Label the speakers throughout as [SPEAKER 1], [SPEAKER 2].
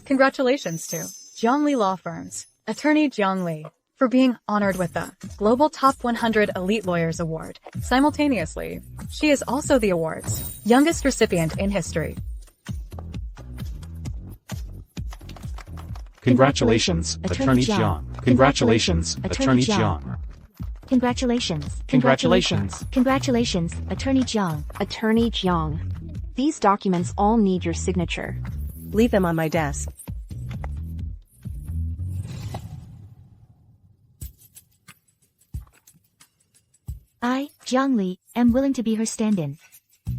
[SPEAKER 1] Congratulations to Jiang Li Law Firms, attorney Jiang Li, for being honored with the Global Top 100 Elite Lawyers Award. Simultaneously, she is also the award's youngest recipient in history.
[SPEAKER 2] Congratulations, Attorney Jiang. Congratulations, Attorney Jiang.
[SPEAKER 3] Congratulations, Attorney Jiang.
[SPEAKER 4] Attorney Jiang. These documents all need your signature.
[SPEAKER 5] Leave them on my desk.
[SPEAKER 3] I, Jiang Li, am willing to be her stand-in.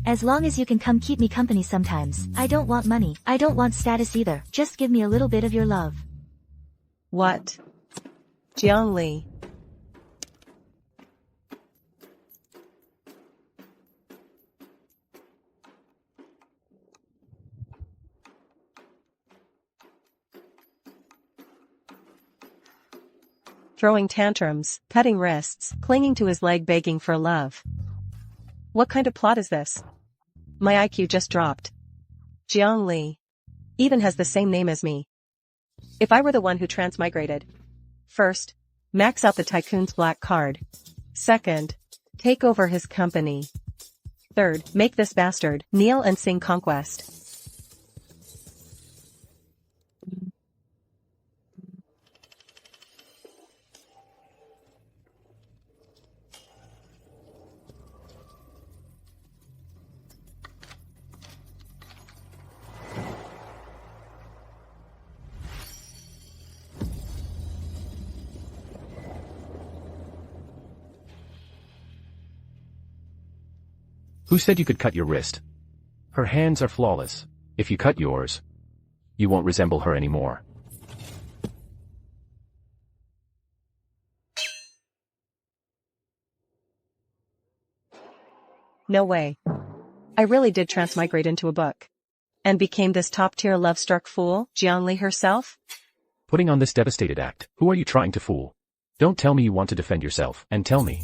[SPEAKER 3] As long as you can come keep me company sometimes. I don't want money. I don't want status either. Just give me a little bit of your love.
[SPEAKER 5] What? Jiang Li. Throwing tantrums, cutting wrists, clinging to his leg begging for love. What kind of plot is this? My IQ just dropped. Jiang Li. Even has the same name as me. If I were the one who transmigrated. First, max out the tycoon's black card. Second, take over his company. Third, make this bastard kneel and sing Conquest.
[SPEAKER 2] Who said you could cut your wrist? Her hands are flawless. If you cut yours, you won't resemble her anymore.
[SPEAKER 5] No way. I really did transmigrate into a book. And became this top-tier love-struck fool, Jiang Li herself?
[SPEAKER 2] Putting on this devastated act, who are you trying to fool? Don't tell me you want to defend yourself, and tell me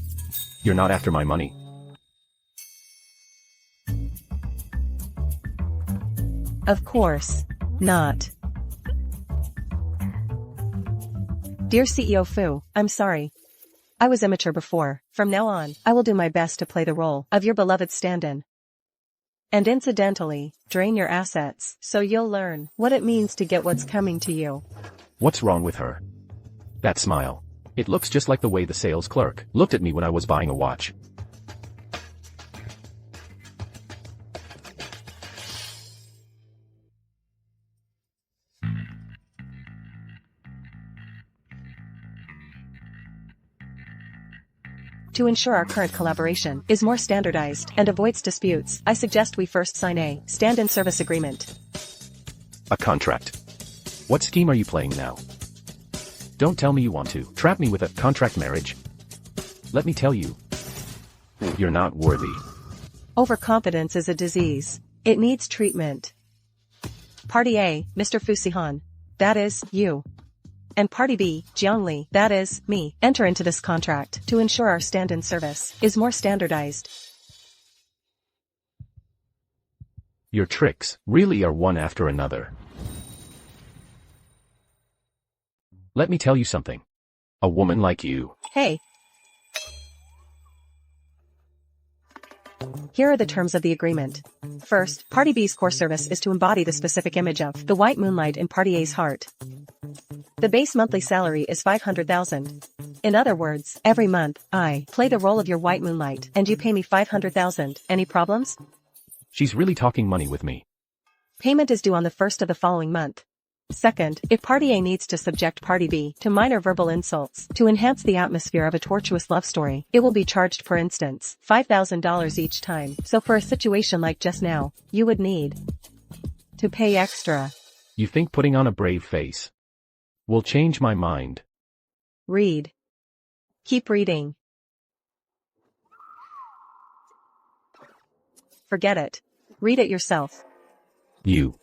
[SPEAKER 2] you're not after my money.
[SPEAKER 5] Of course not. Dear CEO Fu, I'm sorry. I was immature before. From now on, I will do my best to play the role of your beloved stand-in. And incidentally, drain your assets, so you'll learn what it means to get what's coming to you.
[SPEAKER 2] What's wrong with her? That smile. It looks just like the way the sales clerk looked at me when I was buying a watch.
[SPEAKER 5] To ensure our current collaboration is more standardized and avoids disputes, I suggest we first sign a stand-in service agreement.
[SPEAKER 2] A contract. What scheme are you playing now? Don't tell me you want to trap me with a contract marriage. Let me tell you, you're not worthy.
[SPEAKER 5] Overconfidence is a disease. It needs treatment. Party A, Mr. Fu Sihan. That is, you. And Party B, Jiang Li, that is, me, enter into this contract to ensure our stand-in service is more standardized.
[SPEAKER 2] Your tricks really are one after another. Let me tell you something. A woman like you.
[SPEAKER 5] Hey. Here are the terms of the agreement. First, Party B's core service is to embody the specific image of the white moonlight in Party A's heart. The base monthly salary is 500,000. In other words, every month, I play the role of your white moonlight, and you pay me 500,000. Any problems?
[SPEAKER 2] She's really talking money with me.
[SPEAKER 5] Payment is due on the first of the following month. Second, if Party A needs to subject Party B to minor verbal insults to enhance the atmosphere of a tortuous love story, it will be charged per instance, $5,000 each time. So for a situation like just now, you would need to pay extra.
[SPEAKER 2] You think putting on a brave face will change my mind?
[SPEAKER 5] Read. Keep reading. Forget it. Read it yourself.
[SPEAKER 2] You.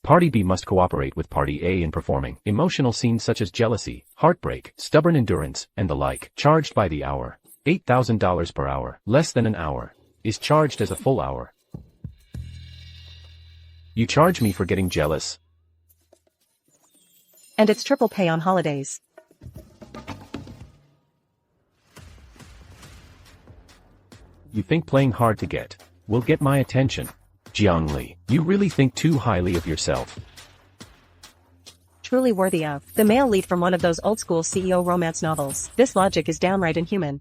[SPEAKER 2] Party B must cooperate with Party A in performing emotional scenes such as jealousy, heartbreak, stubborn endurance, and the like, charged by the hour. $8,000 per hour, less than an hour, is charged as a full hour. You charge me for getting jealous.
[SPEAKER 5] And it's triple pay on holidays.
[SPEAKER 2] You think playing hard to get will get my attention? Jiang Li, you really think too highly of yourself.
[SPEAKER 5] Truly worthy of the male lead from one of those old-school CEO romance novels. This logic is downright inhuman.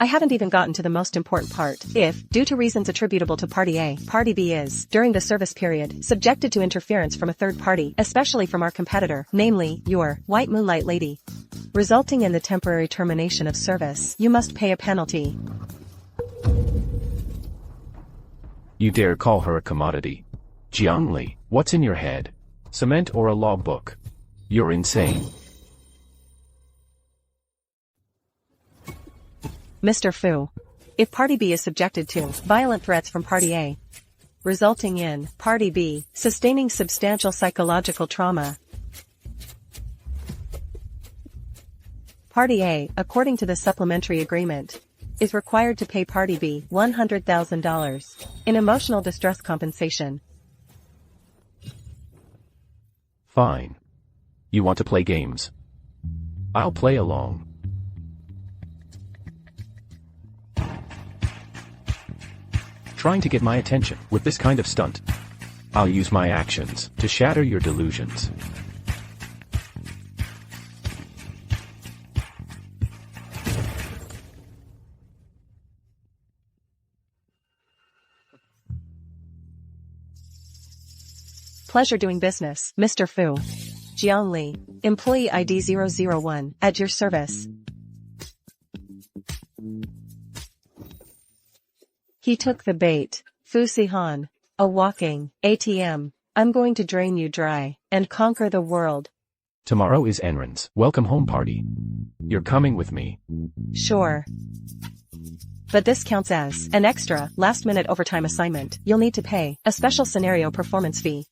[SPEAKER 5] I haven't even gotten to the most important part. If, due to reasons attributable to Party A, Party B is, during the service period, subjected to interference from a third party, especially from our competitor, namely, your White Moonlight Lady, resulting in the temporary termination of service, you must pay a penalty.
[SPEAKER 2] You dare call her a commodity? Jiang Li, what's in your head? Cement or a law book? You're insane.
[SPEAKER 5] Mr. Fu. If Party B is subjected to violent threats from Party A, resulting in Party B sustaining substantial psychological trauma, Party A, according to the supplementary agreement, is required to pay Party B $100,000 in emotional distress compensation.
[SPEAKER 2] Fine. You want to play games? I'll play along. Trying to get my attention with this kind of stunt. I'll use my actions to shatter your delusions.
[SPEAKER 5] Pleasure doing business, Mr. Fu. Jiang Li, employee ID 001, at your service. He took the bait. Fu Sihan, a walking ATM. I'm going to drain you dry and conquer the world.
[SPEAKER 2] Tomorrow is Enron's welcome home party. You're coming with me.
[SPEAKER 5] Sure. But this counts as an extra, last-minute overtime assignment. You'll need to pay a special scenario performance fee.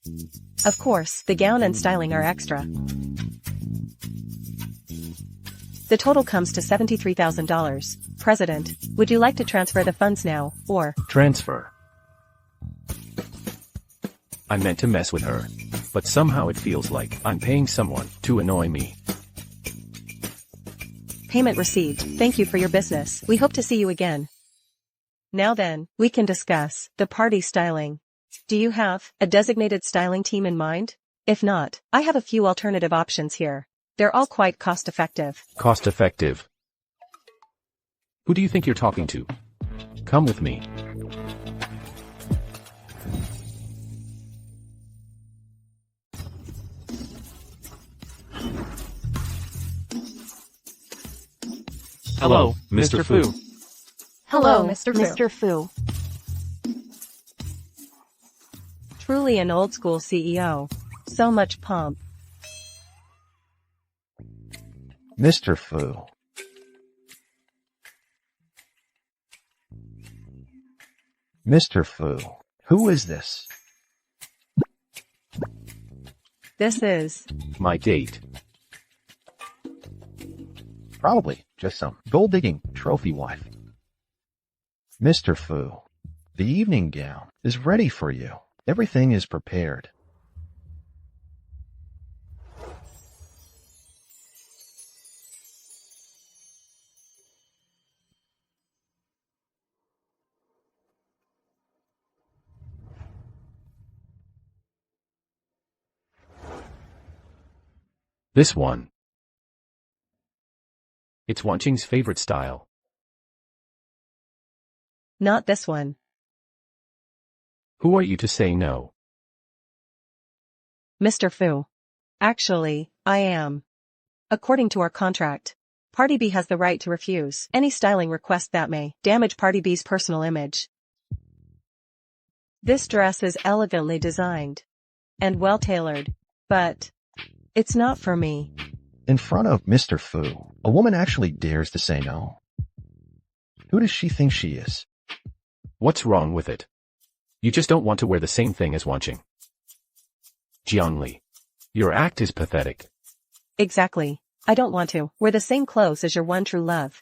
[SPEAKER 5] Of course, the gown and styling are extra. The total comes to $73,000. President, would you like to transfer the funds now, or?
[SPEAKER 2] Transfer. I meant to mess with her, but somehow it feels like I'm paying someone to annoy me.
[SPEAKER 5] Payment received. Thank you for your business. We hope to see you again. Now then, we can discuss the party styling. Do you have a designated styling team in mind? If not, I have a few alternative options here. They're all quite cost-effective.
[SPEAKER 2] Cost-effective? Who do you think you're talking to? Come with me.
[SPEAKER 6] Hello, Mr. Fu.
[SPEAKER 1] Hello, Mr. Fu.
[SPEAKER 4] Mr. Fu.
[SPEAKER 5] Truly an old-school CEO. So much pomp.
[SPEAKER 7] Mr. Fu. Mr. Fu, who is this?
[SPEAKER 5] This is
[SPEAKER 2] My date.
[SPEAKER 7] Probably just some gold-digging trophy wife. Mr. Fu, the evening gown is ready for you. Everything is prepared.
[SPEAKER 2] This one. It's Wanqing's favorite style.
[SPEAKER 5] not this one.
[SPEAKER 2] Who are you to say no?
[SPEAKER 5] Mr. Fu. Actually, I am. According to our contract, Party B has the right to refuse any styling request that may damage Party B's personal image. This dress is elegantly designed and well-tailored, but it's not for me.
[SPEAKER 7] In front of Mr. Fu, a woman actually dares to say no. Who does she think she is?
[SPEAKER 2] What's wrong with it? You just don't want to wear the same thing as Wanqing. Jiang Li. Your act is pathetic.
[SPEAKER 5] Exactly. I don't want to wear the same clothes as your one true love.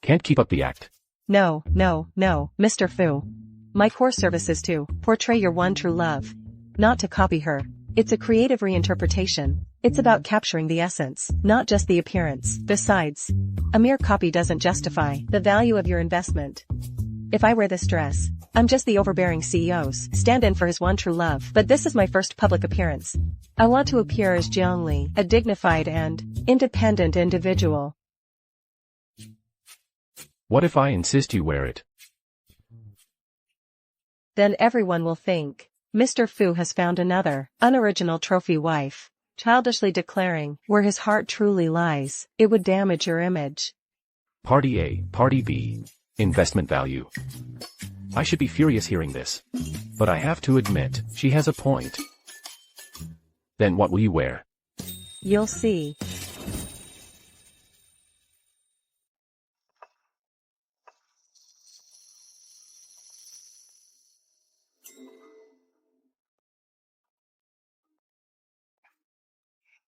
[SPEAKER 2] Can't keep up the act.
[SPEAKER 5] No, Mr. Fu. My core service is to portray your one true love. Not to copy her. It's a creative reinterpretation. It's about capturing the essence, not just the appearance. Besides, a mere copy doesn't justify the value of your investment. If I wear this dress, I'm just the overbearing CEO's stand-in for his one true love. But this is my first public appearance. I want to appear as Jiang Li, a dignified and independent individual.
[SPEAKER 2] What if I insist you wear it?
[SPEAKER 5] Then everyone will think Mr. Fu has found another unoriginal trophy wife. Childishly declaring where his heart truly lies, it would damage your image.
[SPEAKER 2] Party A, Party B. Investment value. I should be furious hearing this. But I have to admit, she has a point. Then what will you wear?
[SPEAKER 5] You'll see.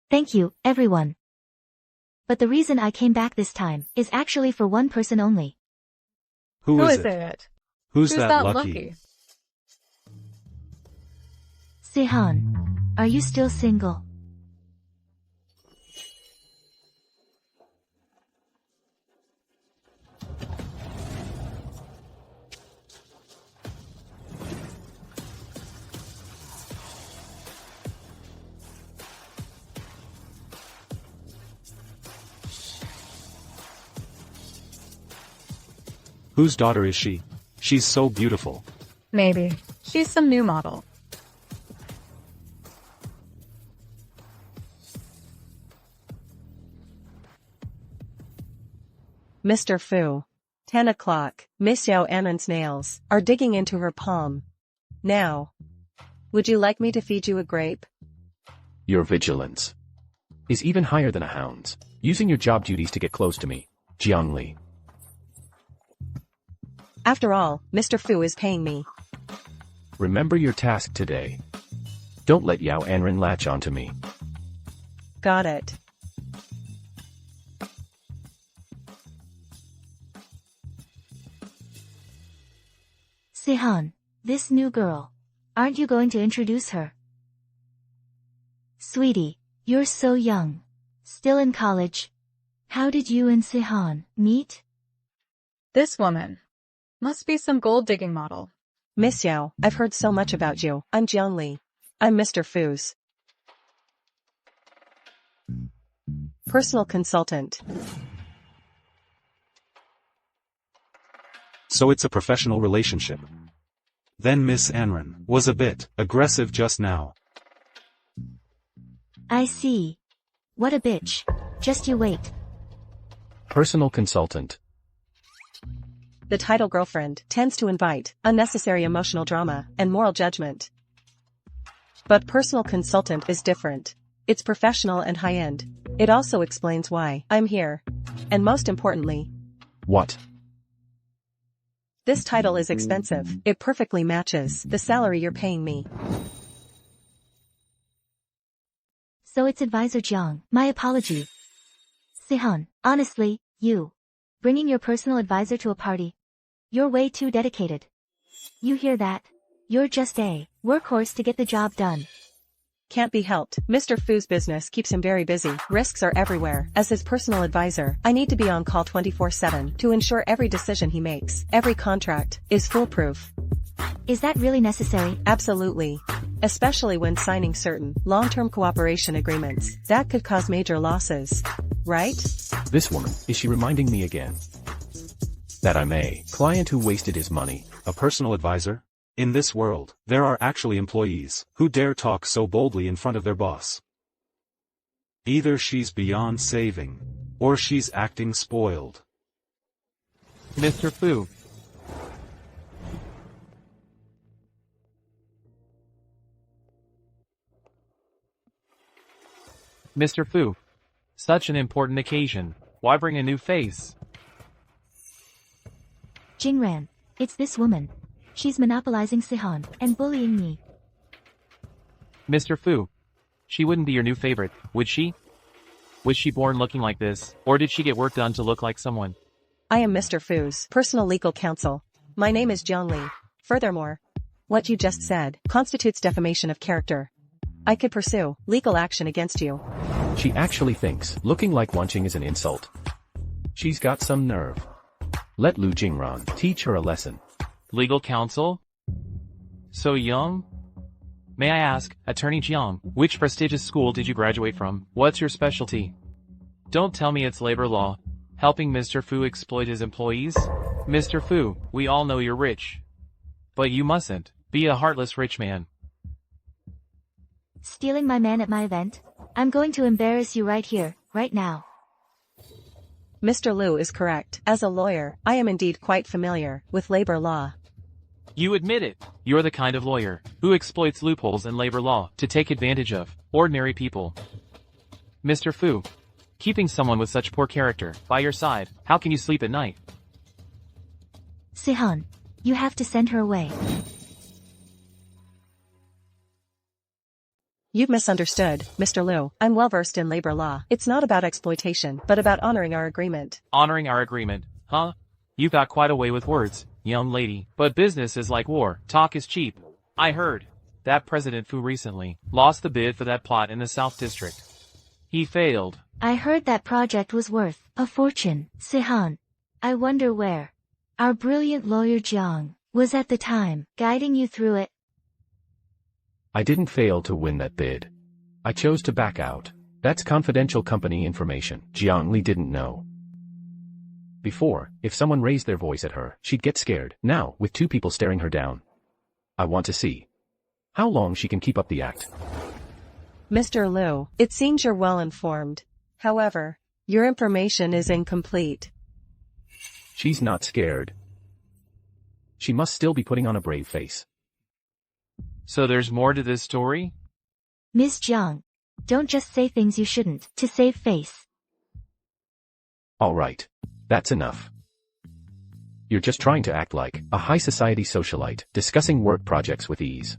[SPEAKER 3] Thank you, everyone. But the reason I came back this time is actually for one person only.
[SPEAKER 6] Who is
[SPEAKER 1] is
[SPEAKER 6] it?
[SPEAKER 1] it?
[SPEAKER 6] Who's
[SPEAKER 1] Who's
[SPEAKER 6] that
[SPEAKER 1] that
[SPEAKER 6] lucky?
[SPEAKER 3] Sihan, are you still single?
[SPEAKER 6] Whose daughter is she? She's so beautiful.
[SPEAKER 1] Maybe. She's some new model.
[SPEAKER 5] Mr. Fu. 10 o'clock. Miss Yao Annan's nails are digging into her palm. Now. Would you like me to feed you a grape?
[SPEAKER 2] Your vigilance is even higher than a hound's. Using your job duties to get close to me, Jiang Li.
[SPEAKER 5] After all, Mr. Fu is paying me.
[SPEAKER 2] Remember your task today. Don't let Yao Anren latch onto me.
[SPEAKER 5] Got it.
[SPEAKER 3] Sihan, this new girl. Aren't you going to introduce her? Sweetie, you're so young. Still in college. How did you and Sihan meet?
[SPEAKER 1] This woman must be some gold-digging model.
[SPEAKER 5] Miss Yao, I've heard so much about you. I'm Jiang Li. I'm Mr. Fu's personal consultant.
[SPEAKER 6] So it's a professional relationship. Then Miss Anren was a bit aggressive just now.
[SPEAKER 3] I see. What a bitch. Just you wait.
[SPEAKER 2] Personal consultant.
[SPEAKER 5] The title girlfriend tends to invite unnecessary emotional drama and moral judgment. But personal consultant is different. It's professional and high-end. It also explains why I'm here. And most importantly,
[SPEAKER 2] What?
[SPEAKER 5] this title is expensive. It perfectly matches the salary you're paying me.
[SPEAKER 3] So it's Advisor Jiang. My apology. Sihan, honestly, you. Bringing your personal advisor to a party. You're way too dedicated. You hear that? You're just a workhorse to get the job done.
[SPEAKER 5] Can't be helped. Mr. Fu's business keeps him very busy. Risks are everywhere. As his personal advisor, I need to be on call 24/7 to ensure every decision he makes, every contract, is foolproof.
[SPEAKER 3] Is that really necessary?
[SPEAKER 5] Absolutely. Especially when signing certain long-term cooperation agreements that could cause major losses. Right?
[SPEAKER 2] This woman, is she reminding me again that I'm a client who wasted his money?
[SPEAKER 6] A personal advisor? In this world, there are actually employees who dare talk so boldly in front of their boss. Either she's beyond saving, or she's acting spoiled.
[SPEAKER 8] Mr. Fu. Mr. Fu. Such an important occasion. Why bring a new face?
[SPEAKER 3] Jingran, it's this woman. She's monopolizing Sihan and bullying me.
[SPEAKER 8] Mr. Fu. She wouldn't be your new favorite, would she? Was she born looking like this, or did she get work done to look like someone?
[SPEAKER 5] I am Mr. Fu's personal legal counsel. My name is Jiang Li. Furthermore, what you just said constitutes defamation of character. I could pursue legal action against you.
[SPEAKER 2] She actually thinks looking like Wanqing is an insult. She's got some nerve. Let Lu Jingran teach her a lesson.
[SPEAKER 8] Legal counsel? So young? May I ask, Attorney Jiang, which prestigious school did you graduate from? What's your specialty? Don't tell me it's labor law. Helping Mr. Fu exploit his employees? Mr. Fu, we all know you're rich. But you mustn't be a heartless rich man.
[SPEAKER 3] Stealing my man at my event? I'm going to embarrass you right here, right now.
[SPEAKER 5] Mr. Liu is correct. As a lawyer, I am indeed quite familiar with labor law.
[SPEAKER 8] You admit it. You're the kind of lawyer who exploits loopholes in labor law to take advantage of ordinary people. Mr. Fu, keeping someone with such poor character by your side, how can you sleep at night?
[SPEAKER 3] Sihan, you have to send her away.
[SPEAKER 5] You've misunderstood, Mr. Liu. I'm well versed in labor law. It's not about exploitation, but about honoring our agreement.
[SPEAKER 8] Honoring our agreement, huh? You've got quite a way with words, young lady. But business is like war. Talk is cheap. I heard that President Fu recently lost the bid for that plot in the South District. He failed.
[SPEAKER 3] I heard that project was worth a fortune. Sihan, I wonder where our brilliant lawyer Jiang was at the time, guiding you through it.
[SPEAKER 2] I didn't fail to win that bid. I chose to back out. That's confidential company information. Jiang Li didn't know. Before, if someone raised their voice at her, she'd get scared. Now, with two people staring her down, I want to see how long she can keep up the act.
[SPEAKER 5] Mr. Liu, it seems you're well informed. However, your information is incomplete.
[SPEAKER 2] She's not scared. She must still be putting on a brave face.
[SPEAKER 8] So there's more to this story?
[SPEAKER 3] Ms. Jiang, don't just say things you shouldn't to save face.
[SPEAKER 2] All right. That's enough. You're just trying to act like a high society socialite, discussing work projects with ease.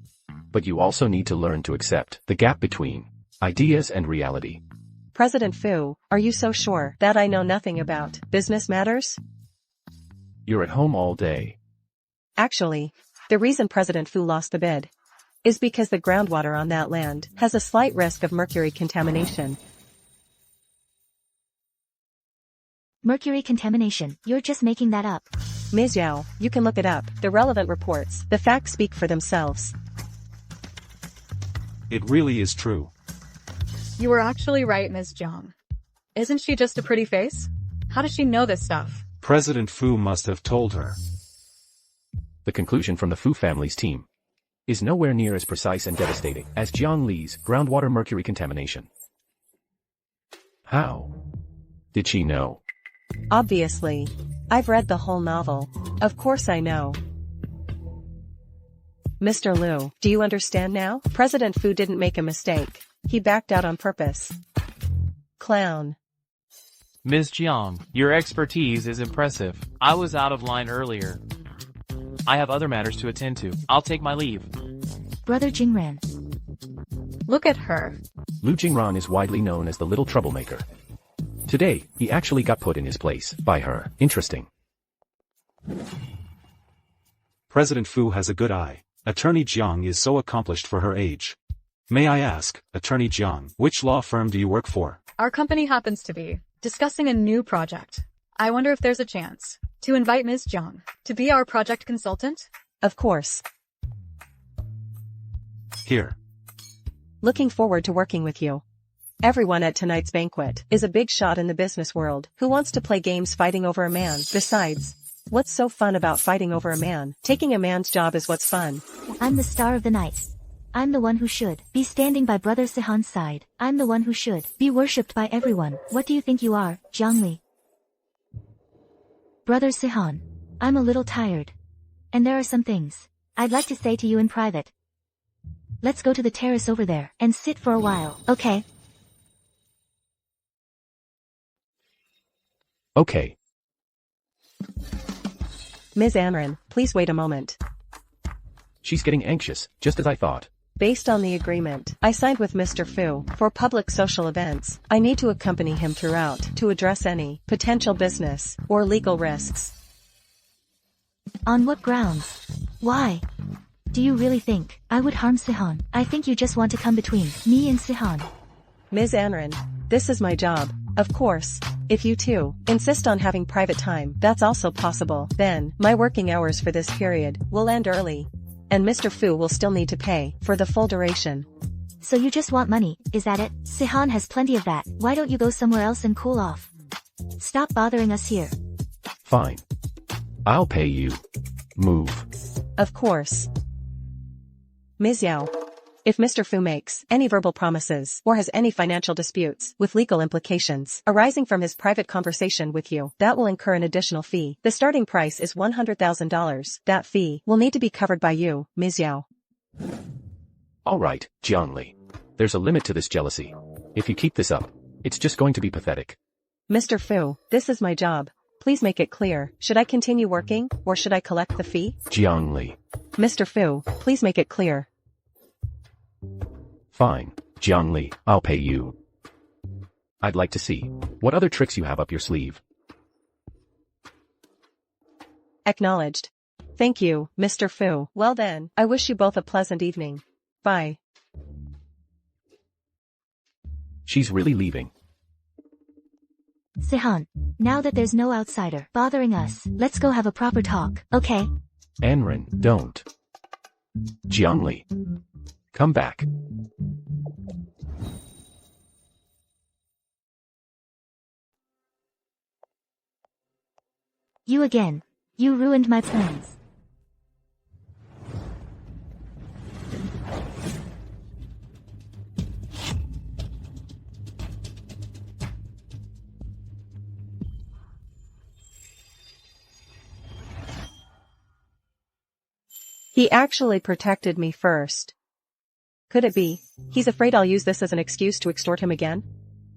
[SPEAKER 2] But you also need to learn to accept the gap between ideas and reality.
[SPEAKER 5] President Fu, are you so sure that I know nothing about business matters?
[SPEAKER 2] You're at home all day.
[SPEAKER 5] Actually, the reason President Fu lost the bid is because the groundwater on that land has a slight risk of mercury contamination.
[SPEAKER 3] Mercury contamination, you're just making that up.
[SPEAKER 5] Ms. Yao, you can look it up. The relevant reports, the facts speak for themselves.
[SPEAKER 6] It really is true.
[SPEAKER 1] You were actually right, Ms. Jiang. Isn't she just a pretty face? How does she know this stuff?
[SPEAKER 6] President Fu must have told her.
[SPEAKER 2] The conclusion from the Fu family's team is nowhere near as precise and devastating as Jiang Li's groundwater mercury contamination. How did she know?
[SPEAKER 5] Obviously. I've read the whole novel. Of course I know. Mr. Liu, do you understand now? President Fu didn't make a mistake. He backed out on purpose. Clown.
[SPEAKER 8] Ms. Jiang, your expertise is impressive. I was out of line earlier. I have other matters to attend to. I'll take my leave.
[SPEAKER 3] Brother Jingran.
[SPEAKER 1] Look at her.
[SPEAKER 2] Lu Jingran is widely known as the little troublemaker. Today, he actually got put in his place by her. Interesting.
[SPEAKER 6] President Fu has a good eye. Attorney Jiang is so accomplished for her age. May I ask, Attorney Jiang, which law firm do you work for?
[SPEAKER 1] Our company happens to be discussing a new project. I wonder if there's a chance to invite Ms. Jiang to be our project consultant?
[SPEAKER 5] Of course.
[SPEAKER 6] Here.
[SPEAKER 5] Looking forward to working with you. Everyone at tonight's banquet is a big shot in the business world who wants to play games fighting over a man. Besides, what's so fun about fighting over a man? Taking a man's job is what's fun.
[SPEAKER 3] I'm the star of the night. I'm the one who should be standing by Brother Sihan's side. I'm the one who should be worshipped by everyone. What do you think you are, Jiang Li? Brother Sihan, I'm a little tired. And there are some things I'd like to say to you in private. Let's go to the terrace over there and sit for a while, okay?
[SPEAKER 2] Okay.
[SPEAKER 5] Ms. Amran, please wait a moment.
[SPEAKER 2] She's getting anxious, just as I thought.
[SPEAKER 5] Based on the agreement I signed with Mr. Fu for public social events, I need to accompany him throughout to address any potential business or legal risks.
[SPEAKER 3] On what grounds? Why? Do you really think I would harm Sihan? I think you just want to come between me and Sihan.
[SPEAKER 5] Ms. Anran, this is my job. Of course, if you two insist on having private time, that's also possible. Then, my working hours for this period will end early. And Mr. Fu will still need to pay for the full duration.
[SPEAKER 3] So you just want money, is that it? Sihan has plenty of that. Why don't you go somewhere else and cool off? Stop bothering us here.
[SPEAKER 2] Fine. I'll pay you. Move.
[SPEAKER 5] Of course. Ms. Yao. If Mr. Fu makes any verbal promises or has any financial disputes with legal implications arising from his private conversation with you, that will incur an additional fee. The starting price is $100,000. That fee will need to be covered by you, Ms. Yao.
[SPEAKER 2] All right, Jiang Li. There's a limit to this jealousy. If you keep this up, it's just going to be pathetic.
[SPEAKER 5] Mr. Fu, this is my job. Please make it clear. Should I continue working, or should I collect the fee?
[SPEAKER 2] Jiang Li.
[SPEAKER 5] Mr. Fu, please make it clear.
[SPEAKER 2] Fine, Jiang Li, I'll pay you. I'd like to see what other tricks you have up your sleeve.
[SPEAKER 5] Acknowledged. Thank you, Mr. Fu. Well then, I wish you both a pleasant evening. Bye.
[SPEAKER 2] She's really leaving.
[SPEAKER 3] Sihan, now that there's no outsider bothering us, let's go have a proper talk, okay?
[SPEAKER 2] Anran, don't. Jiang Li. Come back.
[SPEAKER 3] You again. You ruined my plans.
[SPEAKER 5] He actually protected me first. Could it be he's afraid I'll use this as an excuse to extort him again?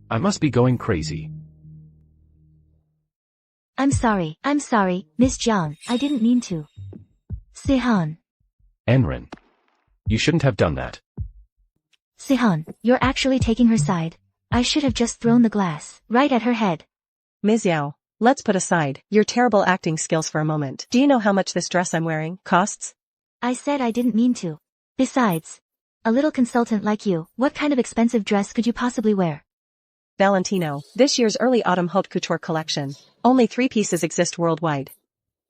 [SPEAKER 2] I must be going crazy.
[SPEAKER 3] I'm sorry, Miss Jiang, I didn't mean to. Sihan.
[SPEAKER 2] Anran. You shouldn't have done that.
[SPEAKER 3] Sihan, you're actually taking her side. I should have just thrown the glass right at her head.
[SPEAKER 5] Ms. Yao, let's put aside your terrible acting skills for a moment. Do you know how much this dress I'm wearing costs?
[SPEAKER 3] I said I didn't mean to. Besides, a little consultant like you, what kind of expensive dress could you possibly wear?
[SPEAKER 5] Valentino, this year's early autumn haute couture collection. Only 3 pieces exist worldwide.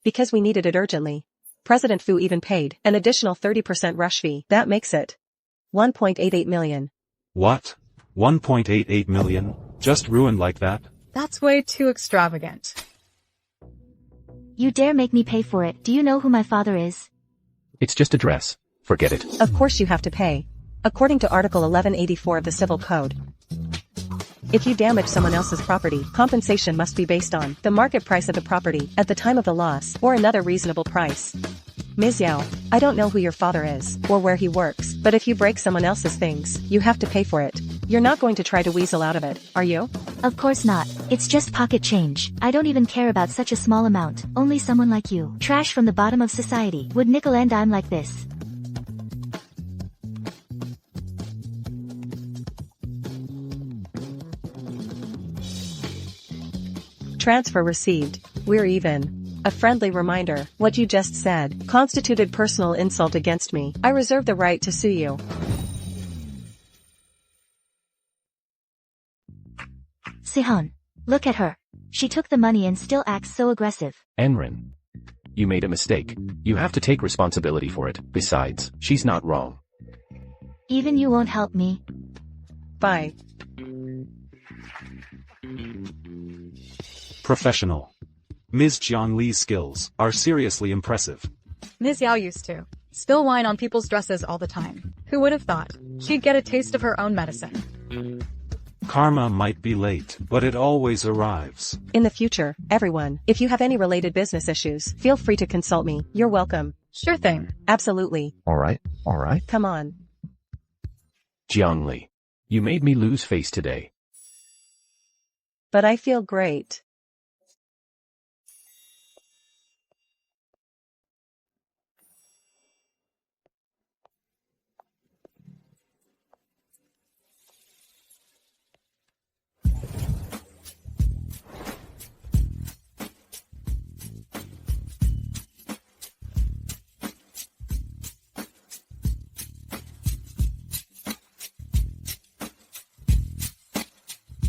[SPEAKER 5] Because we needed it urgently. President Fu even paid an additional 30% rush fee. That makes it 1.88 million.
[SPEAKER 6] What? 1.88 million? Just ruined like that?
[SPEAKER 1] That's way too extravagant.
[SPEAKER 3] You dare make me pay for it. Do you know who my father is?
[SPEAKER 2] It's just a dress. Forget it.
[SPEAKER 5] Of course you have to pay. According to Article 1184 of the Civil Code. If you damage someone else's property, compensation must be based on the market price of the property at the time of the loss or another reasonable price. Ms. Yao, I don't know who your father is or where he works, but if you break someone else's things, you have to pay for it. You're not going to try to weasel out of it, are you?
[SPEAKER 3] Of course not. It's just pocket change. I don't even care about such a small amount. Only someone like you, trash from the bottom of society, would nickel and dime like this.
[SPEAKER 5] Transfer received. We're even. A friendly reminder, what you just said constituted personal insult against me. I reserve the right to sue you.
[SPEAKER 3] Sihan, look at her. She took the money and still acts so aggressive.
[SPEAKER 2] Anran. You made a mistake. You have to take responsibility for it. Besides, she's not wrong.
[SPEAKER 3] Even you won't help me.
[SPEAKER 5] Bye.
[SPEAKER 6] Professional. Ms. Jiang Li's skills are seriously impressive.
[SPEAKER 1] Ms. Yao used to spill wine on people's dresses all the time. Who would have thought she'd get a taste of her own medicine?
[SPEAKER 6] Karma might be late, but it always arrives.
[SPEAKER 5] In the future, everyone, if you have any related business issues, feel free to consult me. You're welcome.
[SPEAKER 1] Sure thing.
[SPEAKER 5] Absolutely.
[SPEAKER 7] All right.
[SPEAKER 5] Come on.
[SPEAKER 2] Jiang Li. You made me lose face today.
[SPEAKER 5] But I feel great.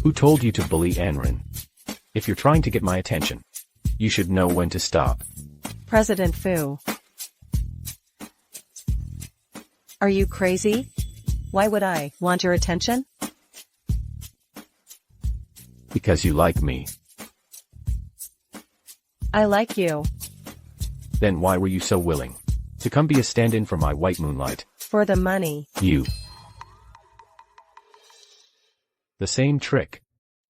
[SPEAKER 2] Who told you to bully Anrin? If you're trying to get my attention, you should know when to stop.
[SPEAKER 5] President Fu. Are you crazy? Why would I want your attention?
[SPEAKER 2] Because you like me.
[SPEAKER 5] I like you.
[SPEAKER 2] Then why were you so willing to come be a stand-in for my white moonlight?
[SPEAKER 5] For the money.
[SPEAKER 2] You. The same trick.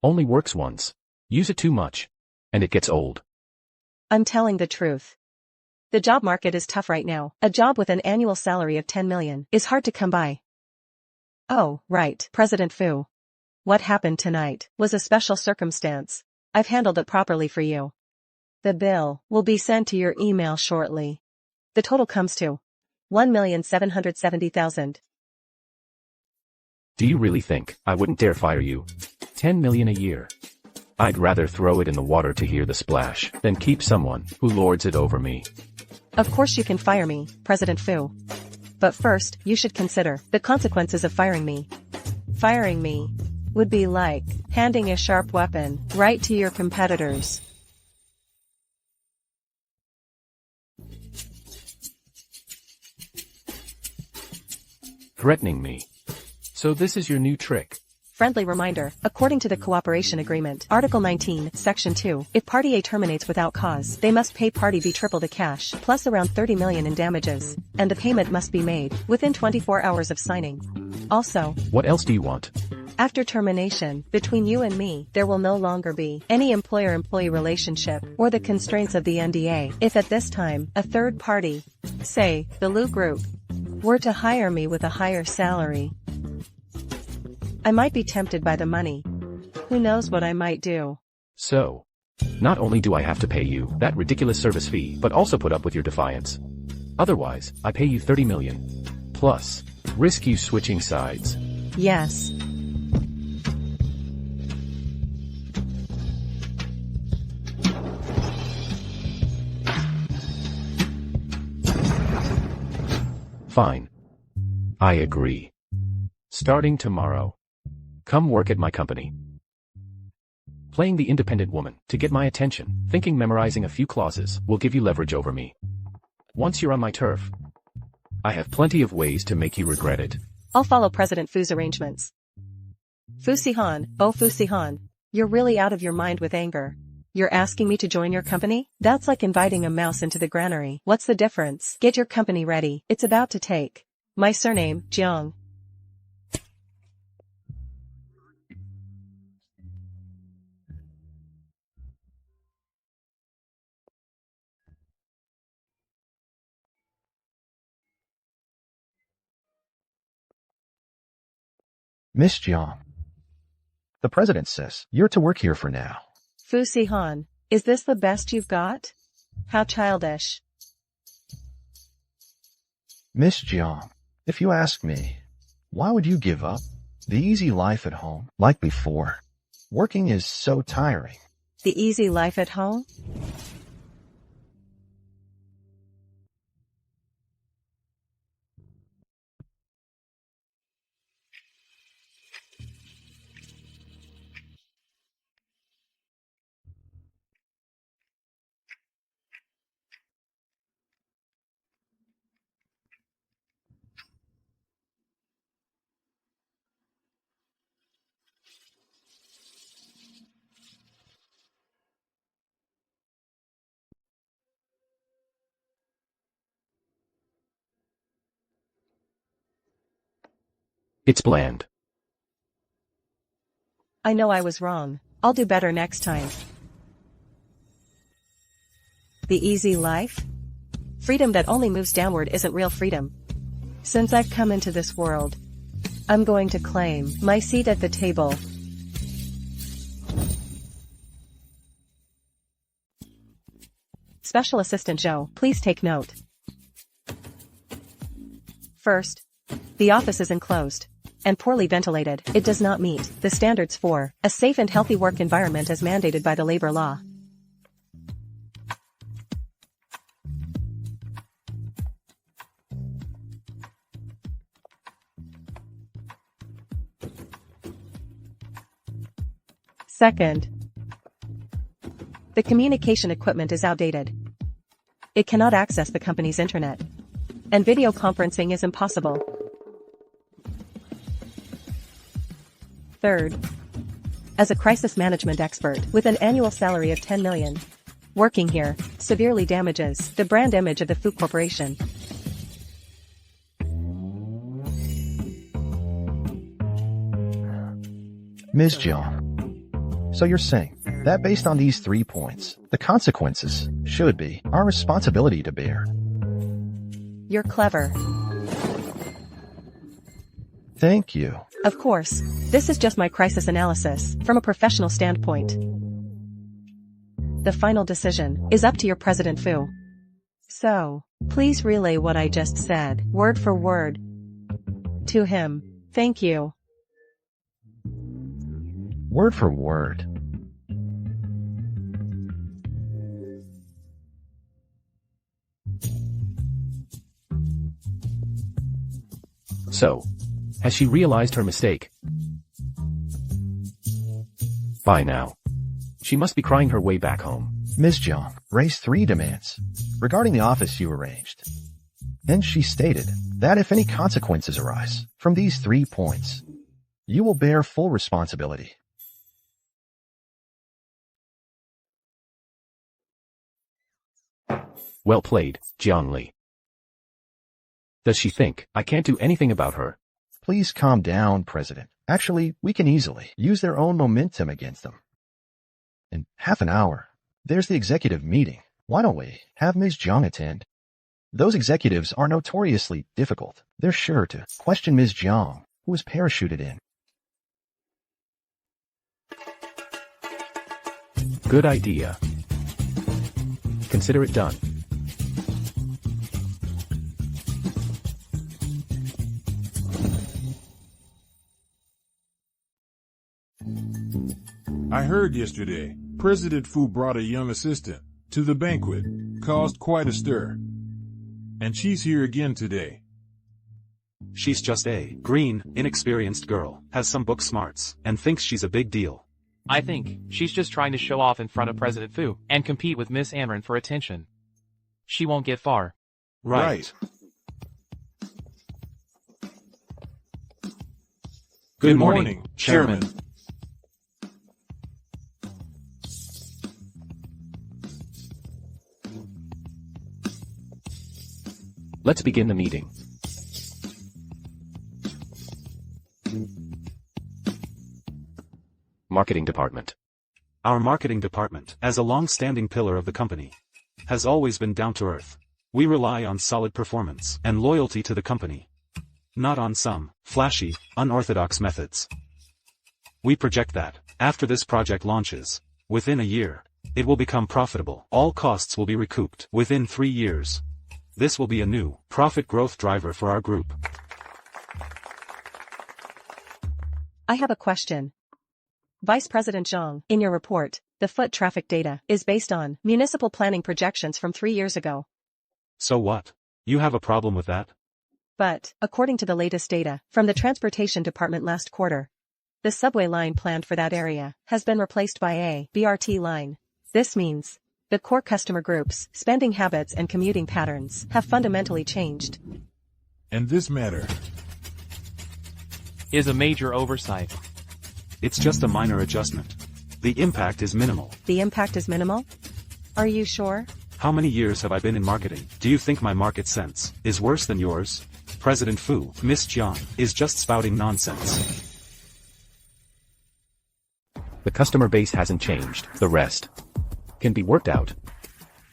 [SPEAKER 2] Only works once. Use it too much, and it gets old.
[SPEAKER 5] I'm telling the truth. The job market is tough right now. A job with an annual salary of 10 million is hard to come by. Oh, right, President Fu. What happened tonight was a special circumstance. I've handled it properly for you. The bill will be sent to your email shortly. The total comes to 1,770,000.
[SPEAKER 2] Do you really think I wouldn't dare fire you? 10 million a year. I'd rather throw it in the water to hear the splash than keep someone who lords it over me.
[SPEAKER 5] Of course you can fire me, President Fu. But first, you should consider the consequences of firing me. Firing me would be like handing a sharp weapon right to your competitors.
[SPEAKER 2] Threatening me. So this is your new trick.
[SPEAKER 5] Friendly reminder, according to the Cooperation Agreement, Article 19, Section 2, if Party A terminates without cause, they must pay Party B triple the cash, plus around 30 million in damages, and the payment must be made within 24 hours of signing. Also,
[SPEAKER 2] What else do you want?
[SPEAKER 5] after termination, between you and me, there will no longer be any employer-employee relationship or the constraints of the NDA. If at this time, a third party, say, the Lu Group, were to hire me with a higher salary, I might be tempted by the money. Who knows what I might do?
[SPEAKER 2] So, not only do I have to pay you that ridiculous service fee, but also put up with your defiance. Otherwise, I pay you 30 million. Plus, risk you switching sides.
[SPEAKER 5] Yes.
[SPEAKER 2] Fine. I agree. Starting tomorrow. Come work at my company. Playing the independent woman to get my attention, thinking memorizing a few clauses will give you leverage over me. Once you're on my turf, I have plenty of ways to make you regret it.
[SPEAKER 5] I'll follow President Fu's arrangements. Fu Sihan, oh Fu Sihan, you're really out of your mind with anger. You're asking me to join your company? That's like inviting a mouse into the granary. What's the difference? Get your company ready. It's about to take my surname, Jiang.
[SPEAKER 7] Miss Jiang. The president says you're to work here for now.
[SPEAKER 5] Fu Sihan, is this the best you've got? How childish.
[SPEAKER 7] Miss Jiang, if you ask me, why would you give up the easy life at home like before? Working is so tiring.
[SPEAKER 5] The easy life at home?
[SPEAKER 2] It's bland.
[SPEAKER 5] I know I was wrong. I'll do better next time. The easy life? Freedom that only moves downward isn't real freedom. Since I've come into this world, I'm going to claim my seat at the table. Special Assistant Joe, please take note. First, the office is enclosed and poorly ventilated. It does not meet the standards for a safe and healthy work environment as mandated by the labor law. Second, the communication equipment is outdated. It cannot access the company's internet. And video conferencing is impossible. Third, as a crisis management expert with an annual salary of 10 million, working here severely damages the brand image of the Fu Corporation.
[SPEAKER 7] Ms. Jiang, so you're saying that based on these 3 points, the consequences should be our responsibility to bear.
[SPEAKER 5] You're clever.
[SPEAKER 7] Thank you.
[SPEAKER 5] Of course, this is just my crisis analysis from a professional standpoint. The final decision is up to your President Fu. So, please relay what I just said, word for word, to him. Thank you.
[SPEAKER 7] Word for word.
[SPEAKER 2] So, has she realized her mistake? By now. She must be crying her way back home.
[SPEAKER 7] Ms. Jiang raised 3 demands regarding the office you arranged. And she stated that if any consequences arise from these 3 points, you will bear full responsibility.
[SPEAKER 2] Well played, Jiang Li. Does she think I can't do anything about her?
[SPEAKER 7] Please calm down, President. Actually, we can easily use their own momentum against them. In half an hour, there's the executive meeting. Why don't we have Ms. Jiang attend? Those executives are notoriously difficult. They're sure to question Ms. Jiang, who was parachuted in.
[SPEAKER 2] Good idea. Consider it done.
[SPEAKER 9] I heard yesterday, President Fu brought a young assistant to the banquet, caused quite a stir. And she's here again today.
[SPEAKER 6] She's just a green, inexperienced girl, has some book smarts, and thinks she's a big deal.
[SPEAKER 8] I think she's just trying to show off in front of President Fu and compete with Miss Amran for attention. She won't get far.
[SPEAKER 9] Right.
[SPEAKER 6] Good morning, Chairman.
[SPEAKER 2] Let's begin the meeting. Marketing Department.
[SPEAKER 6] Our marketing department, as a long-standing pillar of the company, has always been down to earth. We rely on solid performance and loyalty to the company, not on some flashy, unorthodox methods. We project that, after this project launches, within a year, it will become profitable. All costs will be recouped within 3 years. This will be a new profit growth driver for our group.
[SPEAKER 5] I have a question. Vice President Zhang, in your report, the foot traffic data is based on municipal planning projections from 3 years ago.
[SPEAKER 6] So what? You have a problem with that?
[SPEAKER 5] But, according to the latest data from the Transportation Department last quarter, the subway line planned for that area has been replaced by a BRT line. This means the core customer groups, spending habits and commuting patterns have fundamentally changed.
[SPEAKER 9] And this matter
[SPEAKER 8] Is a major oversight.
[SPEAKER 6] It's just a minor adjustment. The impact is minimal.
[SPEAKER 5] The impact is minimal? Are you sure?
[SPEAKER 6] How many years have I been in marketing? Do you think my market sense is worse than yours? President Fu, Miss Jiang, is just spouting nonsense.
[SPEAKER 2] The customer base hasn't changed. The rest can be worked out.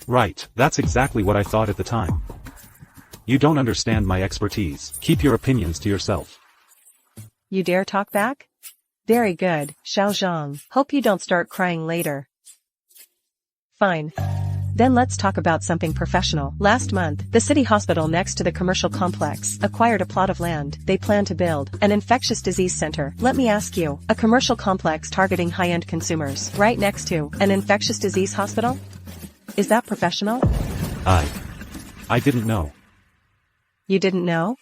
[SPEAKER 6] Right, that's exactly what I thought at the time. You don't understand my expertise. Keep your opinions to yourself.
[SPEAKER 5] You dare talk back? Very good, Xiao Zhang. Hope you don't start crying later. Fine. Then let's talk about something professional. Last month, the city hospital next to the commercial complex acquired a plot of land. They plan to build an infectious disease center. Let me ask you, a commercial complex targeting high-end consumers, right next to an infectious disease hospital? Is that professional?
[SPEAKER 6] I didn't know.
[SPEAKER 5] You didn't know?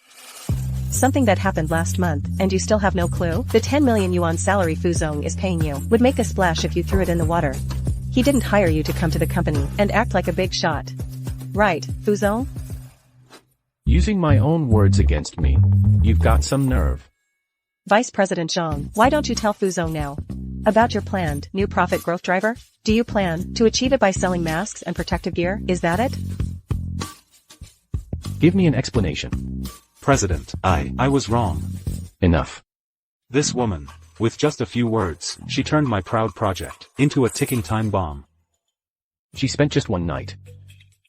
[SPEAKER 5] Something that happened last month, and you still have no clue? The 10 million yuan salary Fu Zong is paying you would make a splash if you threw it in the water. He didn't hire you to come to the company and act like a big shot. Right, Fu Zong?
[SPEAKER 2] Using my own words against me. You've got some nerve.
[SPEAKER 5] Vice President Zhang, why don't you tell Fu Zong now about your planned new profit growth driver? Do you plan to achieve it by selling masks and protective gear? Is that it?
[SPEAKER 2] Give me an explanation.
[SPEAKER 6] President, I was wrong.
[SPEAKER 2] Enough.
[SPEAKER 6] This woman, with just a few words, she turned my proud project into a ticking time bomb.
[SPEAKER 2] She spent just one night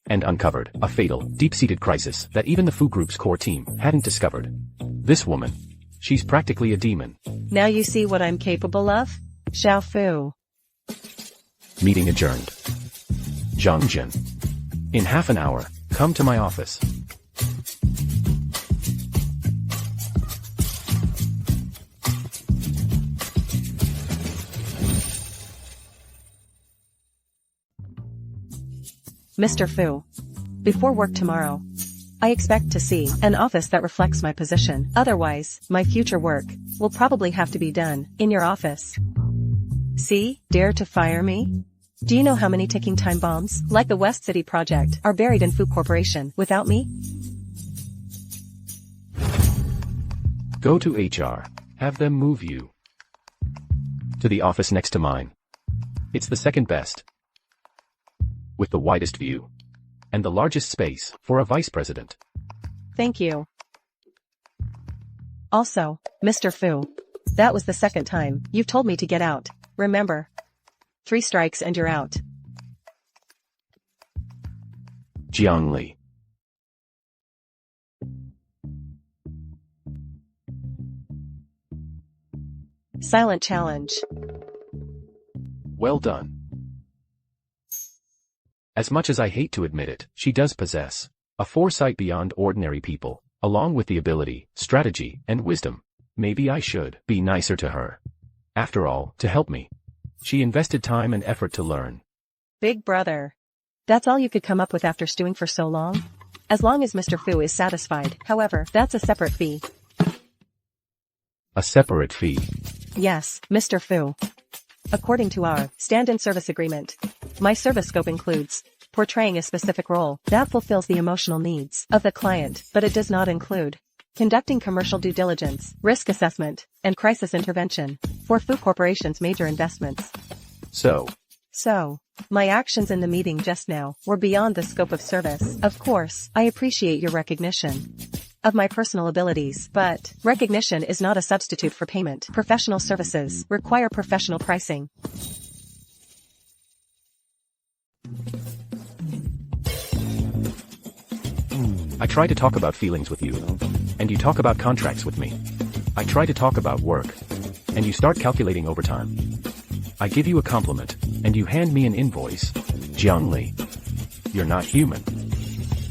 [SPEAKER 2] and uncovered a fatal, deep-seated crisis that even the Fu Group's core team hadn't discovered. This woman, she's practically a demon.
[SPEAKER 5] Now you see what I'm capable of? Xiao Fu.
[SPEAKER 2] Meeting adjourned. Zhang Jin. In half an hour, come to my office.
[SPEAKER 5] Mr. Fu. Before work tomorrow, I expect to see an office that reflects my position. Otherwise, my future work will probably have to be done in your office. See, dare to fire me? Do you know how many ticking time bombs, like the West City project, are buried in Fu Corporation without me?
[SPEAKER 2] Go to HR. Have them move you to the office next to mine. It's the second best, with the widest view and the largest space for a vice president.
[SPEAKER 5] Thank you. Also, Mr. Fu, that was the second time you've told me to get out. Remember? 3 strikes and you're out.
[SPEAKER 2] Jiang Li.
[SPEAKER 5] Silent challenge.
[SPEAKER 2] Well done. As much as I hate to admit it, she does possess a foresight beyond ordinary people, along with the ability, strategy, and wisdom. Maybe I should be nicer to her. After all, to help me, she invested time and effort to learn.
[SPEAKER 5] Big brother. That's all you could come up with after stewing for so long? As long as Mr. Fu is satisfied, however, that's a separate fee.
[SPEAKER 2] A separate fee?
[SPEAKER 5] Yes, Mr. Fu. According to our stand-in service agreement, my service scope includes portraying a specific role that fulfills the emotional needs of the client, but it does not include conducting commercial due diligence, risk assessment, and crisis intervention for Fu Corporation's major investments.
[SPEAKER 2] So,
[SPEAKER 5] my actions in the meeting just now were beyond the scope of service. Of course, I appreciate your recognition of my personal abilities, but recognition is not a substitute for payment. Professional services require professional pricing.
[SPEAKER 2] I try to talk about feelings with you, and you talk about contracts with me. I try to talk about work, and you start calculating overtime. I give you a compliment, and you hand me an invoice. Jiang Li. You're not human.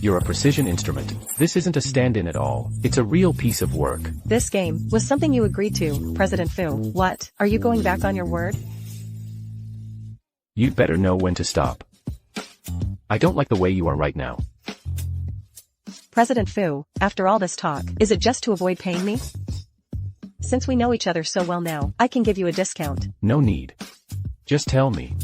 [SPEAKER 2] You're a precision instrument. This isn't a stand-in at all. It's a real piece of work.
[SPEAKER 5] This game was something you agreed to, President Fu. What? Are you going back on your word?
[SPEAKER 2] You'd better know when to stop. I don't like the way you are right now.
[SPEAKER 5] President Fu, after all this talk, is it just to avoid paying me? Since we know each other so well now, I can give you a discount.
[SPEAKER 2] No need. Just tell me.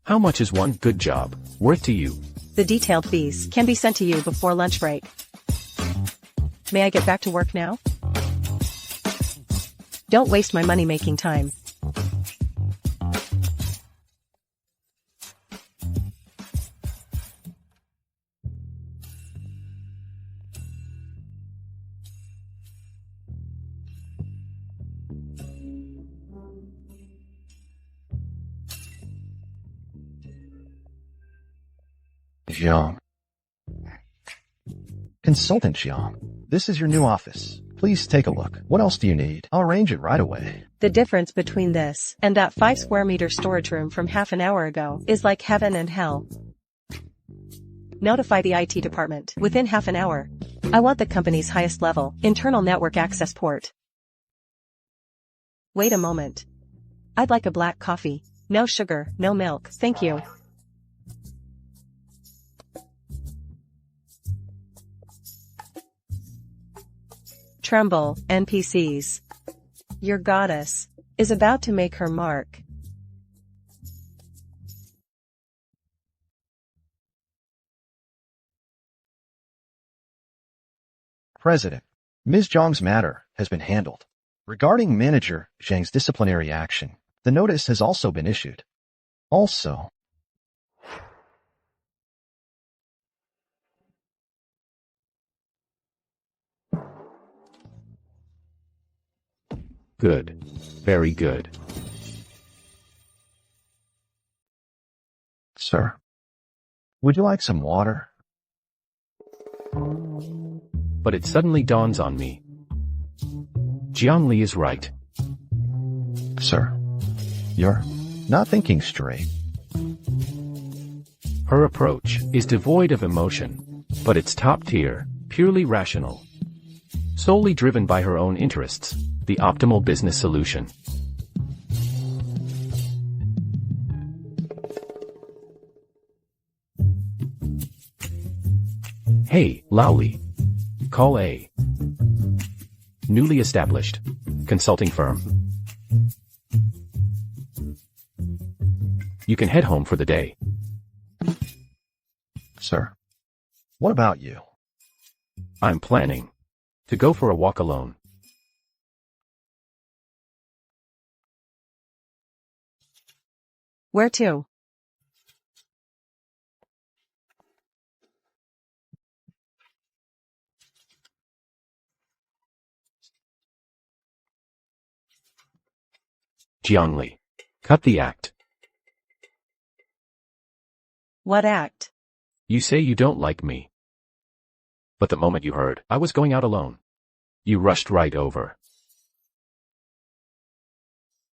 [SPEAKER 2] How much is one good job worth to you?
[SPEAKER 5] The detailed fees can be sent to you before lunch break. May I get back to work now? Don't waste my money-making time.
[SPEAKER 7] Jiang. Consultant Jiang, this is your new office. Please take a look. What else do you need? I'll arrange it right away.
[SPEAKER 5] The difference between this and that 5 square meter storage room from half an hour ago is like heaven and hell. Notify the IT department within half an hour. I want the company's highest level internal network access port. Wait a moment. I'd like a black coffee. No sugar, no milk, thank you. Tremble, NPCs. Your goddess is about to make her mark.
[SPEAKER 7] President, Ms. Zhang's matter has been handled. Regarding Manager Zhang's disciplinary action, the notice has also been issued. Also,
[SPEAKER 2] Good. Very good.
[SPEAKER 7] sir, would you like some water?
[SPEAKER 2] But it suddenly dawns on me. Jiang Li is right.
[SPEAKER 7] Sir, you're not thinking straight.
[SPEAKER 2] Her approach is devoid of emotion, but it's top tier, purely rational. Solely driven by her own interests, the optimal business solution. Hey, Laoli. Call a newly established consulting firm. You can head home for the day.
[SPEAKER 7] Sir, what about you?
[SPEAKER 2] I'm planning to go for a walk alone.
[SPEAKER 5] Where to?
[SPEAKER 2] Jiang Li. Cut the act.
[SPEAKER 5] What act?
[SPEAKER 2] You say you don't like me. But the moment you heard I was going out alone, you rushed right over.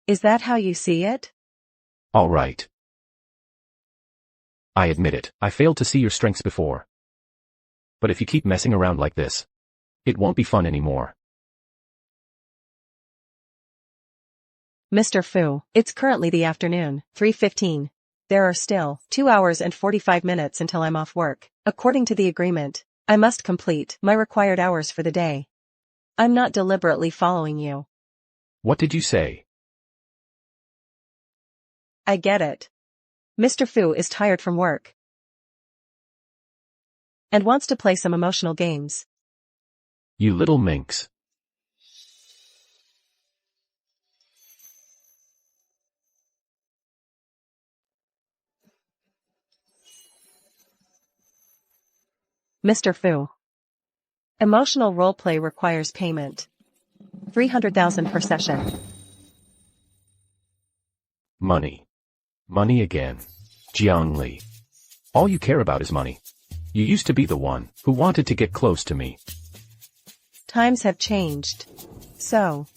[SPEAKER 5] Is that how you see it?
[SPEAKER 2] All right. I admit it, I failed to see your strengths before. But if you keep messing around like this, it won't be fun anymore.
[SPEAKER 5] Mr. Fu, it's currently the afternoon, 3:15. There are still 2 hours and 45 minutes until I'm off work. According to the agreement, I must complete my required hours for the day. I'm not deliberately following you.
[SPEAKER 2] What did you say?
[SPEAKER 5] I get it. Mr. Fu is tired from work and wants to play some emotional games.
[SPEAKER 2] You little minx.
[SPEAKER 5] Mr. Fu. Emotional roleplay requires payment. 300,000 per session.
[SPEAKER 2] Money. Money again. Jiang Li. All you care about is money. You used to be the one who wanted to get close to me.
[SPEAKER 5] Times have changed. So,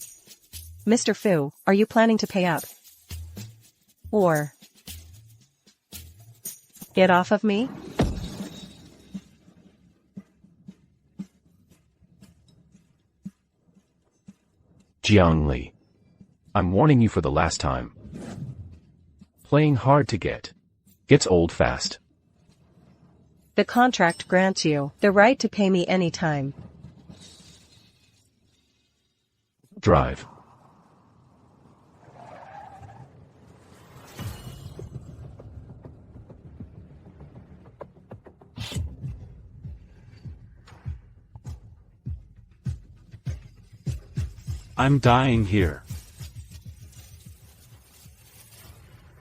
[SPEAKER 5] Mr. Fu, are you planning to pay up? Or get off of me?
[SPEAKER 2] Jiang Li. I'm warning you for the last time. Playing hard to get gets old fast.
[SPEAKER 5] The contract grants you the right to pay me anytime.
[SPEAKER 2] Drive.
[SPEAKER 6] I'm dying here.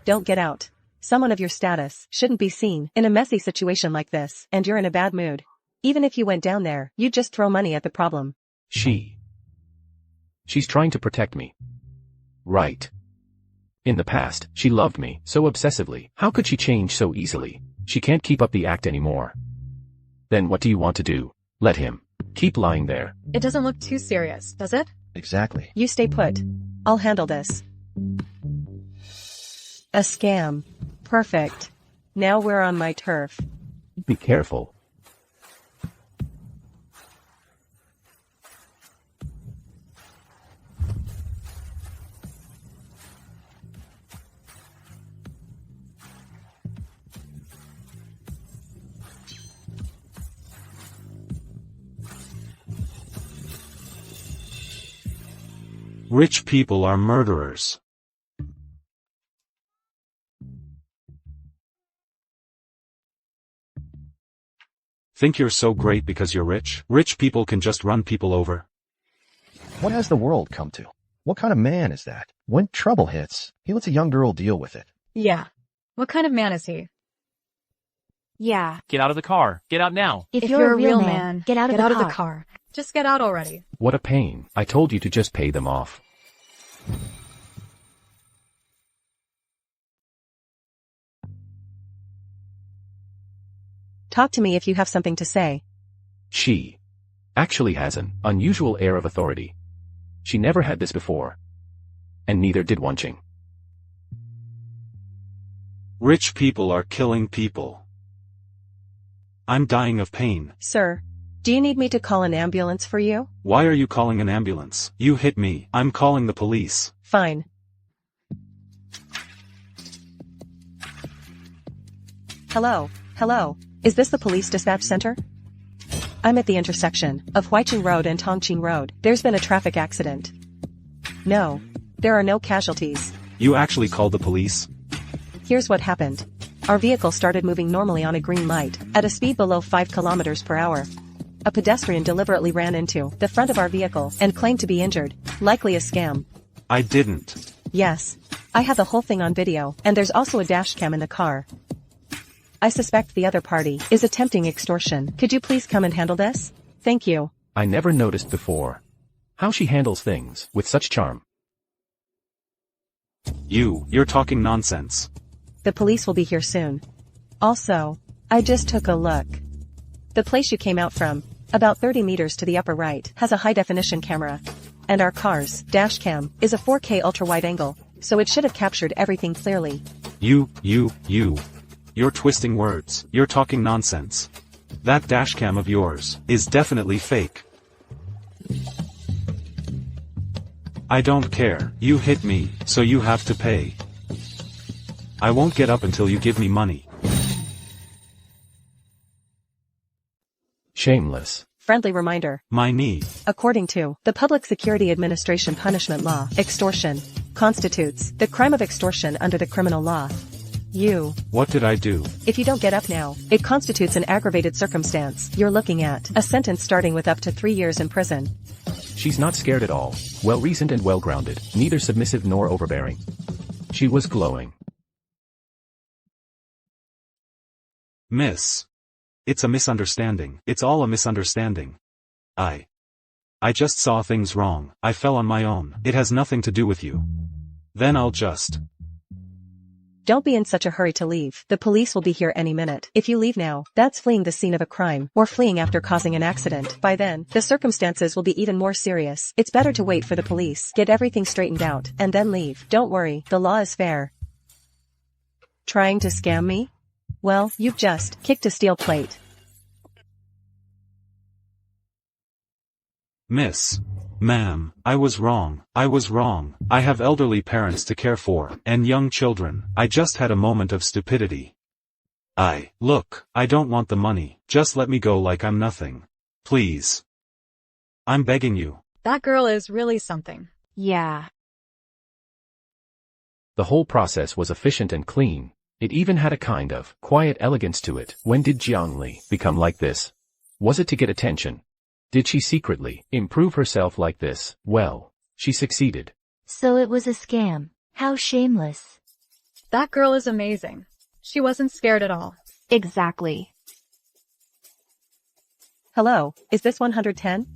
[SPEAKER 5] Don't get out. Someone of your status shouldn't be seen in a messy situation like this, and you're in a bad mood. Even if you went down there, you'd just throw money at the problem.
[SPEAKER 2] She's trying to protect me. Right. In the past, she loved me so obsessively. How could she change so easily? She can't keep up the act anymore. Then what do you want to do? Let him keep lying there.
[SPEAKER 1] It doesn't look too serious, does it?
[SPEAKER 7] Exactly.
[SPEAKER 5] You stay put. I'll handle this. A scam. Perfect. Now we're on my turf.
[SPEAKER 2] Be careful.
[SPEAKER 6] Rich people are murderers. Think you're so great because you're rich? Rich people can just run people over.
[SPEAKER 7] What has the world come to? What kind of man is that? When trouble hits, he lets a young girl deal with it.
[SPEAKER 1] Yeah. What kind of man is he?
[SPEAKER 4] Yeah.
[SPEAKER 8] Get out of the car. Get out now.
[SPEAKER 3] If you're a real man, get out of the car.
[SPEAKER 1] Just get out already.
[SPEAKER 2] What a pain. I told you to just pay them off.
[SPEAKER 5] Talk to me if you have something to say.
[SPEAKER 2] She actually has an unusual air of authority. She never had this before. And neither did Wanqing.
[SPEAKER 6] Rich people are killing people. I'm dying of pain.
[SPEAKER 5] Sir, do you need me to call an ambulance for you?
[SPEAKER 6] Why are you calling an ambulance? You hit me. I'm calling the police.
[SPEAKER 5] Fine. Hello, hello. Is this the police dispatch center? I'm at the intersection of Huaiqing Road and Tongqing Road. There's been a traffic accident. No, there are no casualties.
[SPEAKER 6] You actually called the police?
[SPEAKER 5] Here's what happened. Our vehicle started moving normally on a green light, at a speed below 5 kilometers per hour. A pedestrian deliberately ran into the front of our vehicle and claimed to be injured, likely a scam.
[SPEAKER 6] I didn't.
[SPEAKER 5] Yes. I have the whole thing on video, and there's also a dash cam in the car. I suspect the other party is attempting extortion. Could you please come and handle this? Thank you.
[SPEAKER 2] I never noticed before. How she handles things with such charm.
[SPEAKER 6] You're talking nonsense.
[SPEAKER 5] The police will be here soon. Also, I just took a look. The place you came out from, about 30 meters to the upper right, has a high-definition camera. And our car's dash cam is a 4K ultra-wide angle, so it should have captured everything clearly.
[SPEAKER 6] You're twisting words. You're talking nonsense. That dash cam of yours is definitely fake. I don't care. You hit me, so you have to pay. I won't get up until you give me money.
[SPEAKER 2] Shameless.
[SPEAKER 5] Friendly reminder.
[SPEAKER 6] My knee.
[SPEAKER 5] According to the Public Security Administration punishment law, extortion constitutes the crime of extortion under the criminal law.
[SPEAKER 6] What did I do?
[SPEAKER 5] If you don't get up now, it constitutes an aggravated circumstance. You're looking at a sentence starting with up to 3 years in prison.
[SPEAKER 2] She's not scared at all, well-reasoned and well-grounded, neither submissive nor overbearing. She was glowing.
[SPEAKER 6] Miss. It's a misunderstanding. It's all a misunderstanding. I just saw things wrong. I fell on my own. It has nothing to do with you. Then I'll just...
[SPEAKER 5] Don't be in such a hurry to leave. The police will be here any minute. If you leave now, that's fleeing the scene of a crime, or fleeing after causing an accident. By then, the circumstances will be even more serious. It's better to wait for the police, get everything straightened out, and then leave. Don't worry, the law is fair. Trying to scam me? Well, you've just kicked a steel plate.
[SPEAKER 6] Miss. Ma'am, I was wrong. I have elderly parents to care for, and young children. I just had a moment of stupidity. Look, I don't want the money. Just let me go like I'm nothing. Please. I'm begging you.
[SPEAKER 1] That girl is really something.
[SPEAKER 4] Yeah.
[SPEAKER 2] The whole process was efficient and clean. It even had a kind of quiet elegance to it. When did Jiang Li become like this? Was it to get attention? Did she secretly improve herself like this? Well, she succeeded.
[SPEAKER 3] So it was a scam. How shameless.
[SPEAKER 1] That girl is amazing. She wasn't scared at all.
[SPEAKER 4] Exactly.
[SPEAKER 5] Hello, is this 110?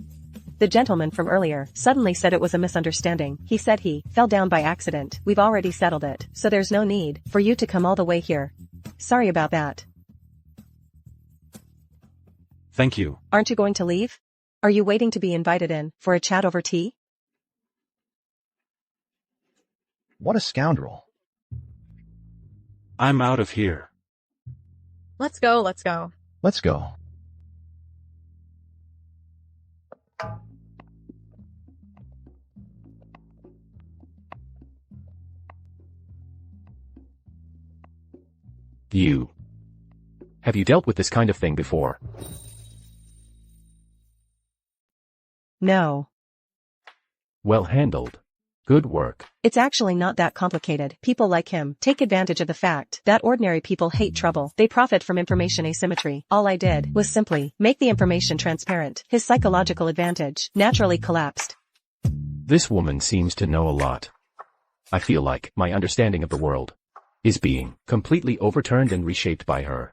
[SPEAKER 5] The gentleman from earlier suddenly said it was a misunderstanding. He said he fell down by accident. We've already settled it, so there's no need for you to come all the way here. Sorry about that.
[SPEAKER 6] Thank you.
[SPEAKER 5] Aren't you going to leave? Are you waiting to be invited in for a chat over tea?
[SPEAKER 7] What a scoundrel.
[SPEAKER 6] I'm out of here.
[SPEAKER 1] Let's go.
[SPEAKER 7] Let's go.
[SPEAKER 2] Have you dealt with this kind of thing before?
[SPEAKER 5] No.
[SPEAKER 2] Well handled. Good work.
[SPEAKER 5] It's actually not that complicated. People like him take advantage of the fact that ordinary people hate trouble. They profit from information asymmetry. All I did was simply make the information transparent. His psychological advantage naturally collapsed.
[SPEAKER 2] This woman seems to know a lot. I feel like my understanding of the world is being completely overturned and reshaped by her.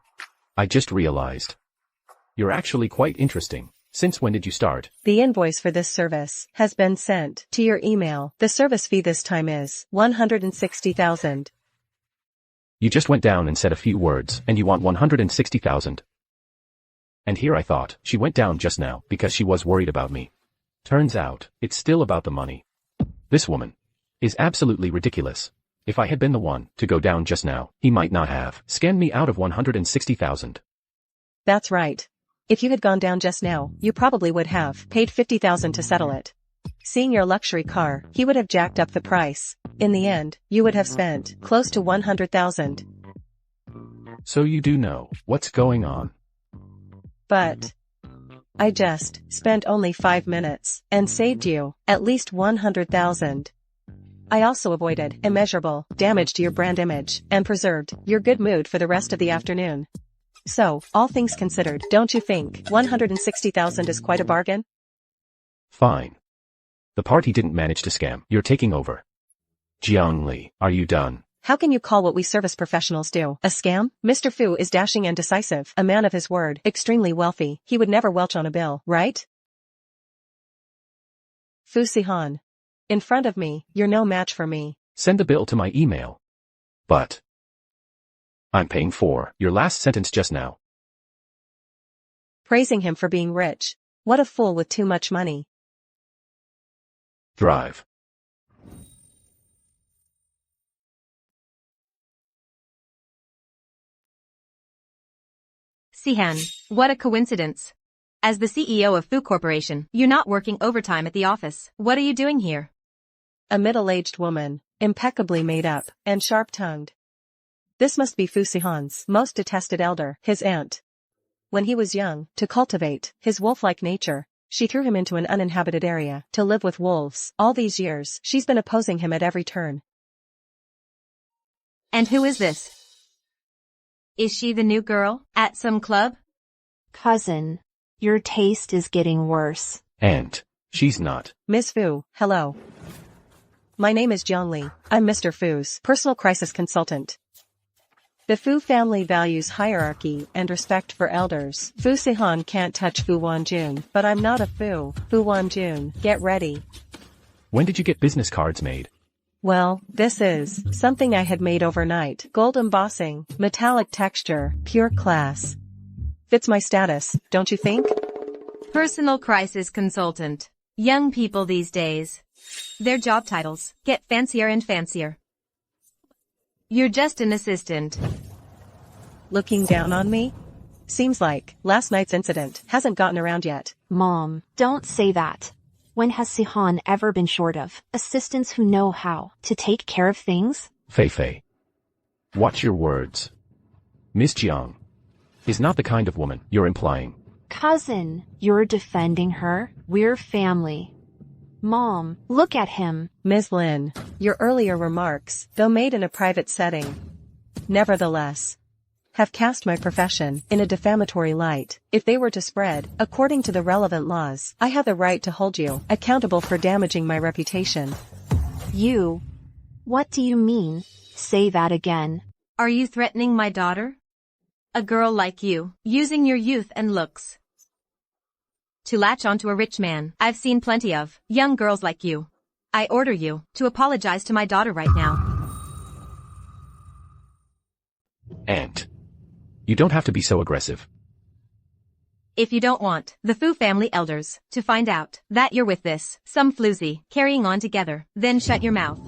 [SPEAKER 2] I just realized. You're actually quite interesting. Since when did you start?
[SPEAKER 5] The invoice for this service has been sent to your email. The service fee this time is 160,000.
[SPEAKER 2] You just went down and said a few words, and you want 160,000. And here I thought, she went down just now because she was worried about me. Turns out, it's still about the money. This woman is absolutely ridiculous. If I had been the one to go down just now, he might not have scanned me out of 160,000.
[SPEAKER 5] That's right. If you had gone down just now, you probably would have paid 50,000 to settle it. Seeing your luxury car, he would have jacked up the price. In the end, you would have spent close to 100,000.
[SPEAKER 2] So you do know what's going on.
[SPEAKER 5] But I just spent only 5 minutes and saved you at least 100,000. I also avoided immeasurable damage to your brand image and preserved your good mood for the rest of the afternoon. So, all things considered, don't you think 160,000 is quite a bargain?
[SPEAKER 2] Fine. The party didn't manage to scam. You're taking over. Jiang Li, are you done?
[SPEAKER 5] How can you call what we service professionals do a scam? Mr. Fu is dashing and decisive, a man of his word, extremely wealthy. He would never welch on a bill, right? Fu Sihan. In front of me, you're no match for me.
[SPEAKER 2] Send the bill to my email. But I'm paying for your last sentence just now.
[SPEAKER 5] Praising him for being rich. What a fool with too much money.
[SPEAKER 2] Drive.
[SPEAKER 10] Sihan, what a coincidence. As the CEO of Fu Corporation, you're not working overtime at the office. What are you doing here?
[SPEAKER 5] A middle-aged woman, impeccably made up, and sharp-tongued. This must be Fu Sihan's most detested elder, his aunt. When he was young, to cultivate his wolf-like nature, she threw him into an uninhabited area to live with wolves. All these years, she's been opposing him at every turn.
[SPEAKER 10] And who is this? Is she the new girl at some club?
[SPEAKER 4] Cousin, your taste is getting worse.
[SPEAKER 2] Aunt, she's not.
[SPEAKER 5] Miss Fu, hello. My name is Jiang Li. I'm Mr. Fu's personal crisis consultant. The Fu family values hierarchy and respect for elders. Fu Sihan can't touch Fu Wanjun, but I'm not a Fu. Fu Wanjun, get ready.
[SPEAKER 2] When did you get business cards made?
[SPEAKER 5] Well, this is something I had made overnight. Gold embossing, metallic texture, pure class. Fits my status, don't you think?
[SPEAKER 10] Personal crisis consultant. Young people these days. Their job titles get fancier and fancier. You're just an assistant.
[SPEAKER 5] Looking down on me? Seems like last night's incident hasn't gotten around yet.
[SPEAKER 4] Mom, don't say that. When has Sihan ever been short of assistants who know how to take care of things?
[SPEAKER 2] Fei. Watch your words. Miss Jiang is not the kind of woman you're implying.
[SPEAKER 4] Cousin, you're defending her? We're family. Mom, look at him.
[SPEAKER 5] Ms. Lin, your earlier remarks, though made in a private setting, nevertheless, have cast my profession in a defamatory light. If they were to spread, according to the relevant laws, I have the right to hold you accountable for damaging my reputation.
[SPEAKER 4] You? What do you mean? Say that again.
[SPEAKER 10] Are you threatening my daughter? A girl like you, using your youth and looks to latch onto a rich man. I've seen plenty of young girls like you. I order you to apologize to my daughter right now.
[SPEAKER 2] Aunt, you don't have to be so aggressive.
[SPEAKER 10] If you don't want the Fu family elders to find out that you're with this, some floozy, carrying on together, then shut your mouth.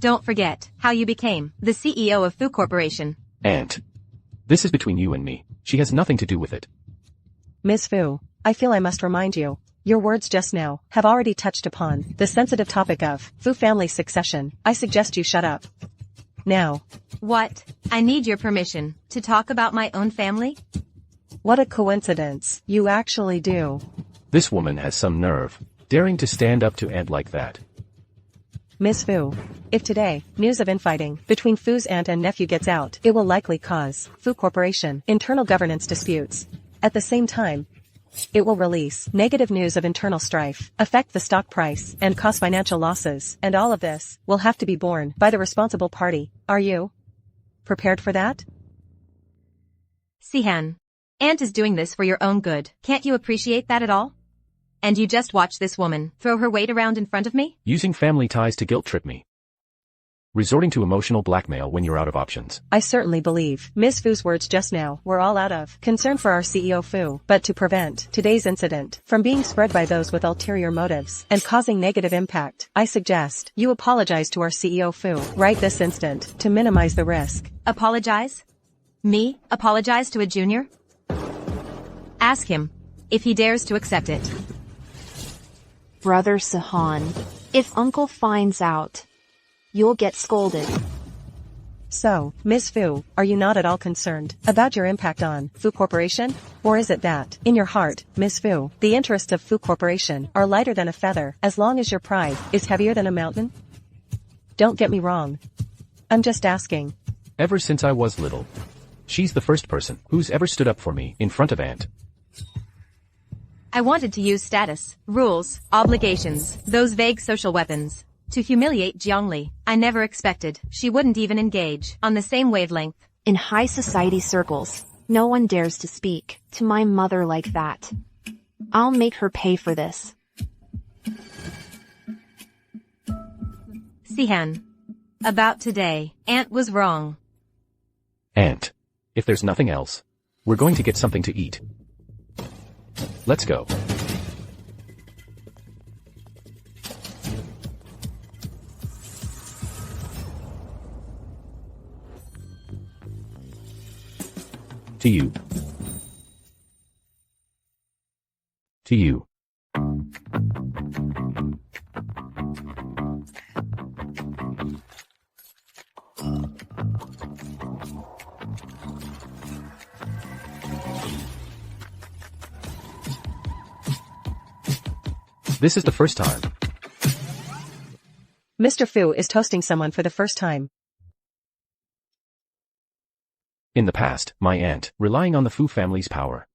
[SPEAKER 10] Don't forget how you became the CEO of Fu Corporation.
[SPEAKER 2] Aunt, this is between you and me. She has nothing to do with it.
[SPEAKER 5] Ms. Fu, I feel I must remind you, your words just now have already touched upon the sensitive topic of Fu family succession. I suggest you shut up. Now.
[SPEAKER 10] What? I need your permission to talk about my own family?
[SPEAKER 5] What a coincidence. You actually do.
[SPEAKER 2] This woman has some nerve, daring to stand up to Aunt like that.
[SPEAKER 5] Ms. Fu. If today, news of infighting between Fu's aunt and nephew gets out, it will likely cause Fu Corporation internal governance disputes. At the same time, it will release negative news of internal strife, affect the stock price, and cause financial losses, and all of this will have to be borne by the responsible party. Are you prepared for that?
[SPEAKER 10] Sihan. Aunt is doing this for your own good. Can't you appreciate that at all? And you just watch this woman throw her weight around in front of me?
[SPEAKER 2] Using family ties to guilt-trip me. Resorting to emotional blackmail when you're out of options.
[SPEAKER 5] I certainly believe Ms. Fu's words just now were all out of concern for our CEO Fu, but to prevent today's incident from being spread by those with ulterior motives and causing negative impact, I suggest you apologize to our CEO Fu right this instant to minimize the risk.
[SPEAKER 10] Apologize? Me? Apologize to a junior? Ask him if he dares to accept it.
[SPEAKER 4] Brother Sihan, if Uncle finds out, you'll get scolded.
[SPEAKER 5] So, Ms. Fu, are you not at all concerned about your impact on Fu Corporation? Or is it that, in your heart, Ms. Fu, the interests of Fu Corporation are lighter than a feather as long as your pride is heavier than a mountain? Don't get me wrong. I'm just asking.
[SPEAKER 2] Ever since I was little, she's the first person who's ever stood up for me in front of Aunt.
[SPEAKER 10] I wanted to use status, rules, obligations, those vague social weapons, to humiliate Jiang Li. I never expected she wouldn't even engage on the same wavelength.
[SPEAKER 4] In high society circles, no one dares to speak to my mother like that. I'll make her pay for this.
[SPEAKER 10] Sihan. About today, Aunt was wrong.
[SPEAKER 2] Aunt. If there's nothing else, we're going to get something to eat. Let's go. To you. To you. This is the first time.
[SPEAKER 5] Mr. Fu is toasting someone for the first time.
[SPEAKER 2] In the past, my aunt, relying on the Fu family's power,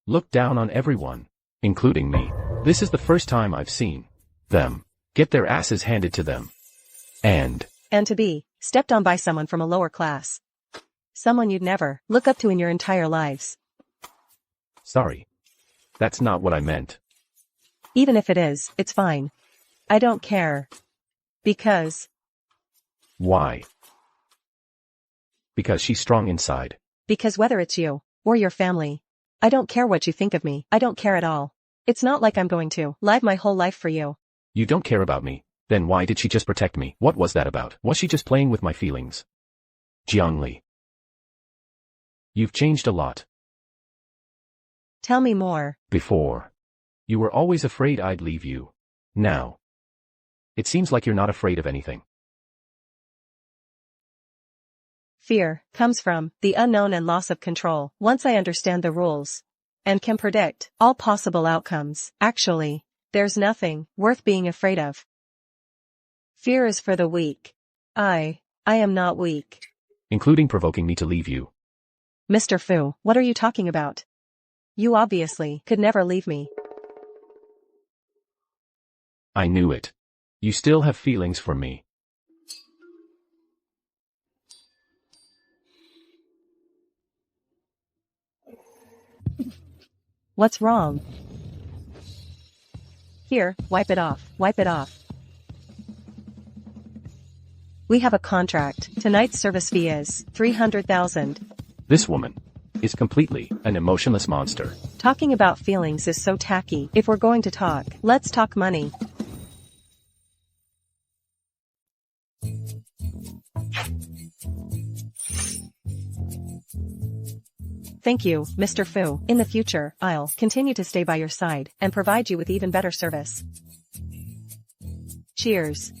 [SPEAKER 2] looked down on everyone, including me. This is the first time I've seen them get their asses handed to them. And
[SPEAKER 5] to be stepped on by someone from a lower class. Someone you'd never look up to in your entire lives.
[SPEAKER 2] Sorry. That's not what I meant.
[SPEAKER 5] Even if it is, it's fine. I don't care. Because.
[SPEAKER 2] Why? Because she's strong inside.
[SPEAKER 5] Because whether it's you, or your family, I don't care what you think of me. I don't care at all. It's not like I'm going to live my whole life for you.
[SPEAKER 2] You don't care about me. Then why did she just protect me? What was that about? Was she just playing with my feelings? Jiang Li. You've changed a lot.
[SPEAKER 5] Tell me more.
[SPEAKER 2] Before. You were always afraid I'd leave you. Now. It seems like you're not afraid of anything.
[SPEAKER 5] Fear comes from the unknown and loss of control. Once I understand the rules and can predict all possible outcomes, actually, there's nothing worth being afraid of. Fear is for the weak. I am not weak.
[SPEAKER 2] Including provoking me to leave you.
[SPEAKER 5] Mr. Fu, what are you talking about? You obviously could never leave me.
[SPEAKER 2] I knew it. You still have feelings for me.
[SPEAKER 5] What's wrong? Here, wipe it off. Wipe it off. We have a contract. Tonight's service fee is 300,000.
[SPEAKER 2] This woman is completely an emotionless monster.
[SPEAKER 5] Talking about feelings is so tacky. If we're going to talk, let's talk money. Thank you, Mr. Fu. In the future, I'll continue to stay by your side and provide you with even better service. Cheers.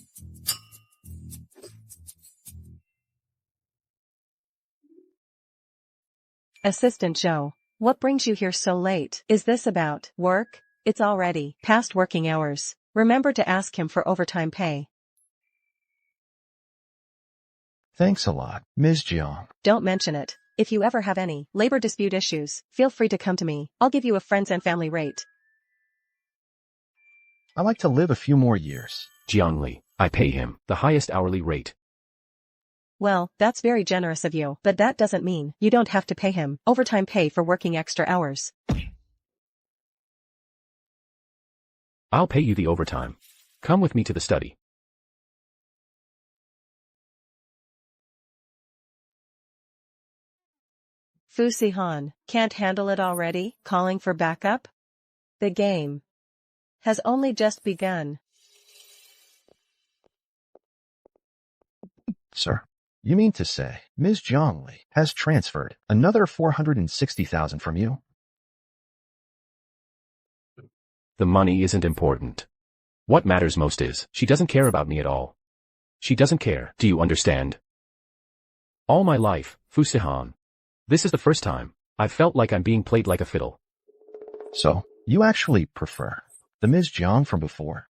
[SPEAKER 5] Assistant Joe, what brings you here so late? Is this about work? It's already past working hours. Remember to ask him for overtime pay.
[SPEAKER 7] Thanks a lot, Ms. Jiang.
[SPEAKER 5] Don't mention it. If you ever have any labor dispute issues, feel free to come to me. I'll give you a friends and family rate.
[SPEAKER 7] I like to live a few more years.
[SPEAKER 2] Jiang Li, I pay him the highest hourly rate.
[SPEAKER 5] Well, that's very generous of you, but that doesn't mean you don't have to pay him overtime pay for working extra hours.
[SPEAKER 2] I'll pay you the overtime. Come with me to the study.
[SPEAKER 5] Fu Sihan, can't handle it already, calling for backup? The game has only just begun.
[SPEAKER 7] Sir, you mean to say Ms. Jiang Li has transferred another 460,000 from you?
[SPEAKER 2] The money isn't important. What matters most is, she doesn't care about me at all. She doesn't care, do you understand? All my life, Fu Sihan. This is the first time I've felt like I'm being played like a fiddle.
[SPEAKER 7] So, you actually prefer the Ms. Jiang from before?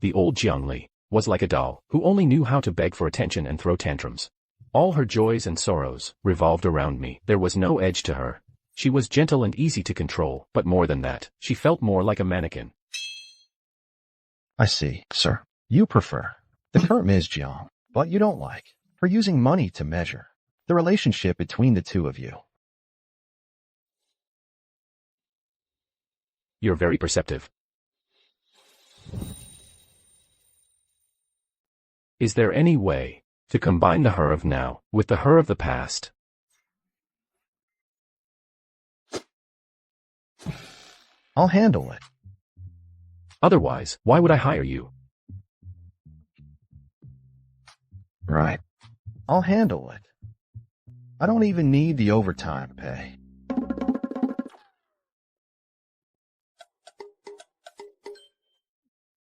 [SPEAKER 2] The old Jiang Li was like a doll who only knew how to beg for attention and throw tantrums. All her joys and sorrows revolved around me. There was no edge to her. She was gentle and easy to control, but more than that, she felt more like a mannequin.
[SPEAKER 7] I see, sir. You prefer the current Ms. Jiang, but you don't like her using money to measure the relationship between the two of you.
[SPEAKER 2] You're very perceptive. Is there any way to combine the her of now with the her of the past?
[SPEAKER 7] I'll handle it.
[SPEAKER 2] Otherwise, why would I hire you?
[SPEAKER 7] Right. I'll handle it. I don't even need the overtime pay.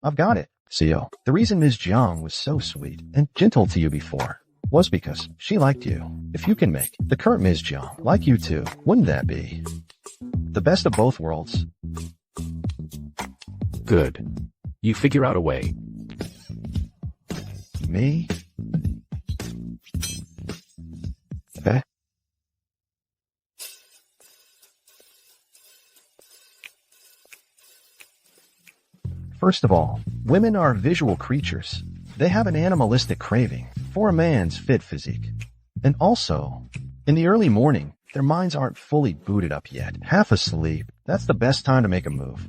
[SPEAKER 7] I've got it, CO. The reason Ms. Jiang was so sweet and gentle to you before was because she liked you. If you can make the current Ms. Jiang like you too, wouldn't that be the best of both worlds?
[SPEAKER 2] Good. You figure out a way.
[SPEAKER 7] Me? Okay. First of all, women are visual creatures. They have an animalistic craving for a man's fit physique. And also, in the early morning, their minds aren't fully booted up yet. Half asleep. That's the best time to make a move.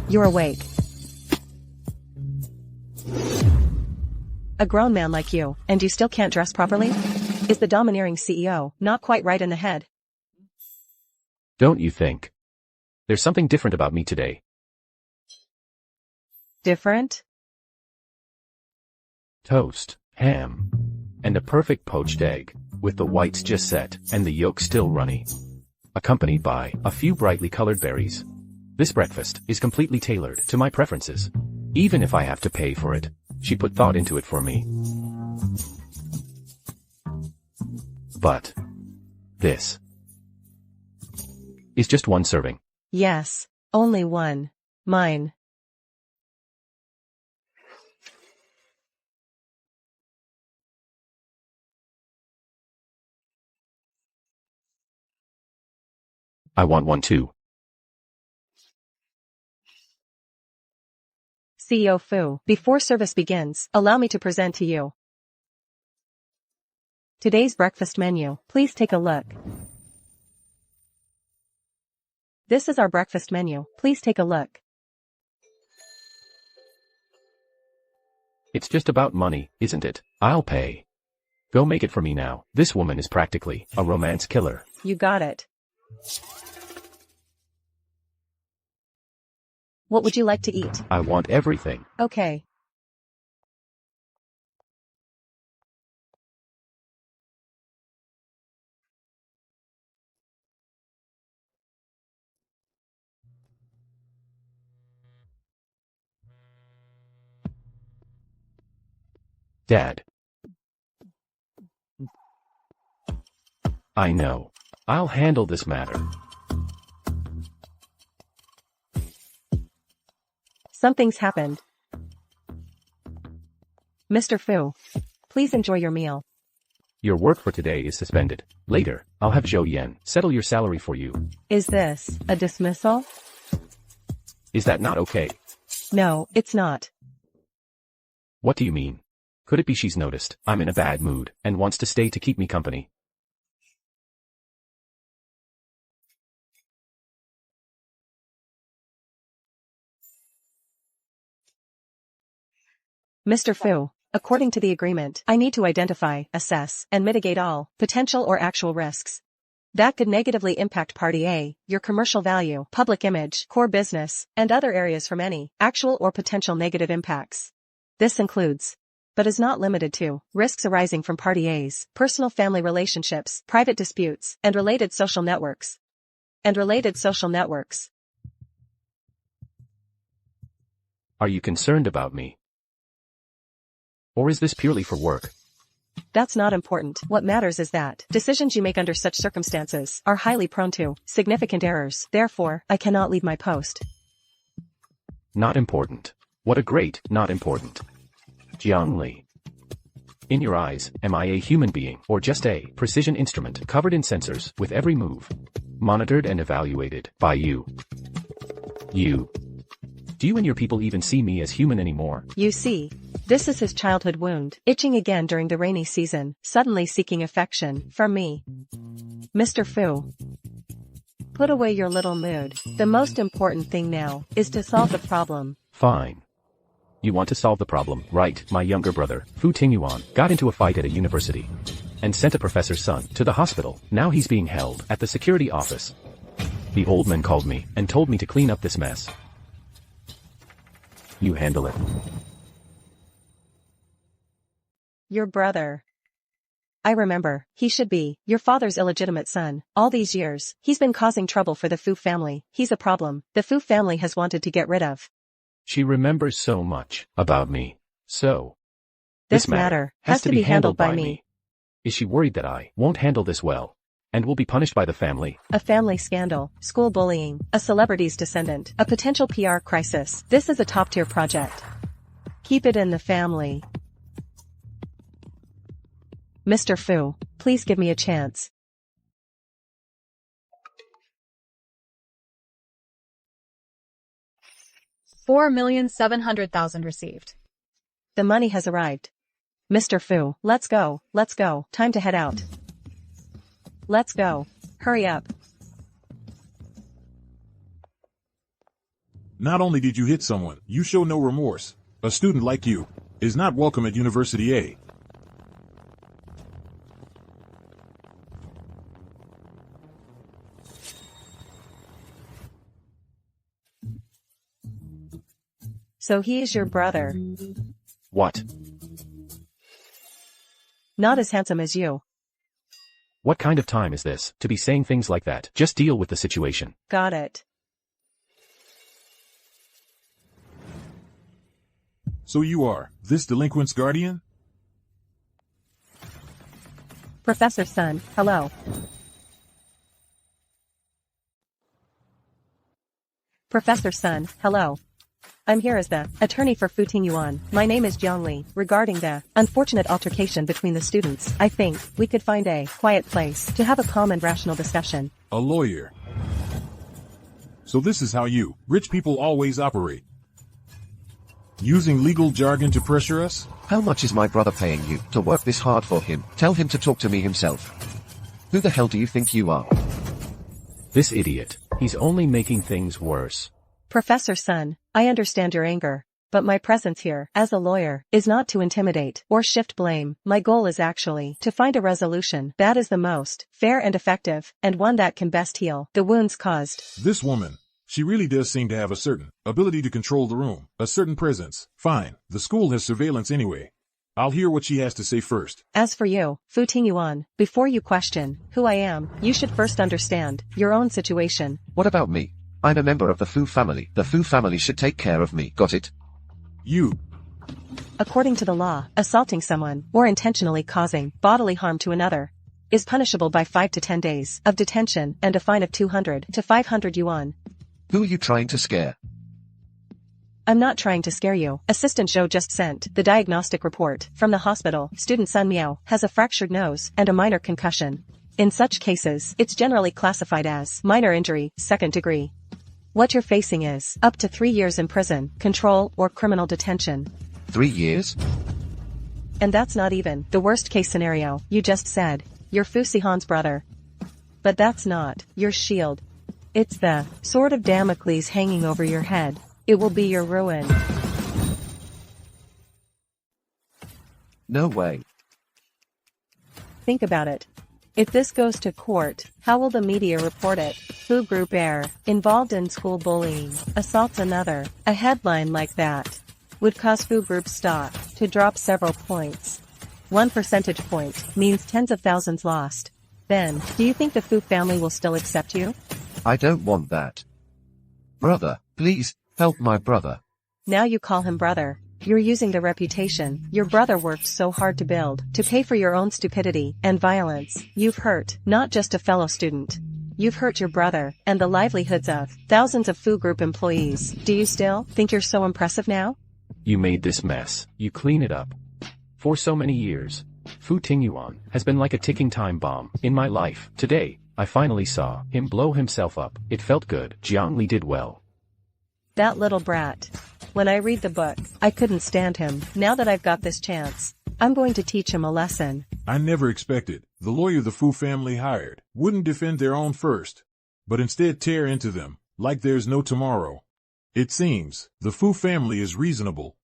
[SPEAKER 5] You're awake. A grown man like you, and you still can't dress properly? Is the domineering CEO not quite right in the head?
[SPEAKER 2] Don't you think? There's something different about me today.
[SPEAKER 5] Different?
[SPEAKER 2] Toast, ham, and a perfect poached egg, with the whites just set and the yolk still runny, accompanied by a few brightly colored berries. This breakfast is completely tailored to my preferences. Even if I have to pay for it, she put thought into it for me. But this is just one serving.
[SPEAKER 5] Yes, only one. Mine.
[SPEAKER 2] I want one too.
[SPEAKER 5] CEO Fu, before service begins, allow me to present to you today's breakfast menu. Please take a look. This is our breakfast menu. Please take a look.
[SPEAKER 2] It's just about money, isn't it? I'll pay. Go make it for me now. This woman is practically a romance killer.
[SPEAKER 5] You got it. What would you like to eat?
[SPEAKER 2] I want everything.
[SPEAKER 5] Okay.
[SPEAKER 2] Dad. I know. I'll handle this matter.
[SPEAKER 5] Something's happened. Mr. Fu, please enjoy your meal.
[SPEAKER 2] Your work for today is suspended. Later, I'll have Zhou Yan settle your salary for you.
[SPEAKER 5] Is this a dismissal?
[SPEAKER 2] Is that not okay?
[SPEAKER 5] No, it's not.
[SPEAKER 2] What do you mean? Could it be she's noticed I'm in a bad mood and wants to stay to keep me company?
[SPEAKER 5] Mr. Fu, according to the agreement, I need to identify, assess, and mitigate all potential or actual risks that could negatively impact Party A, your commercial value, public image, core business, and other areas from any actual or potential negative impacts. This includes, but is not limited to, risks arising from Party A's personal family relationships, private disputes, and related social networks.
[SPEAKER 2] Are you concerned about me? Or is this purely for work?
[SPEAKER 5] That's not important. What matters is that decisions you make under such circumstances are highly prone to significant errors. Therefore, I cannot leave my post.
[SPEAKER 2] Not important. What a great, not important. Jiang Li. In your eyes, am I a human being or just a precision instrument covered in sensors with every move monitored and evaluated by you? Do you and your people even see me as human anymore?
[SPEAKER 5] You see, this is his childhood wound, itching again during the rainy season, suddenly seeking affection from me. Mr. Fu, put away your little mood. The most important thing now is to solve the problem.
[SPEAKER 2] Fine. You want to solve the problem, right? My younger brother, Fu Tingyuan, got into a fight at a university and sent a professor's son to the hospital. Now he's being held at the security office. The old man called me and told me to clean up this mess. You handle it.
[SPEAKER 5] Your brother. I remember, he should be your father's illegitimate son. All these years, he's been causing trouble for the Fu family. He's a problem the Fu family has wanted to get rid of.
[SPEAKER 2] She remembers so much about me. So,
[SPEAKER 5] this matter has to be handled by me.
[SPEAKER 2] Is she worried that I won't handle this well and will be punished by the family?
[SPEAKER 5] A family scandal, school bullying, a celebrity's descendant, a potential PR crisis. This is a top-tier project. Keep it in the family. Mr. Fu, please give me a chance.
[SPEAKER 1] $4,700,000 received.
[SPEAKER 5] The money has arrived. Mr. Fu, let's go. Time to head out. Let's go. Hurry up.
[SPEAKER 9] Not only did you hit someone, you show no remorse. A student like you is not welcome at University A.
[SPEAKER 5] So he is your brother.
[SPEAKER 2] What?
[SPEAKER 5] Not as handsome as you.
[SPEAKER 2] What kind of time is this to be saying things like that? Just deal with the situation.
[SPEAKER 5] Got it.
[SPEAKER 9] So you are this delinquent's guardian?
[SPEAKER 5] Professor Sun, hello. Professor Sun, hello. I'm here as the attorney for Fu Tingyuan. My name is Jiang Li. Regarding the unfortunate altercation between the students, I think we could find a quiet place to have a calm and rational discussion.
[SPEAKER 9] A lawyer. So this is how you, rich people, always operate. Using legal jargon to pressure us?
[SPEAKER 11] How much is my brother paying you to work this hard for him? Tell him to talk to me himself. Who the hell do you think you are?
[SPEAKER 2] This idiot. He's only making things worse.
[SPEAKER 5] Professor Sun, I understand your anger. But my presence here, as a lawyer, is not to intimidate or shift blame. My goal is actually to find a resolution that is the most fair and effective, and one that can best heal the wounds caused.
[SPEAKER 9] This woman, she really does seem to have a certain ability to control the room, a certain presence. Fine, the school has surveillance anyway. I'll hear what she has to say first.
[SPEAKER 5] As for you, Fu Tingyuan, before you question who I am, you should first understand your own situation.
[SPEAKER 11] What about me? I'm a member of the Fu family. The Fu family should take care of me, got it?
[SPEAKER 9] You.
[SPEAKER 5] According to the law, assaulting someone, or intentionally causing bodily harm to another, is punishable by 5 to 10 days of detention and a fine of 200 to 500 yuan.
[SPEAKER 11] Who are you trying to scare?
[SPEAKER 5] I'm not trying to scare you. Assistant Zhou just sent the diagnostic report from the hospital. Student Sun Miao has a fractured nose and a minor concussion. In such cases, it's generally classified as minor injury, second degree. What you're facing is up to 3 years in prison, control, or criminal detention.
[SPEAKER 11] 3 years?
[SPEAKER 5] And that's not even the worst case scenario. You just said you're Fu Sihan's brother. But that's not your shield. It's the sword of Damocles hanging over your head. It will be your ruin.
[SPEAKER 11] No way.
[SPEAKER 5] Think about it. If this goes to court, how will the media report it? Fu Group heir, involved in school bullying, assaults another. A headline like that would cause Fu Group stock to drop several points. 1 percentage point means tens of thousands lost. Then, do you think the Fu family will still accept you?
[SPEAKER 11] I don't want that. Brother, please, help my brother.
[SPEAKER 5] Now you call him brother. You're using the reputation your brother worked so hard to build to pay for your own stupidity and violence. You've hurt not just a fellow student. You've hurt your brother and the livelihoods of thousands of Fu Group employees. Do you still think you're so impressive now?
[SPEAKER 2] You made this mess. You clean it up. For so many years, Fu Tingyuan has been like a ticking time bomb in my life. Today, I finally saw him blow himself up. It felt good. Jiang Li did well.
[SPEAKER 5] That little brat. When I read the book, I couldn't stand him. Now that I've got this chance, I'm going to teach him a lesson.
[SPEAKER 9] I never expected the lawyer the Fu family hired wouldn't defend their own first, but instead tear into them like there's no tomorrow. It seems the Fu family is reasonable.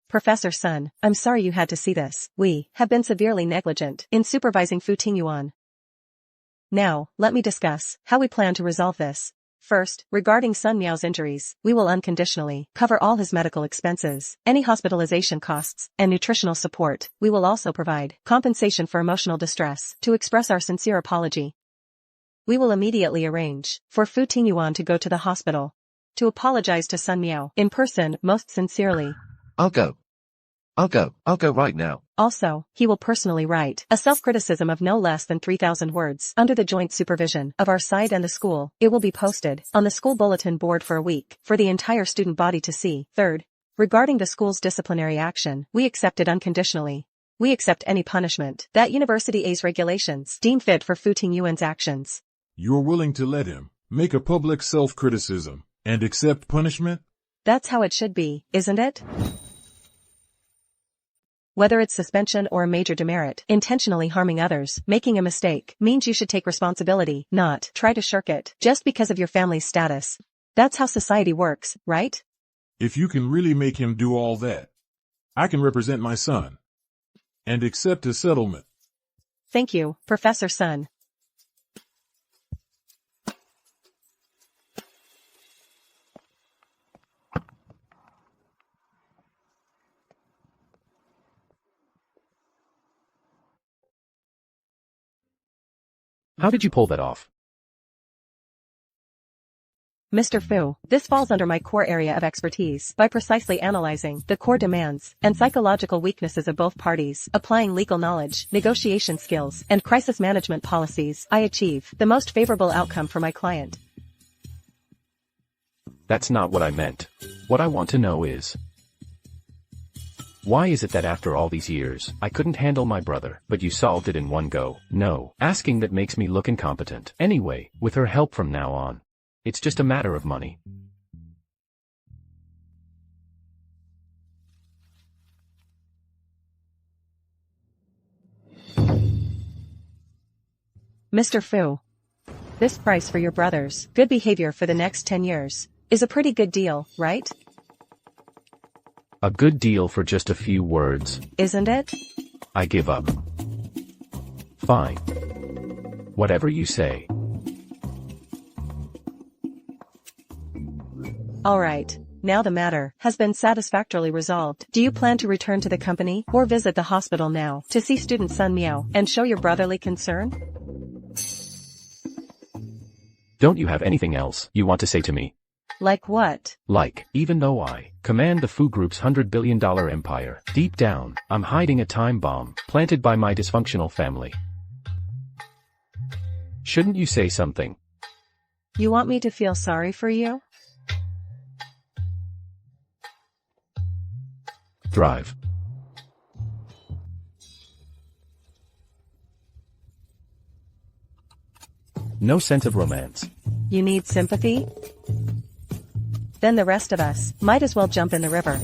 [SPEAKER 5] Professor Sun, I'm sorry you had to see this. We have been severely negligent in supervising Fu Tingyuan. Now, let me discuss how we plan to resolve this. First, regarding Sun Miao's injuries, we will unconditionally cover all his medical expenses, any hospitalization costs, and nutritional support. We will also provide compensation for emotional distress to express our sincere apology. We will immediately arrange for Fu Tingyuan to go to the hospital to apologize to Sun Miao in person most sincerely.
[SPEAKER 11] I'll go right now.
[SPEAKER 5] Also, he will personally write a self-criticism of no less than 3,000 words under the joint supervision of our side and the school. It will be posted on the school bulletin board for a week for the entire student body to see. Third, regarding the school's disciplinary action, we accept it unconditionally. We accept any punishment that University A's regulations deem fit for Fu Tingyuan's actions.
[SPEAKER 9] You're willing to let him make a public self-criticism and accept punishment?
[SPEAKER 5] That's how it should be, isn't it? Whether it's suspension or a major demerit, intentionally harming others, making a mistake, means you should take responsibility, not try to shirk it, just because of your family's status. That's how society works, right?
[SPEAKER 9] If you can really make him do all that, I can represent my son and accept a settlement.
[SPEAKER 5] Thank you, Professor Sun.
[SPEAKER 2] How did you pull that off?
[SPEAKER 5] Mr. Fu, this falls under my core area of expertise. By precisely analyzing the core demands and psychological weaknesses of both parties, applying legal knowledge, negotiation skills, and crisis management policies, I achieve the most favorable outcome for my client.
[SPEAKER 2] That's not what I meant. What I want to know is, why is it that after all these years, I couldn't handle my brother, but you solved it in one go? No, asking that makes me look incompetent. Anyway, with her help from now on, it's just a matter of money.
[SPEAKER 5] Mr. Fu, this price for your brother's good behavior for the next 10 years is a pretty good deal, right?
[SPEAKER 2] A good deal for just a few words.
[SPEAKER 5] Isn't it?
[SPEAKER 2] I give up. Fine. Whatever you say.
[SPEAKER 5] All right. Now the matter has been satisfactorily resolved. Do you plan to return to the company or visit the hospital now to see student Sun Miao and show your brotherly concern?
[SPEAKER 2] Don't you have anything else you want to say to me?
[SPEAKER 5] Like what?
[SPEAKER 2] Like, even though I command the Fu Group's $100 billion empire, deep down, I'm hiding a time bomb planted by my dysfunctional family. Shouldn't you say something?
[SPEAKER 5] You want me to feel sorry for you?
[SPEAKER 2] Thrive. No sense of romance.
[SPEAKER 5] You need sympathy? Then the rest of us might as well jump in the river.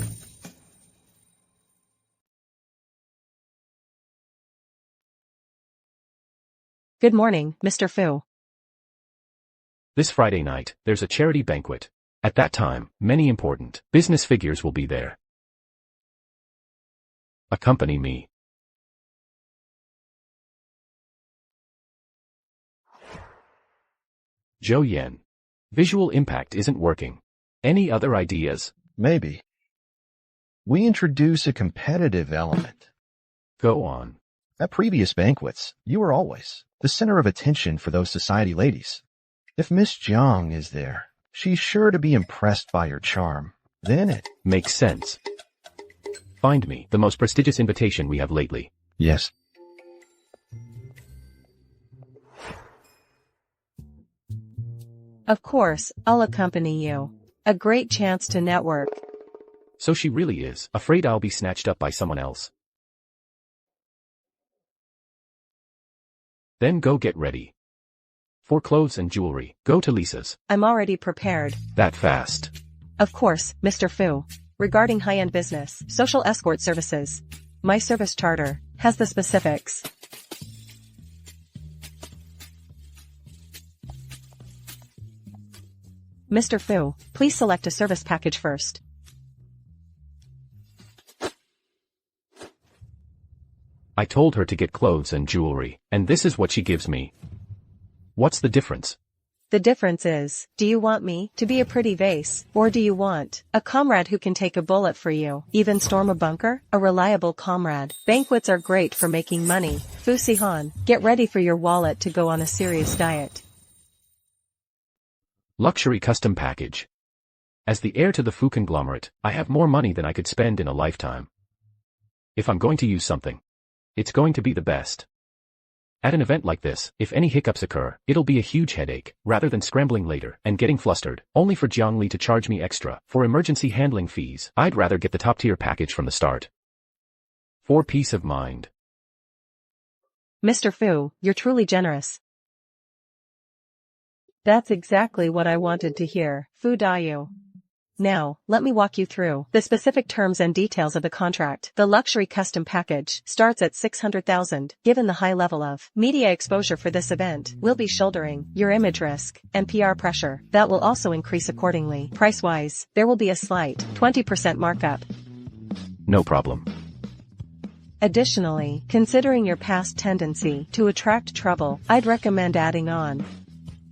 [SPEAKER 5] Good morning, Mr. Fu.
[SPEAKER 2] This Friday night, there's a charity banquet. At that time, many important business figures will be there. Accompany me. Zhou Yan. Visual impact isn't working. Any other ideas?
[SPEAKER 7] Maybe. We introduce a competitive element.
[SPEAKER 2] Go on.
[SPEAKER 7] At previous banquets, you were always the center of attention for those society ladies. If Miss Jiang is there, she's sure to be impressed by your charm. Then it
[SPEAKER 2] makes sense. Find me the most prestigious invitation we have lately.
[SPEAKER 7] Yes.
[SPEAKER 5] Of course, I'll accompany you. A great chance to network.
[SPEAKER 2] So she really is afraid I'll be snatched up by someone else. Then go get ready. For clothes and jewelry, go to Lisa's.
[SPEAKER 5] I'm already prepared.
[SPEAKER 2] That fast?
[SPEAKER 5] Of course, Mr. Fu. Regarding high-end business, social escort services, my service charter has the specifics. Mr. Fu, please select a service package first.
[SPEAKER 2] I told her to get clothes and jewelry, and this is what she gives me. What's the difference?
[SPEAKER 5] The difference is, do you want me to be a pretty vase, or do you want a comrade who can take a bullet for you, even storm a bunker? A reliable comrade. Banquets are great for making money. Fu Sihan, get ready for your wallet to go on a serious diet.
[SPEAKER 2] Luxury custom package. As the heir to the Fu conglomerate, I have more money than I could spend in a lifetime. If I'm going to use something, it's going to be the best. At an event like this, if any hiccups occur, it'll be a huge headache, rather than scrambling later and getting flustered, only for Jiang Li to charge me extra for emergency handling fees. I'd rather get the top-tier package from the start. For peace of mind.
[SPEAKER 5] Mr. Fu, you're truly generous. That's exactly what I wanted to hear, Fu Dayu. Now, let me walk you through the specific terms and details of the contract. The luxury custom package starts at 600,000. Given the high level of media exposure for this event, we'll be shouldering your image risk and PR pressure. That will also increase accordingly. Price-wise, there will be a slight 20% markup.
[SPEAKER 2] No problem.
[SPEAKER 5] Additionally, considering your past tendency to attract trouble, I'd recommend adding on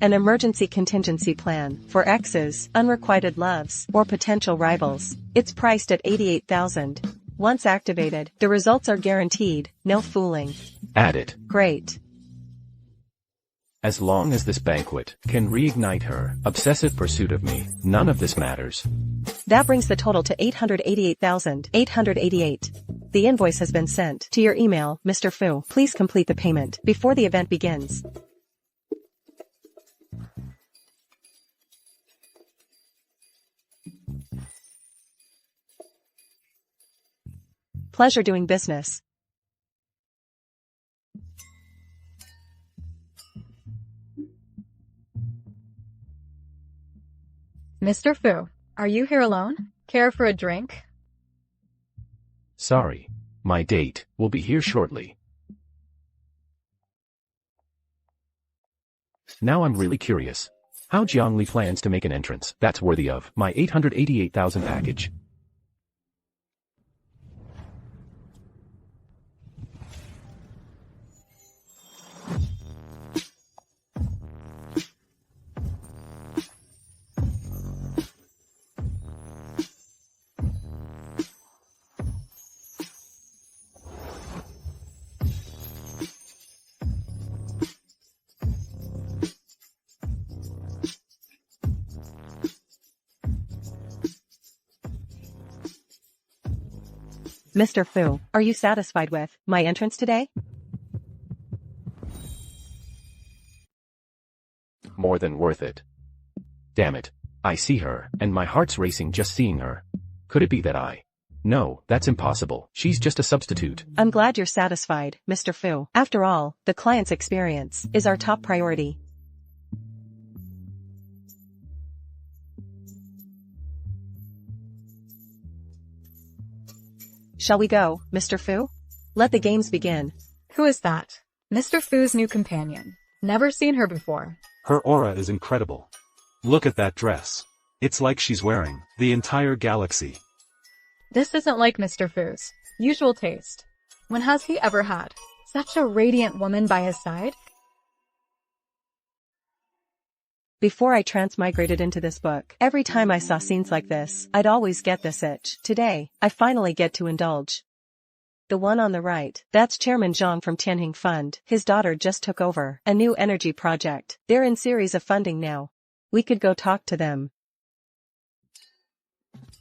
[SPEAKER 5] an emergency contingency plan for exes, unrequited loves, or potential rivals. It's priced at 88,000. Once activated, the results are guaranteed, no fooling.
[SPEAKER 2] Add it.
[SPEAKER 5] Great.
[SPEAKER 2] As long as this banquet can reignite her obsessive pursuit of me, none of this matters.
[SPEAKER 5] That brings the total to 888,888. The invoice has been sent to your email, Mr. Fu. Please complete the payment before the event begins. Pleasure doing business.
[SPEAKER 1] Mr. Fu, are you here alone? Care for a drink?
[SPEAKER 2] Sorry. My date will be here shortly. Now I'm really curious. How Jiang Li plans to make an entrance that's worthy of my 888,000 package.
[SPEAKER 5] Mr. Fu, are you satisfied with my entrance today?
[SPEAKER 2] More than worth it. Damn it. I see her, and my heart's racing just seeing her. Could it be that No, that's impossible. She's just a substitute.
[SPEAKER 5] I'm glad you're satisfied, Mr. Fu. After all, the client's experience is our top priority. Shall we go, Mr. Fu? Let the games begin.
[SPEAKER 1] Who is that? Mr. Fu's new companion. Never seen her before.
[SPEAKER 6] Her aura is incredible. Look at that dress. It's like she's wearing the entire galaxy.
[SPEAKER 1] This isn't like Mr. Fu's usual taste. When has he ever had such a radiant woman by his side?
[SPEAKER 5] Before I transmigrated into this book, every time I saw scenes like this, I'd always get this itch. Today, I finally get to indulge. The one on the right, that's Chairman Jiang from Tianheng Fund. His daughter just took over a new energy project. They're in series of funding now. We could go talk to them.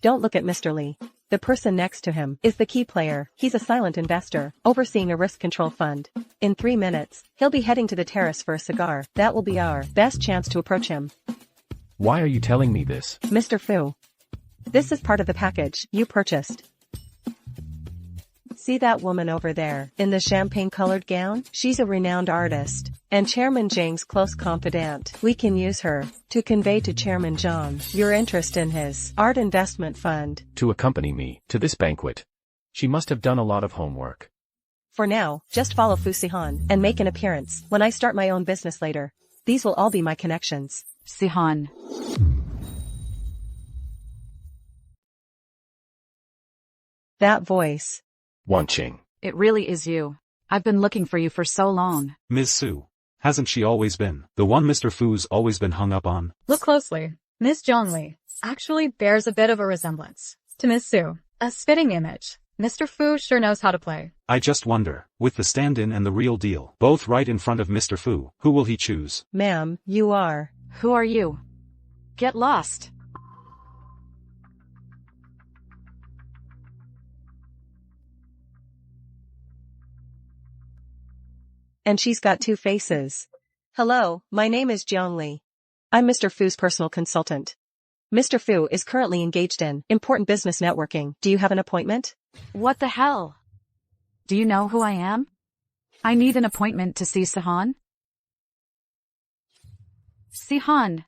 [SPEAKER 5] Don't look at Mr. Li. The person next to him is the key player. He's a silent investor, overseeing a risk control fund. In 3 minutes, he'll be heading to the terrace for a cigar. That will be our best chance to approach him.
[SPEAKER 2] Why are you telling me this?
[SPEAKER 5] Mr. Fu. This is part of the package you purchased. See that woman over there, in the champagne-colored gown? She's a renowned artist, and Chairman Jiang's close confidant. We can use her to convey to Chairman Jiang your interest in his art investment fund.
[SPEAKER 2] To accompany me to this banquet. She must have done a lot of homework.
[SPEAKER 5] For now, just follow Fu Sihan and make an appearance when I start my own business later. These will all be my connections.
[SPEAKER 12] Sihan.
[SPEAKER 5] That voice.
[SPEAKER 2] Wanqing.
[SPEAKER 12] It really is you. I've been looking for you for so long.
[SPEAKER 6] Ms. Su. Hasn't she always been the one Mr. Fu's always been hung up on?
[SPEAKER 1] Look closely. Miss Jiang Li actually bears a bit of a resemblance to Miss Su. A spitting image. Mr. Fu sure knows how to play.
[SPEAKER 6] I just wonder, with the stand-in and the real deal, both right in front of Mr. Fu, who will he choose?
[SPEAKER 5] Ma'am, you are.
[SPEAKER 12] Who are you? Get lost.
[SPEAKER 5] And she's got 2 faces. Hello, my name is Jiang Li. I'm Mr. Fu's personal consultant. Mr. Fu is currently engaged in important business networking. Do you have an appointment?
[SPEAKER 12] What the hell? Do you know who I am? I need an appointment to see Sihan. Sihan.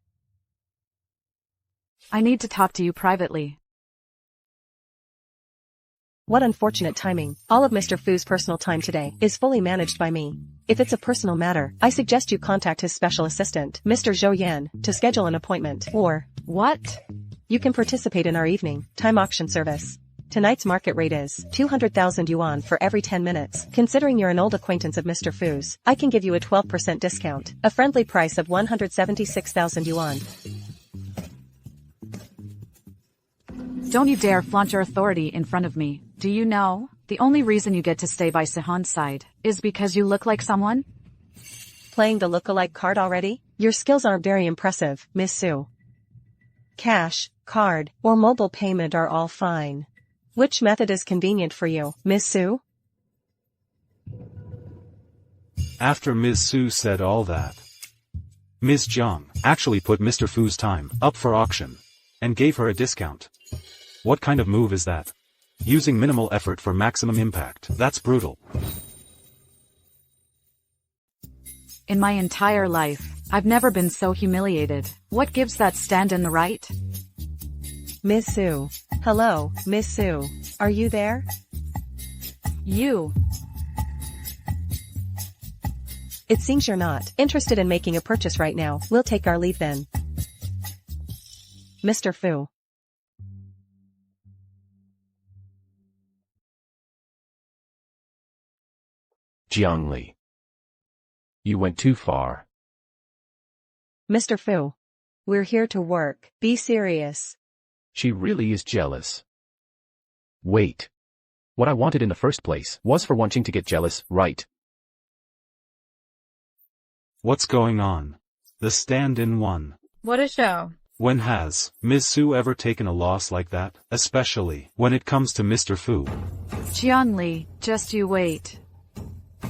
[SPEAKER 12] I need to talk to you privately.
[SPEAKER 5] What unfortunate timing. All of Mr. Fu's personal time today is fully managed by me. If it's a personal matter, I suggest you contact his special assistant, Mr. Zhou Yan, to schedule an appointment. Or,
[SPEAKER 12] what?
[SPEAKER 5] You can participate in our evening time auction service. Tonight's market rate is 200,000 yuan for every 10 minutes. Considering you're an old acquaintance of Mr. Fu's, I can give you a 12% discount, a friendly price of 176,000 yuan.
[SPEAKER 12] Don't you dare flaunt your authority in front of me. Do you know, the only reason you get to stay by Sihan's side is because you look like someone?
[SPEAKER 5] Playing the look-alike card already? Your skills are very impressive, Miss Su. Cash, card, or mobile payment are all fine. Which method is convenient for you, Miss Su?
[SPEAKER 6] After Ms. Su said all that, Ms. Jiang actually put Mr. Fu's time up for auction and gave her a discount. What kind of move is that? Using minimal effort for maximum impact. That's brutal.
[SPEAKER 12] In my entire life, I've never been so humiliated. What gives that stand-in the right?
[SPEAKER 5] Miss Su. Hello, Miss Su. Are you there?
[SPEAKER 12] You.
[SPEAKER 5] It seems you're not interested in making a purchase right now. We'll take our leave then. Mr. Fu.
[SPEAKER 2] Jiang Li. You went too far.
[SPEAKER 5] Mr. Fu. We're here to work. Be serious.
[SPEAKER 2] She really is jealous. Wait. What I wanted in the first place was for Wanqing to get jealous, right?
[SPEAKER 6] What's going on? The stand-in won.
[SPEAKER 1] What a show.
[SPEAKER 6] When has Ms. Su ever taken a loss like that? Especially when it comes to Mr. Fu.
[SPEAKER 12] Jiang Li, just you wait.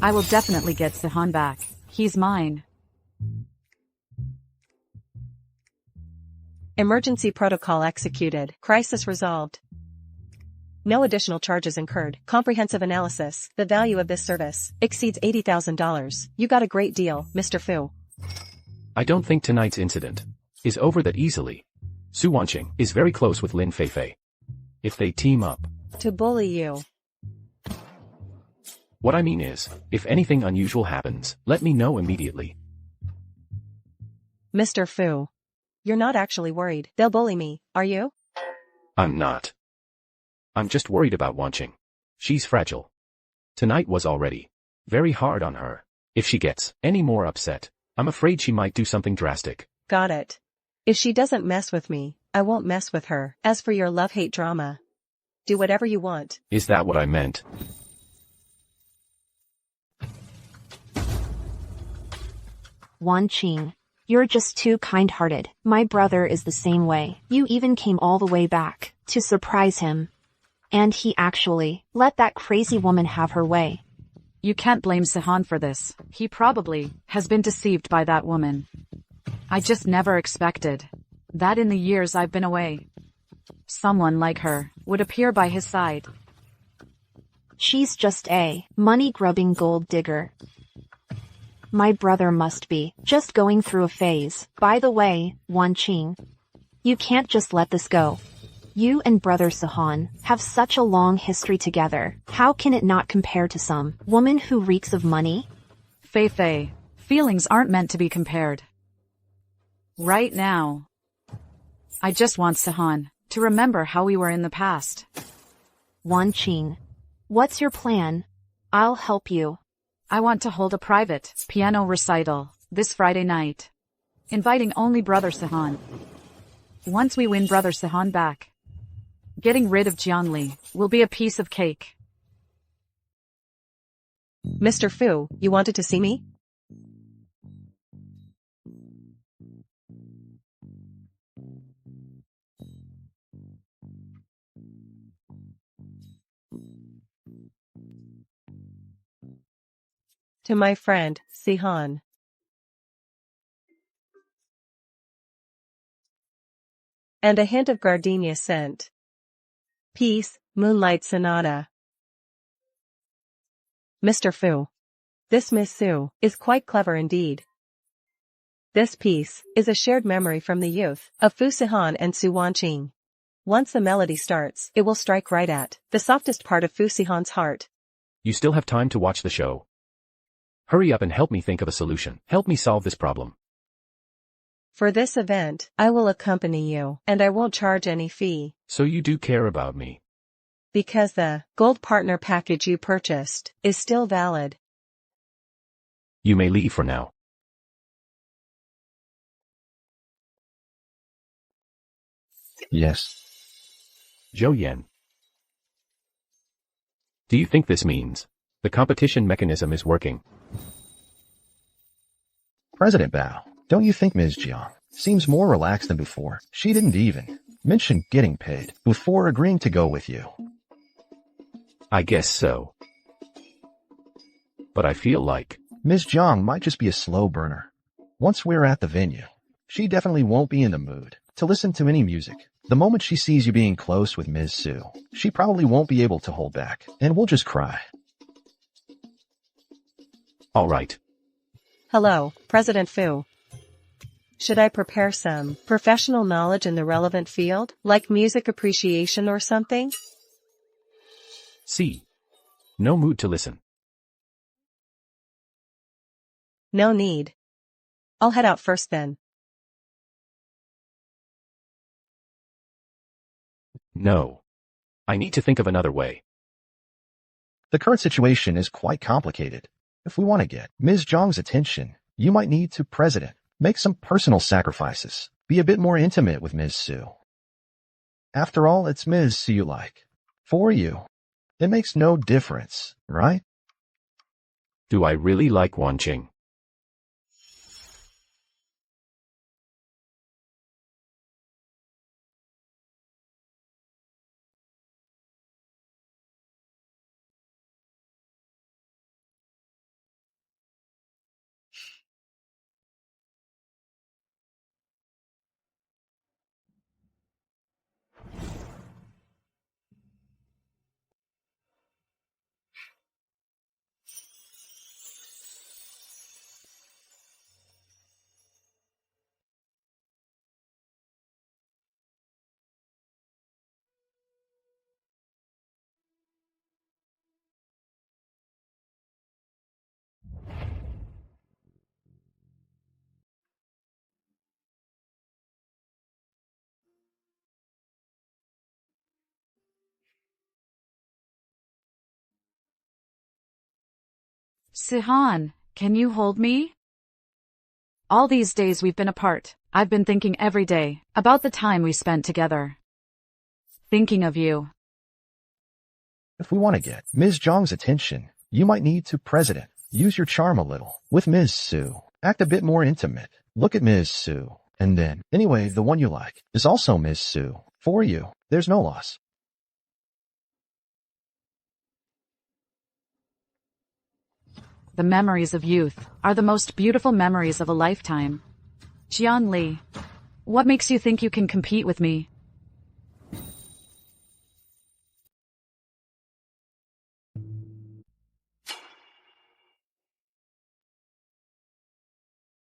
[SPEAKER 12] I will definitely get Sihan back. He's mine.
[SPEAKER 5] Emergency protocol executed. Crisis resolved. No additional charges incurred. Comprehensive analysis. The value of this service exceeds $80,000. You got a great deal, Mr. Fu.
[SPEAKER 2] I don't think tonight's incident is over that easily. Su Wanqing is very close with Lin Feifei. If they team up.
[SPEAKER 5] To bully you.
[SPEAKER 2] What I mean is, if anything unusual happens, let me know immediately.
[SPEAKER 5] Mr. Fu. You're not actually worried they'll bully me, are you?
[SPEAKER 2] I'm not. I'm just worried about Wanqing. She's fragile. Tonight was already very hard on her. If she gets any more upset, I'm afraid she might do something drastic.
[SPEAKER 5] Got it. If she doesn't mess with me, I won't mess with her. As for your love-hate drama, do whatever you want.
[SPEAKER 2] Is that what I meant?
[SPEAKER 4] Wanqing, you're just too kind-hearted. My brother is the same way. You even came all the way back to surprise him. And he actually let that crazy woman have her way.
[SPEAKER 12] You can't blame Sihan for this. He probably has been deceived by that woman. I just never expected that in the years I've been away, someone like her would appear by his side.
[SPEAKER 4] She's just a money-grubbing gold digger. My brother must be just going through a phase. By the way, Wanqing, you can't just let this go. You and brother Sihan have such a long history together. How can it not compare to some woman who reeks of money?
[SPEAKER 12] Feifei, feelings aren't meant to be compared. Right now, I just want Sihan to remember how we were in the past.
[SPEAKER 4] Wanqing, what's your plan? I'll help you.
[SPEAKER 12] I want to hold a private piano recital this Friday night, inviting only brother Sihan. Once we win brother Sihan back, getting rid of Jiang Li will be a piece of cake.
[SPEAKER 5] Mr. Fu, you wanted to see me? To my friend, Sihan. And a hint of gardenia scent. Peace, Moonlight Sonata. Mr. Fu. This Miss Su is quite clever indeed. This piece is a shared memory from the youth of Fu Sihan and Su Wanqing. Once the melody starts, it will strike right at the softest part of Fu Sihan's heart.
[SPEAKER 2] You still have time to watch the show. Hurry up and help me think of a solution. Help me solve this problem.
[SPEAKER 5] For this event, I will accompany you, and I won't charge any fee.
[SPEAKER 2] So you do care about me.
[SPEAKER 5] Because the gold partner package you purchased is still valid.
[SPEAKER 2] You may leave for now.
[SPEAKER 7] Yes.
[SPEAKER 2] Zhou Yan. Do you think this means the competition mechanism is working?
[SPEAKER 7] President Bao, don't you think Ms. Jiang seems more relaxed than before? She didn't even mention getting paid before agreeing to go with you.
[SPEAKER 2] I guess so. But I feel like
[SPEAKER 7] Ms. Jiang might just be a slow burner. Once we're at the venue, she definitely won't be in the mood to listen to any music. The moment she sees you being close with Ms. Su, she probably won't be able to hold back, and we'll just cry.
[SPEAKER 2] all right.
[SPEAKER 5] Hello, President Fu. Should I prepare some professional knowledge in the relevant field, like music appreciation or something?
[SPEAKER 2] C. No mood to listen.
[SPEAKER 5] No need. I'll head out first then.
[SPEAKER 2] No. I need to think of another way.
[SPEAKER 7] The current situation is quite complicated. If we want to get Ms. Zhang's attention, you might need to, President, make some personal sacrifices. Be a bit more intimate with Ms. Su. After all, it's Ms. Su you like. For you, it makes no difference, right?
[SPEAKER 2] Do I really like Wanqing?
[SPEAKER 12] Sihan, can you hold me? All these days we've been apart, I've been thinking every day about the time we spent together. Thinking of you.
[SPEAKER 7] If we want to get Ms. Zhang's attention, you might need to, President, use your charm a little with Ms. Su. Act a bit more intimate. Look at Ms. Su. And then, anyway, the one you like is also Ms. Su. For you, there's no loss.
[SPEAKER 12] The memories of youth are the most beautiful memories of a lifetime. Jiang Li, what makes you think you can compete with me?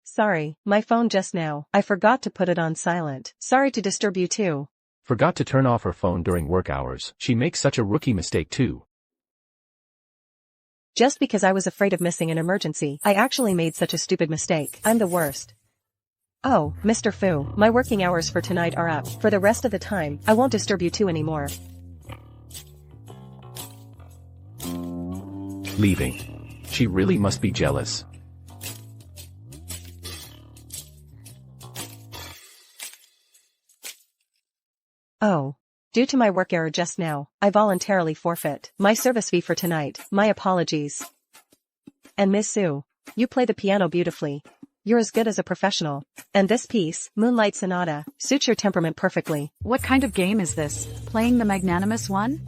[SPEAKER 5] Sorry, my phone just now. I forgot to put it on silent. Sorry to disturb you too.
[SPEAKER 2] Forgot to turn off her phone during work hours. She makes such a rookie mistake too.
[SPEAKER 5] Just because I was afraid of missing an emergency, I actually made such a stupid mistake. I'm the worst. Oh, Mr. Fu, my working hours for tonight are up. For the rest of the time, I won't disturb you two anymore.
[SPEAKER 2] Leaving. She really must be jealous.
[SPEAKER 5] Oh. Due to my work error just now, I voluntarily forfeit my service fee for tonight. My apologies. And Miss Su, you play the piano beautifully. You're as good as a professional. And this piece, Moonlight Sonata, suits your temperament perfectly.
[SPEAKER 12] What kind of game is this? Playing the magnanimous one?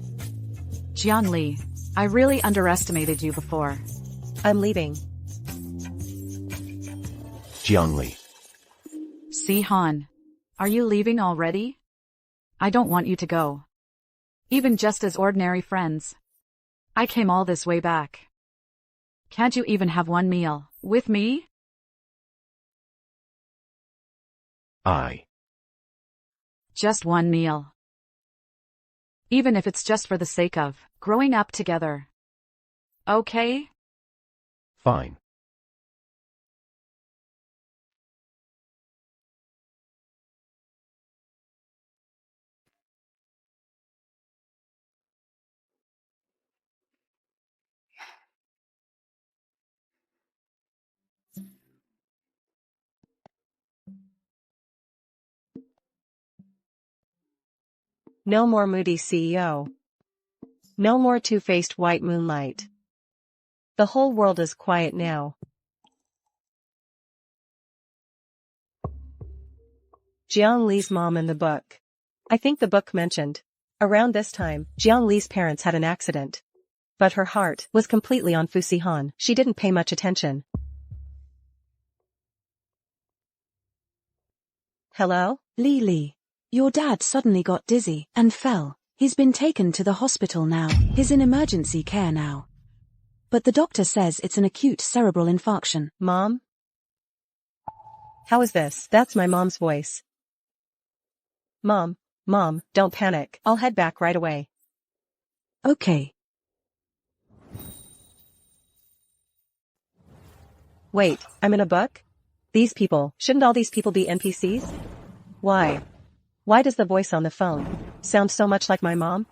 [SPEAKER 12] Jiang Li, I really underestimated you before.
[SPEAKER 5] I'm leaving.
[SPEAKER 2] Jiang Li.
[SPEAKER 12] Sihan, are you leaving already? I don't want you to go. Even just as ordinary friends. I came all this way back. Can't you even have one meal with me? Just one meal. Even if it's just for the sake of growing up together. Okay?
[SPEAKER 2] Fine.
[SPEAKER 5] No more moody CEO. No more two-faced white moonlight. The whole world is quiet now. Jiang Li's mom in the book. I think the book mentioned. Around this time, Jiang Li's parents had an accident. But her heart was completely on Fu Sihan. She didn't pay much attention. Hello?
[SPEAKER 13] Li, your dad suddenly got dizzy and fell. He's been taken to the hospital now. He's in emergency care now. But the doctor says it's an acute cerebral infarction.
[SPEAKER 5] Mom? How is this? That's my mom's voice. Mom, don't panic. I'll head back right away.
[SPEAKER 13] Okay.
[SPEAKER 5] Wait, I'm in a book? Shouldn't all these people be NPCs? Why? Why does the voice on the phone sound so much like my mom?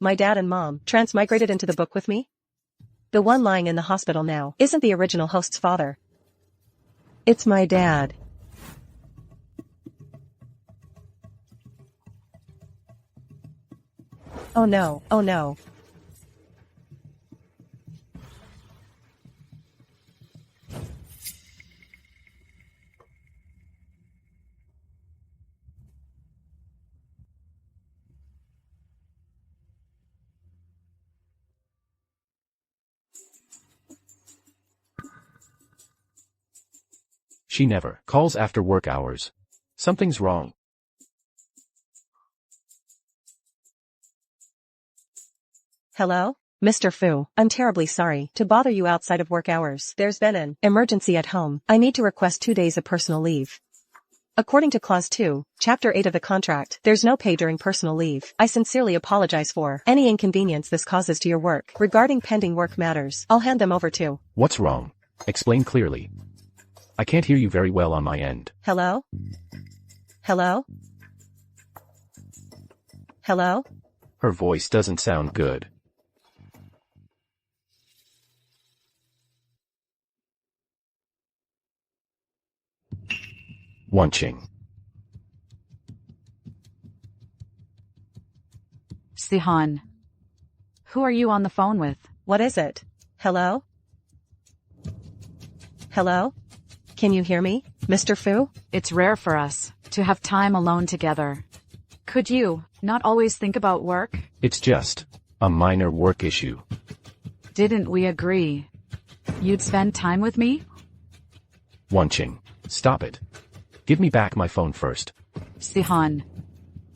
[SPEAKER 5] My dad and mom, transmigrated into the book with me? The one lying in the hospital now isn't the original host's father. It's my dad. Oh no.
[SPEAKER 2] She never calls after work hours. Something's wrong.
[SPEAKER 5] Hello? Mr. Fu, I'm terribly sorry to bother you outside of work hours. There's been an emergency at home. I need to request 2 days of personal leave. According to Clause 2, Chapter 8 of the contract, there's no pay during personal leave. I sincerely apologize for any inconvenience this causes to your work. Regarding pending work matters, I'll hand them over to.
[SPEAKER 2] What's wrong? Explain clearly. I can't hear you very well on my end.
[SPEAKER 5] Hello? Hello? Hello?
[SPEAKER 2] Her voice doesn't sound good. Wanching.
[SPEAKER 12] Sihan. Who are you on the phone with?
[SPEAKER 5] What is it? Hello? Hello? Can you hear me, Mr. Fu?
[SPEAKER 12] It's rare for us to have time alone together. Could you not always think about work?
[SPEAKER 2] It's just a minor work issue.
[SPEAKER 12] Didn't we agree you'd spend time with me?
[SPEAKER 2] Wanching. Stop it. Give me back my phone first.
[SPEAKER 12] Sihan.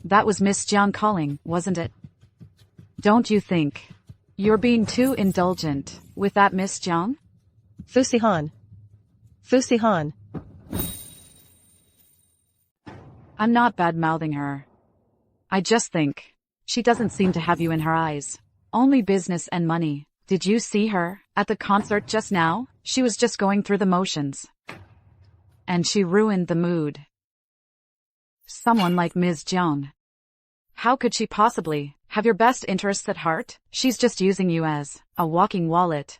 [SPEAKER 12] That was Miss Jiang calling, wasn't it? Don't you think you're being too indulgent with that Miss Jiang?
[SPEAKER 5] Fu Sihan. Fu Sihan.
[SPEAKER 12] I'm not bad-mouthing her. I just think she doesn't seem to have you in her eyes. Only business and money. Did you see her at the concert just now? She was just going through the motions. And she ruined the mood. Someone like Ms. Jiang. How could she possibly have your best interests at heart? She's just using you as a walking wallet.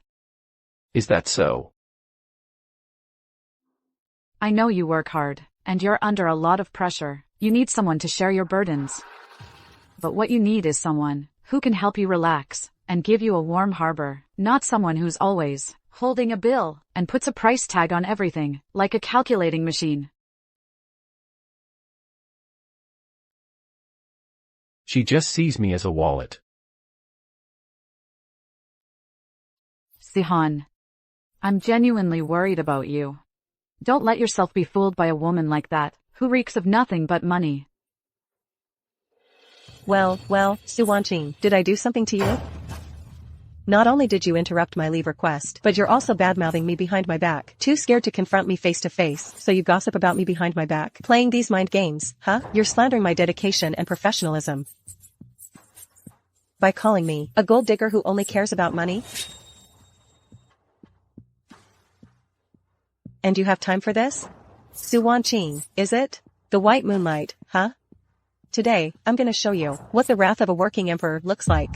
[SPEAKER 2] Is that so?
[SPEAKER 12] I know you work hard, and you're under a lot of pressure. You need someone to share your burdens. But what you need is someone who can help you relax and give you a warm harbor, not someone who's always holding a bill and puts a price tag on everything, like a calculating machine.
[SPEAKER 2] She just sees me as a wallet.
[SPEAKER 12] Sihan. I'm genuinely worried about you. Don't let yourself be fooled by a woman like that, who reeks of nothing but money.
[SPEAKER 5] Well, Su Wanqing, did I do something to you? Not only did you interrupt my leave request, but you're also bad-mouthing me behind my back. Too scared to confront me face to face, so you gossip about me behind my back. Playing these mind games, huh? You're slandering my dedication and professionalism. By calling me a gold digger who only cares about money? And you have time for this? Su Wanqing, is it? The white moonlight, huh? Today, I'm gonna show you what the wrath of a working emperor looks like.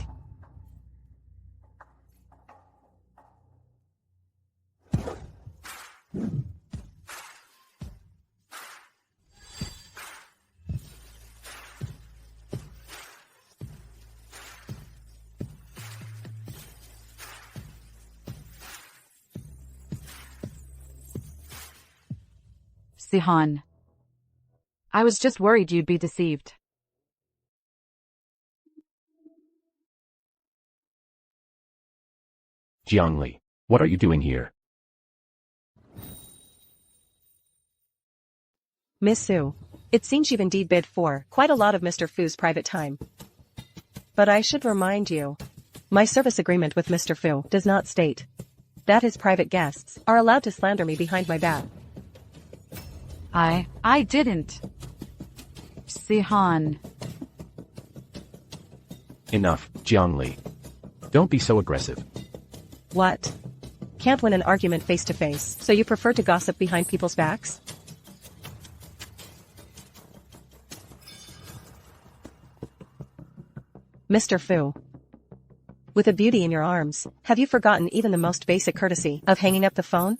[SPEAKER 12] Sihan. I was just worried you'd be deceived.
[SPEAKER 2] Jiang Li, what are you doing here?
[SPEAKER 5] Miss Su, it seems you've indeed bid for quite a lot of Mr. Fu's private time. But I should remind you, my service agreement with Mr. Fu does not state that his private guests are allowed to slander me behind my back.
[SPEAKER 12] I didn't. Sihan.
[SPEAKER 2] Enough, Jiang Li. Don't be so aggressive.
[SPEAKER 5] What? Can't win an argument face to face, so you prefer to gossip behind people's backs? Mr. Fu. With a beauty in your arms, have you forgotten even the most basic courtesy of hanging up the phone?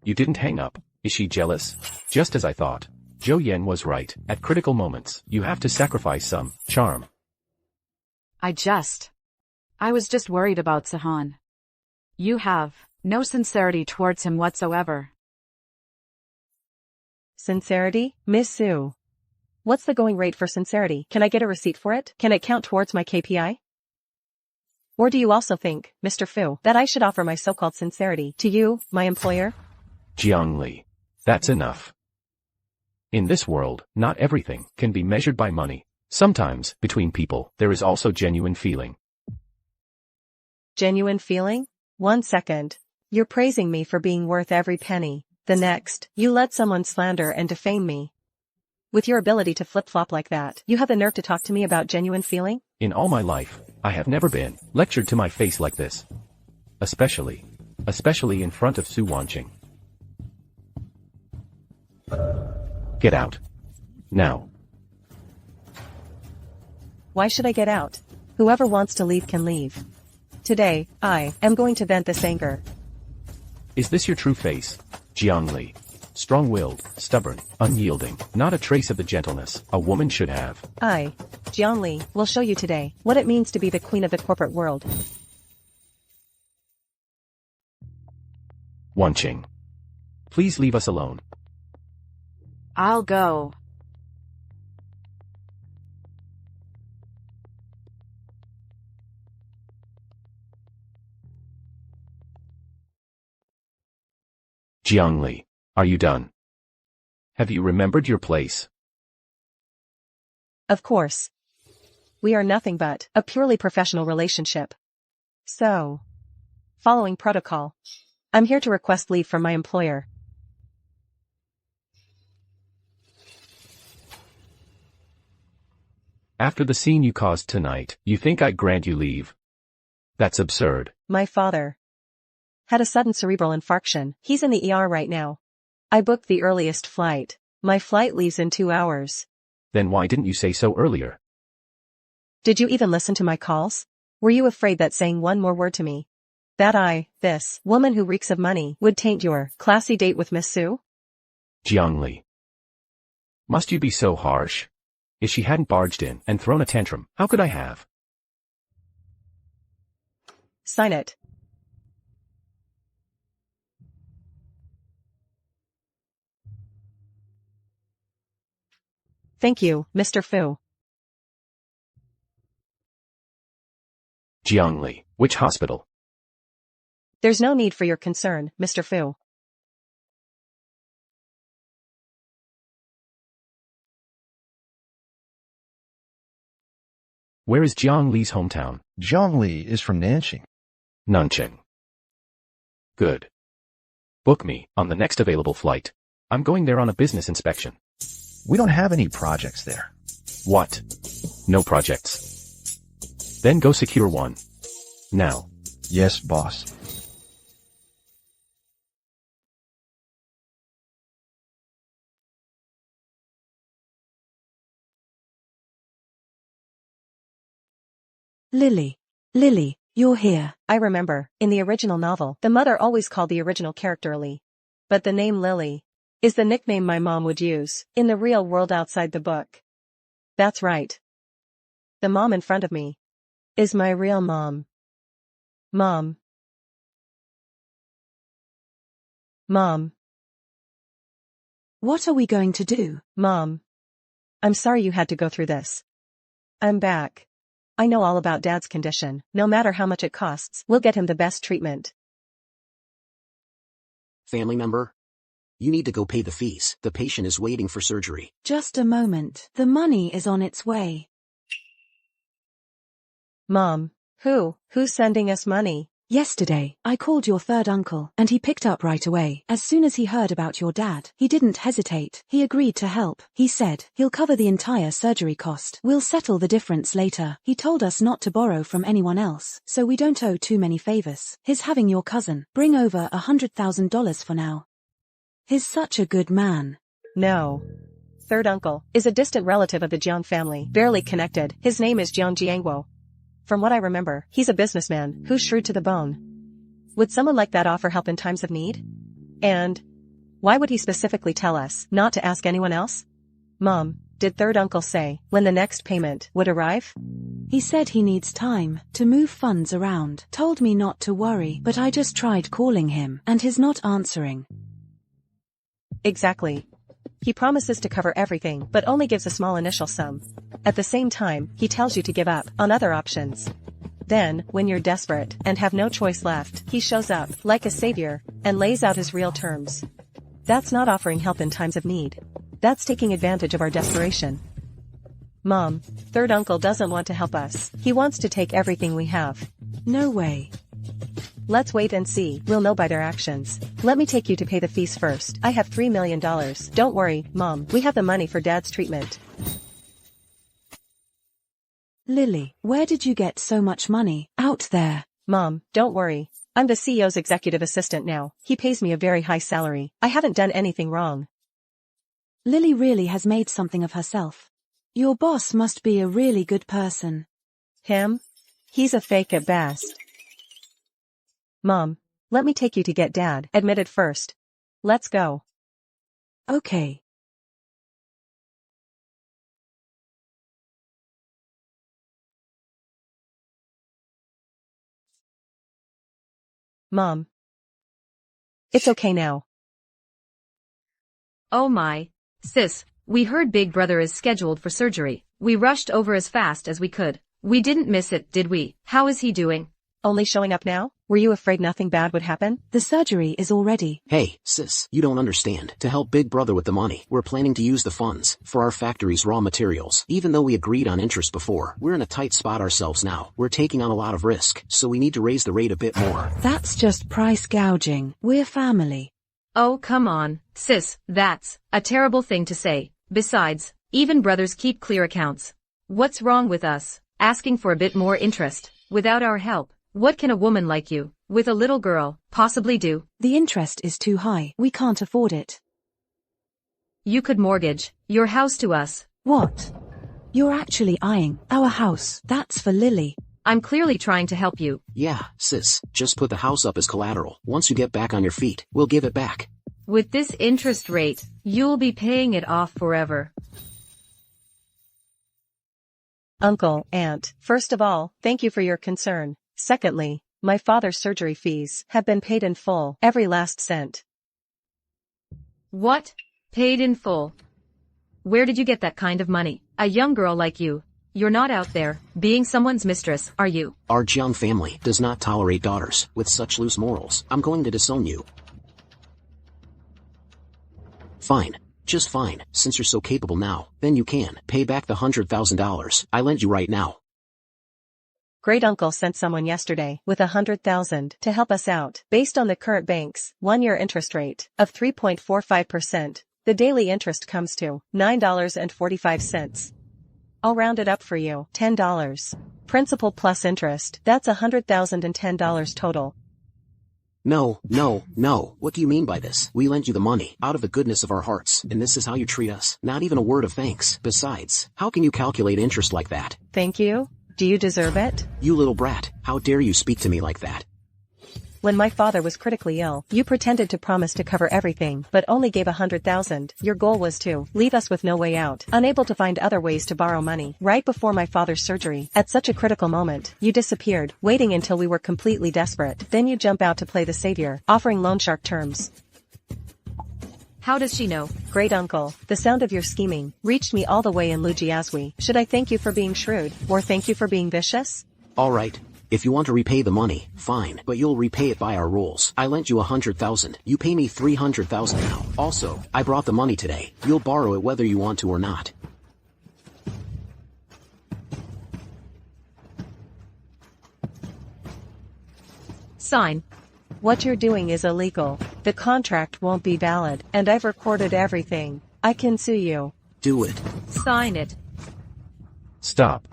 [SPEAKER 2] You didn't hang up. Is she jealous? Just as I thought. Zhou Yan was right. At critical moments, you have to sacrifice some charm.
[SPEAKER 12] I was just worried about Sihan. You have no sincerity towards him whatsoever.
[SPEAKER 5] Sincerity? Miss Su. What's the going rate for sincerity? Can I get a receipt for it? Can it count towards my KPI? Or do you also think, Mr. Fu, that I should offer my so-called sincerity to you, my employer?
[SPEAKER 2] Jiang Li. That's enough. In this world, not everything can be measured by money. Sometimes, between people, there is also genuine feeling.
[SPEAKER 5] Genuine feeling? 1 second. You're praising me for being worth every penny. The next, you let someone slander and defame me. With your ability to flip-flop like that, you have the nerve to talk to me about genuine feeling?
[SPEAKER 2] In all my life, I have never been lectured to my face like this. Especially in front of Su Wanqing. Get out. Now.
[SPEAKER 5] Why should I get out? Whoever wants to leave can leave. Today, I am going to vent this anger.
[SPEAKER 2] Is this your true face? Jiang Li. Strong-willed, stubborn, unyielding, not a trace of the gentleness a woman should have.
[SPEAKER 5] I, Jiang Li, will show you today what it means to be the queen of the corporate world.
[SPEAKER 2] Wanqing. Please leave us alone.
[SPEAKER 12] I'll go.
[SPEAKER 2] Jiang Li, are you done? Have you remembered your place?
[SPEAKER 5] Of course. We are nothing but a purely professional relationship. So, following protocol, I'm here to request leave from my employer.
[SPEAKER 2] After the scene you caused tonight, you think I'd grant you leave? That's absurd.
[SPEAKER 5] My father had a sudden cerebral infarction. He's in the ER right now. I booked the earliest flight. My flight leaves in 2 hours.
[SPEAKER 2] Then why didn't you say so earlier?
[SPEAKER 5] Did you even listen to my calls? Were you afraid that saying one more word to me, that this woman who reeks of money, would taint your classy date with Miss Sue?
[SPEAKER 2] Jiang Li. Must you be so harsh? If she hadn't barged in and thrown a tantrum, how could I have?
[SPEAKER 5] Sign it. Thank you, Mr. Fu.
[SPEAKER 2] Jiang Li, which hospital?
[SPEAKER 5] There's no need for your concern, Mr. Fu.
[SPEAKER 2] Where is Jiang Li's hometown?
[SPEAKER 7] Jiang Li is from Nanqing.
[SPEAKER 2] Nanqing. Good. Book me on the next available flight. I'm going there on a business inspection.
[SPEAKER 7] We don't have any projects there.
[SPEAKER 2] What? No projects. Then go secure one. Now.
[SPEAKER 7] Yes, boss.
[SPEAKER 13] Lily, you're here.
[SPEAKER 5] I remember, in the original novel, the mother always called the original character Li. But the name Lily is the nickname my mom would use in the real world outside the book. That's right. The mom in front of me is my real mom. Mom. Mom.
[SPEAKER 13] What are we going to do?
[SPEAKER 5] Mom. I'm sorry you had to go through this. I'm back. I know all about Dad's condition. No matter how much it costs, we'll get him the best treatment.
[SPEAKER 14] Family member? You need to go pay the fees. The patient is waiting for surgery.
[SPEAKER 13] Just a moment. The money is on its way.
[SPEAKER 5] Mom. Who's sending us money?
[SPEAKER 13] Yesterday, I called your third uncle, and he picked up right away. As soon as he heard about your dad, he didn't hesitate. He agreed to help. He said, he'll cover the entire surgery cost. We'll settle the difference later. He told us not to borrow from anyone else, so we don't owe too many favors. His having your cousin bring over $100,000 for now. He's such a good man.
[SPEAKER 5] No. Third uncle is a distant relative of the Jiang family, barely connected. His name is Jiang Jiangwo. From what I remember, he's a businessman who's shrewd to the bone. Would someone like that offer help in times of need? And why would he specifically tell us not to ask anyone else? Mom, did third uncle say when the next payment would arrive?
[SPEAKER 13] He said he needs time to move funds around. Told me not to worry, but I just tried calling him, and he's not answering.
[SPEAKER 5] Exactly. He promises to cover everything, but only gives a small initial sum. At the same time, he tells you to give up on other options. Then, when you're desperate and have no choice left, he shows up like a savior and lays out his real terms. That's not offering help in times of need. That's taking advantage of our desperation. Mom, third uncle doesn't want to help us. He wants to take everything we have.
[SPEAKER 13] No way.
[SPEAKER 5] Let's wait and see. We'll know by their actions. Let me take you to pay the fees first. I have $3 million. Don't worry, Mom. We have the money for Dad's treatment.
[SPEAKER 13] Lily, where did you get so much money? Out there.
[SPEAKER 5] Mom, don't worry. I'm the CEO's executive assistant now. He pays me a very high salary. I haven't done anything wrong.
[SPEAKER 13] Lily really has made something of herself. Your boss must be a really good person.
[SPEAKER 5] Him? He's a fake at best. Mom, let me take you to get Dad admitted first. Let's go.
[SPEAKER 13] Okay.
[SPEAKER 5] Mom. It's okay now.
[SPEAKER 10] Oh my. Sis, we heard Big Brother is scheduled for surgery. We rushed over as fast as we could. We didn't miss it, did we? How is he doing?
[SPEAKER 5] Only showing up now? Were you afraid nothing bad would happen?
[SPEAKER 13] The surgery is all ready.
[SPEAKER 14] Hey, sis, you don't understand. To help Big Brother with the money, we're planning to use the funds for our factory's raw materials. Even though we agreed on interest before, we're in a tight spot ourselves now. We're taking on a lot of risk, so we need to raise the rate a bit more.
[SPEAKER 13] That's just price gouging. We're family.
[SPEAKER 10] Oh, come on, sis, that's a terrible thing to say. Besides, even brothers keep clear accounts. What's wrong with us asking for a bit more interest without our help? What can a woman like you, with a little girl, possibly do?
[SPEAKER 13] The interest is too high. We can't afford it.
[SPEAKER 10] You could mortgage your house to us.
[SPEAKER 13] What? You're actually eyeing our house. That's for Lily.
[SPEAKER 10] I'm clearly trying to help you.
[SPEAKER 14] Yeah, sis, just put the house up as collateral. Once you get back on your feet, we'll give it back.
[SPEAKER 10] With this interest rate, you'll be paying it off forever.
[SPEAKER 5] Uncle, Aunt, first of all, thank you for your concern. Secondly, my father's surgery fees have been paid in full, every last cent.
[SPEAKER 10] What? Paid in full? Where did you get that kind of money? A young girl like you. You're not out there being someone's mistress, are you?
[SPEAKER 14] Our Jiang family does not tolerate daughters with such loose morals. I'm going to disown you. Fine. Just fine. Since you're so capable now, then you can pay back the $100,000 I lend you right now.
[SPEAKER 5] Great uncle sent someone yesterday with $100,000 to help us out. Based on the current bank's 1-year interest rate of 3.45%, the daily interest comes to $9.45. I'll round it up for you, $10. Principal plus interest, that's $100,010 total.
[SPEAKER 14] No. What do you mean by this? We lent you the money out of the goodness of our hearts, and this is how you treat us? Not even a word of thanks. Besides, how can you calculate interest like that?
[SPEAKER 5] Thank you? Do you deserve it?
[SPEAKER 14] You little brat, how dare you speak to me like that?
[SPEAKER 5] When my father was critically ill, you pretended to promise to cover everything, but only gave $100,000. Your goal was to leave us with no way out, unable to find other ways to borrow money. Right before my father's surgery, at such a critical moment, you disappeared, waiting until we were completely desperate. Then you jump out to play the savior, offering loan shark terms.
[SPEAKER 10] How does she know?
[SPEAKER 5] Great uncle, the sound of your scheming reached me all the way in Lujiazui. Should I thank you for being shrewd, or thank you for being vicious?
[SPEAKER 14] All right. If you want to repay the money, fine, but you'll repay it by our rules. I lent you $100,000. You pay me $300,000 now. Also, I brought the money today. You'll borrow it whether you want to or not.
[SPEAKER 10] Sign.
[SPEAKER 5] What you're doing is illegal. The contract won't be valid, and I've recorded everything. I can sue you.
[SPEAKER 14] Do it.
[SPEAKER 10] Sign it.
[SPEAKER 2] Stop.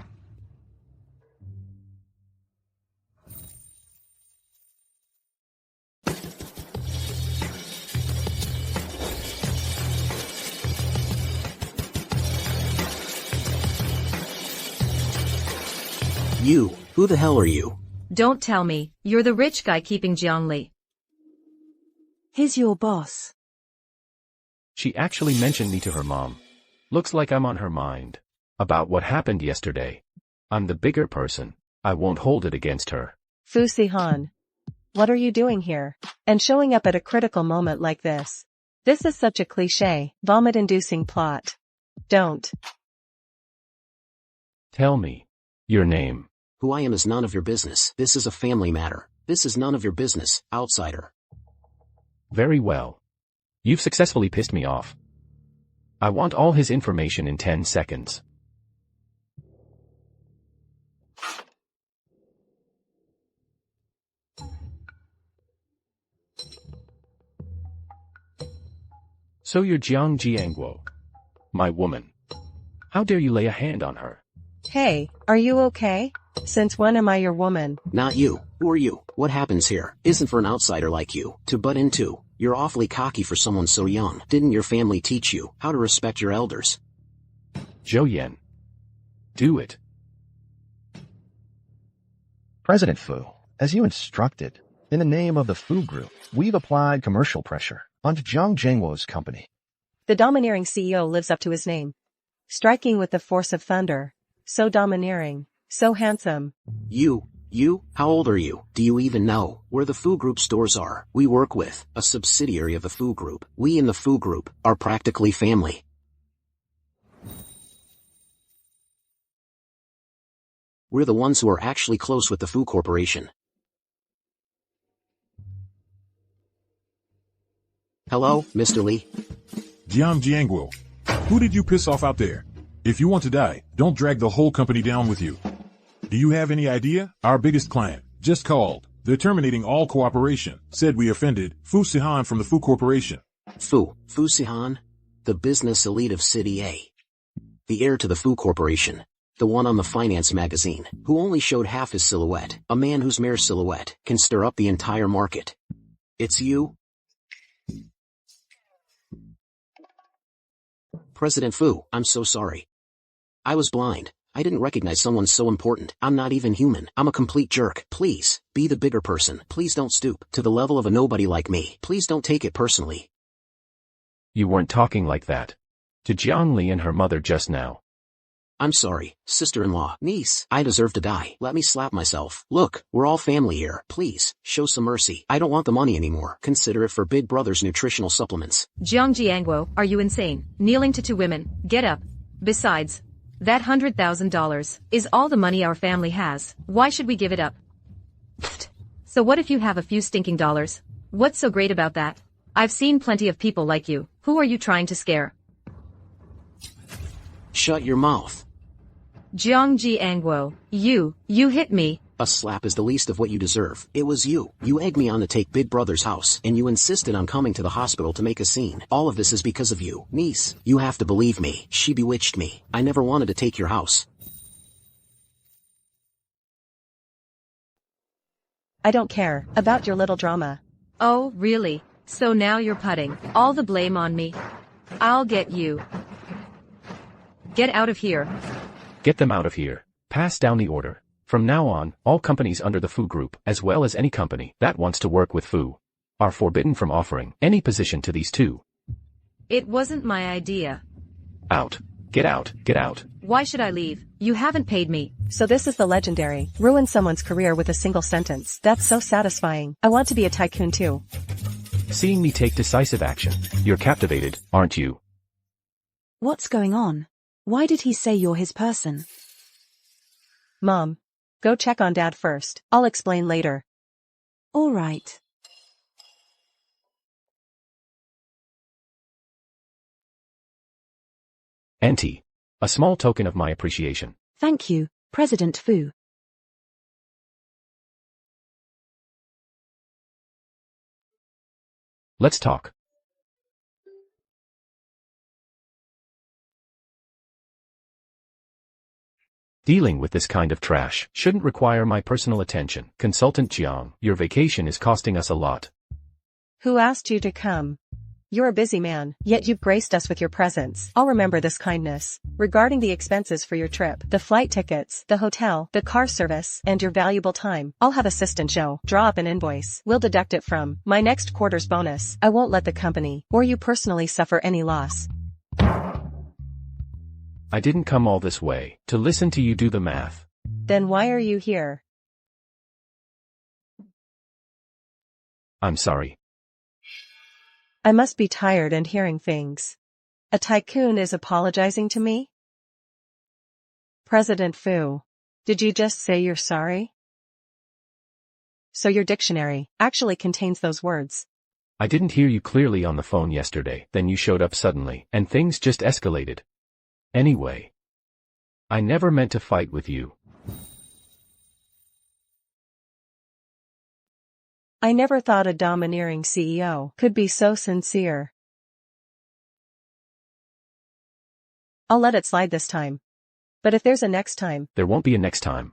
[SPEAKER 14] You, who the hell are you?
[SPEAKER 10] Don't tell me, you're the rich guy keeping Jiang Li.
[SPEAKER 13] He's your boss.
[SPEAKER 2] She actually mentioned me to her mom. Looks like I'm on her mind. About what happened yesterday. I'm the bigger person. I won't hold it against her.
[SPEAKER 5] Fu Sihan. What are you doing here? And showing up at a critical moment like this? This is such a cliché, vomit-inducing plot. Don't.
[SPEAKER 2] Tell me. Your name.
[SPEAKER 14] Who I am is none of your business. This is a family matter. This is none of your business, outsider.
[SPEAKER 2] Very well. You've successfully pissed me off. I want all his information in 10 seconds. So you're Jiang Jiangguo. My woman. How dare you lay a hand on her?
[SPEAKER 5] Hey, are you okay? Since when am I your woman?
[SPEAKER 14] Not you. Who are you? What happens here isn't for an outsider like you to butt into. You're awfully cocky for someone so young. Didn't your family teach you how to respect your elders?
[SPEAKER 2] Zhou Yan. Do it.
[SPEAKER 7] President Fu, as you instructed, in the name of the Fu Group, we've applied commercial pressure onto Jiang Zhengguo's company.
[SPEAKER 5] The domineering CEO lives up to his name. Striking with the force of thunder. So domineering. So handsome.
[SPEAKER 14] You? How old are you? Do you even know where the Fu Group stores are? We work with a subsidiary of the Fu Group. We in the Fu Group are practically family. We're the ones who are actually close with the Fu Corporation. Hello, Mr. Li.
[SPEAKER 9] Jiang Jiangguo. Who did you piss off out there? If you want to die, don't drag the whole company down with you. Do you have any idea? Our biggest client just called. They're terminating all cooperation. Said we offended Fu Sihan from the Fu Corporation.
[SPEAKER 14] Fu Sihan? The business elite of City A. The heir to the Fu Corporation. The one on the finance magazine, who only showed half his silhouette. A man whose mere silhouette can stir up the entire market. It's you? President Fu, I'm so sorry. I was blind. I didn't recognize someone so important. I'm not even human. I'm a complete jerk. Please, be the bigger person. Please don't stoop to the level of a nobody like me. Please don't take it personally.
[SPEAKER 2] You weren't talking like that to Jiang Li and her mother just now.
[SPEAKER 14] I'm sorry, sister-in-law, niece. I deserve to die. Let me slap myself. Look, we're all family here. Please, show some mercy. I don't want the money anymore. Consider it for Big Brother's nutritional supplements.
[SPEAKER 10] Jiang Jiangguo, are you insane? Kneeling to two women. Get up. Besides, that $100,000 is all the money our family has. Why should we give it up? Pfft. So what if you have a few stinking dollars? What's so great about that? I've seen plenty of people like you. Who are you trying to scare?
[SPEAKER 14] Shut your mouth.
[SPEAKER 10] Jiang Jiangguo, you hit me.
[SPEAKER 14] A slap is the least of what you deserve. It was you. You egged me on to take Big Brother's house, and you insisted on coming to the hospital to make a scene. All of this is because of you. Niece, you have to believe me. She bewitched me. I never wanted to take your house.
[SPEAKER 5] I don't care about your little drama.
[SPEAKER 10] Oh, really? So now you're putting all the blame on me. I'll get you. Get out of here.
[SPEAKER 2] Get them out of here. Pass down the order. From now on, all companies under the Fu Group, as well as any company that wants to work with Fu, are forbidden from offering any position to these two.
[SPEAKER 10] It wasn't my idea.
[SPEAKER 2] Out. Get out. Get out.
[SPEAKER 10] Why should I leave? You haven't paid me.
[SPEAKER 5] So this is the legendary, ruin someone's career with a single sentence. That's so satisfying. I want to be a tycoon too.
[SPEAKER 2] Seeing me take decisive action, you're captivated, aren't you?
[SPEAKER 13] What's going on? Why did he say you're his person?
[SPEAKER 5] Mom. Go check on Dad first. I'll explain later.
[SPEAKER 13] All right.
[SPEAKER 2] Auntie. A small token of my appreciation.
[SPEAKER 13] Thank you, President Fu.
[SPEAKER 2] Let's talk. Dealing with this kind of trash shouldn't require my personal attention. Consultant Jiang, your vacation is costing us a lot.
[SPEAKER 5] Who asked you to come? You're a busy man, yet you've graced us with your presence. I'll remember this kindness. Regarding the expenses for your trip, the flight tickets, the hotel, the car service, and your valuable time, I'll have assistant Joe draw up an invoice. We'll deduct it from my next quarter's bonus. I won't let the company or you personally suffer any loss.
[SPEAKER 2] I didn't come all this way to listen to you do the math.
[SPEAKER 5] Then why are you here?
[SPEAKER 2] I'm sorry.
[SPEAKER 5] I must be tired and hearing things. A tycoon is apologizing to me? President Fu, did you just say you're sorry? So your dictionary actually contains those words.
[SPEAKER 2] I didn't hear you clearly on the phone yesterday, then you showed up suddenly, and things just escalated. Anyway, I never meant to fight with you.
[SPEAKER 5] I never thought a domineering CEO could be so sincere. I'll let it slide this time. But if there's a next time...
[SPEAKER 2] There won't be a next time.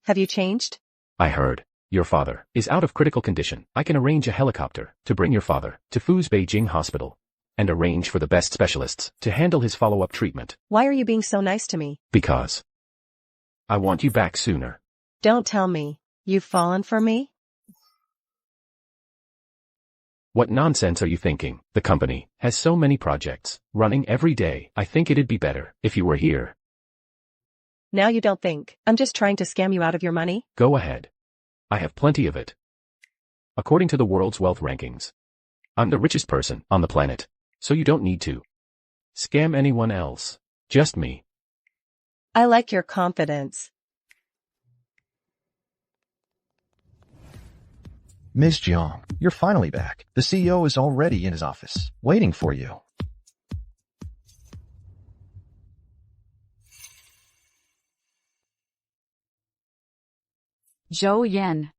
[SPEAKER 5] Have you changed?
[SPEAKER 2] I heard Your father is out of critical condition. I can arrange a helicopter to bring your father to Fu's Beijing hospital and arrange for the best specialists to handle his follow-up treatment.
[SPEAKER 5] Why are you being so nice to me?
[SPEAKER 2] Because I want you back sooner.
[SPEAKER 5] Don't tell me. You've fallen for me?
[SPEAKER 2] What nonsense are you thinking? The company has so many projects running every day. I think it'd be better if you were here.
[SPEAKER 5] Now you don't think I'm just trying to scam you out of your money?
[SPEAKER 2] Go ahead. I have plenty of it. According to the world's wealth rankings, I'm the richest person on the planet, so you don't need to scam anyone else. Just me.
[SPEAKER 5] I like your confidence.
[SPEAKER 7] Ms. Jiang, you're finally back. The CEO is already in his office, waiting for you.
[SPEAKER 12] Zhou Yan.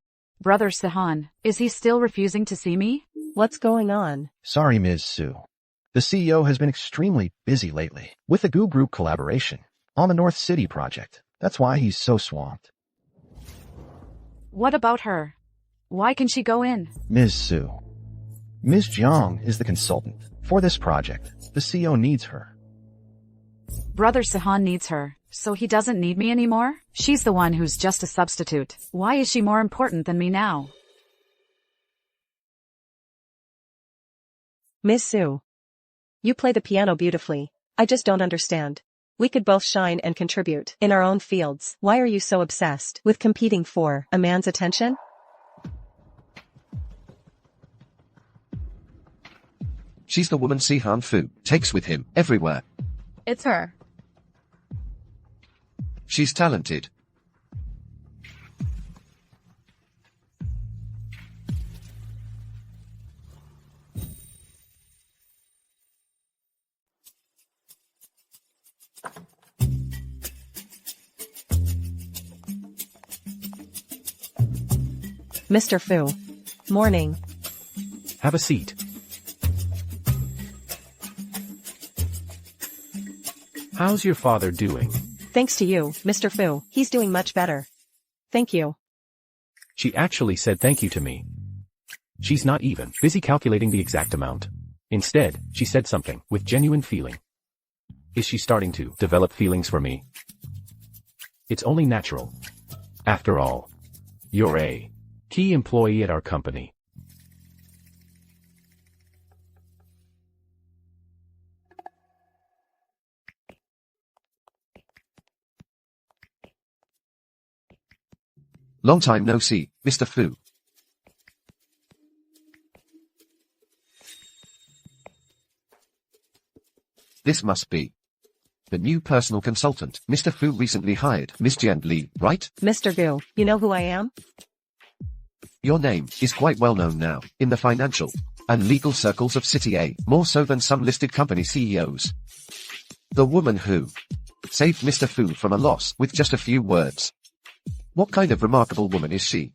[SPEAKER 12] Brother Sihan, is he still refusing to see me?
[SPEAKER 5] What's going on?
[SPEAKER 7] Sorry, Ms. Su. The CEO has been extremely busy lately with the Gu Group collaboration on the North City project. That's why he's so swamped.
[SPEAKER 12] What about her? Why can she go in?
[SPEAKER 7] Ms. Su. Ms. Jiang is the consultant for this project. The CEO needs her.
[SPEAKER 12] Brother Sihan needs her, so he doesn't need me anymore? She's the one who's just a substitute. Why is she more important than me now?
[SPEAKER 5] Miss Su. You play the piano beautifully. I just don't understand. We could both shine and contribute in our own fields. Why are you so obsessed with competing for a man's attention?
[SPEAKER 11] She's the woman Sihan Fu takes with him everywhere.
[SPEAKER 1] It's her.
[SPEAKER 11] She's talented.
[SPEAKER 5] Mr. Fu. Morning.
[SPEAKER 2] Have a seat. How's your father doing?
[SPEAKER 5] Thanks to you, Mr. Fu, he's doing much better. Thank you.
[SPEAKER 2] She actually said thank you to me. She's not even busy calculating the exact amount. Instead, she said something with genuine feeling. Is she starting to develop feelings for me? It's only natural. After all, you're a key employee at our company.
[SPEAKER 11] Long time no see, Mr. Fu. This must be the new personal consultant Mr. Fu recently hired, Miss Jiang Li, right?
[SPEAKER 5] Mr. Gu, you know who I am?
[SPEAKER 11] Your name is quite well known now in the financial and legal circles of City A, more so than some listed company CEOs. The woman who saved Mr. Fu from a loss with just a few words. What kind of remarkable woman is she?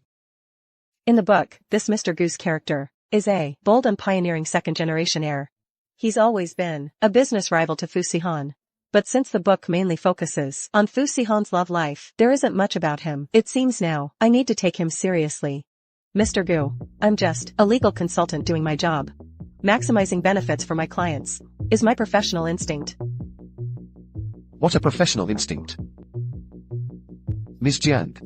[SPEAKER 5] In the book, this Mr. Gu's character is a bold and pioneering second-generation heir. He's always been a business rival to Fu Sihan. But since the book mainly focuses on Fu Sihan's love life, there isn't much about him. It seems now I need to take him seriously. Mr. Gu, I'm just a legal consultant doing my job. Maximizing benefits for my clients is my professional instinct.
[SPEAKER 11] What a professional instinct. Ms. Jiang,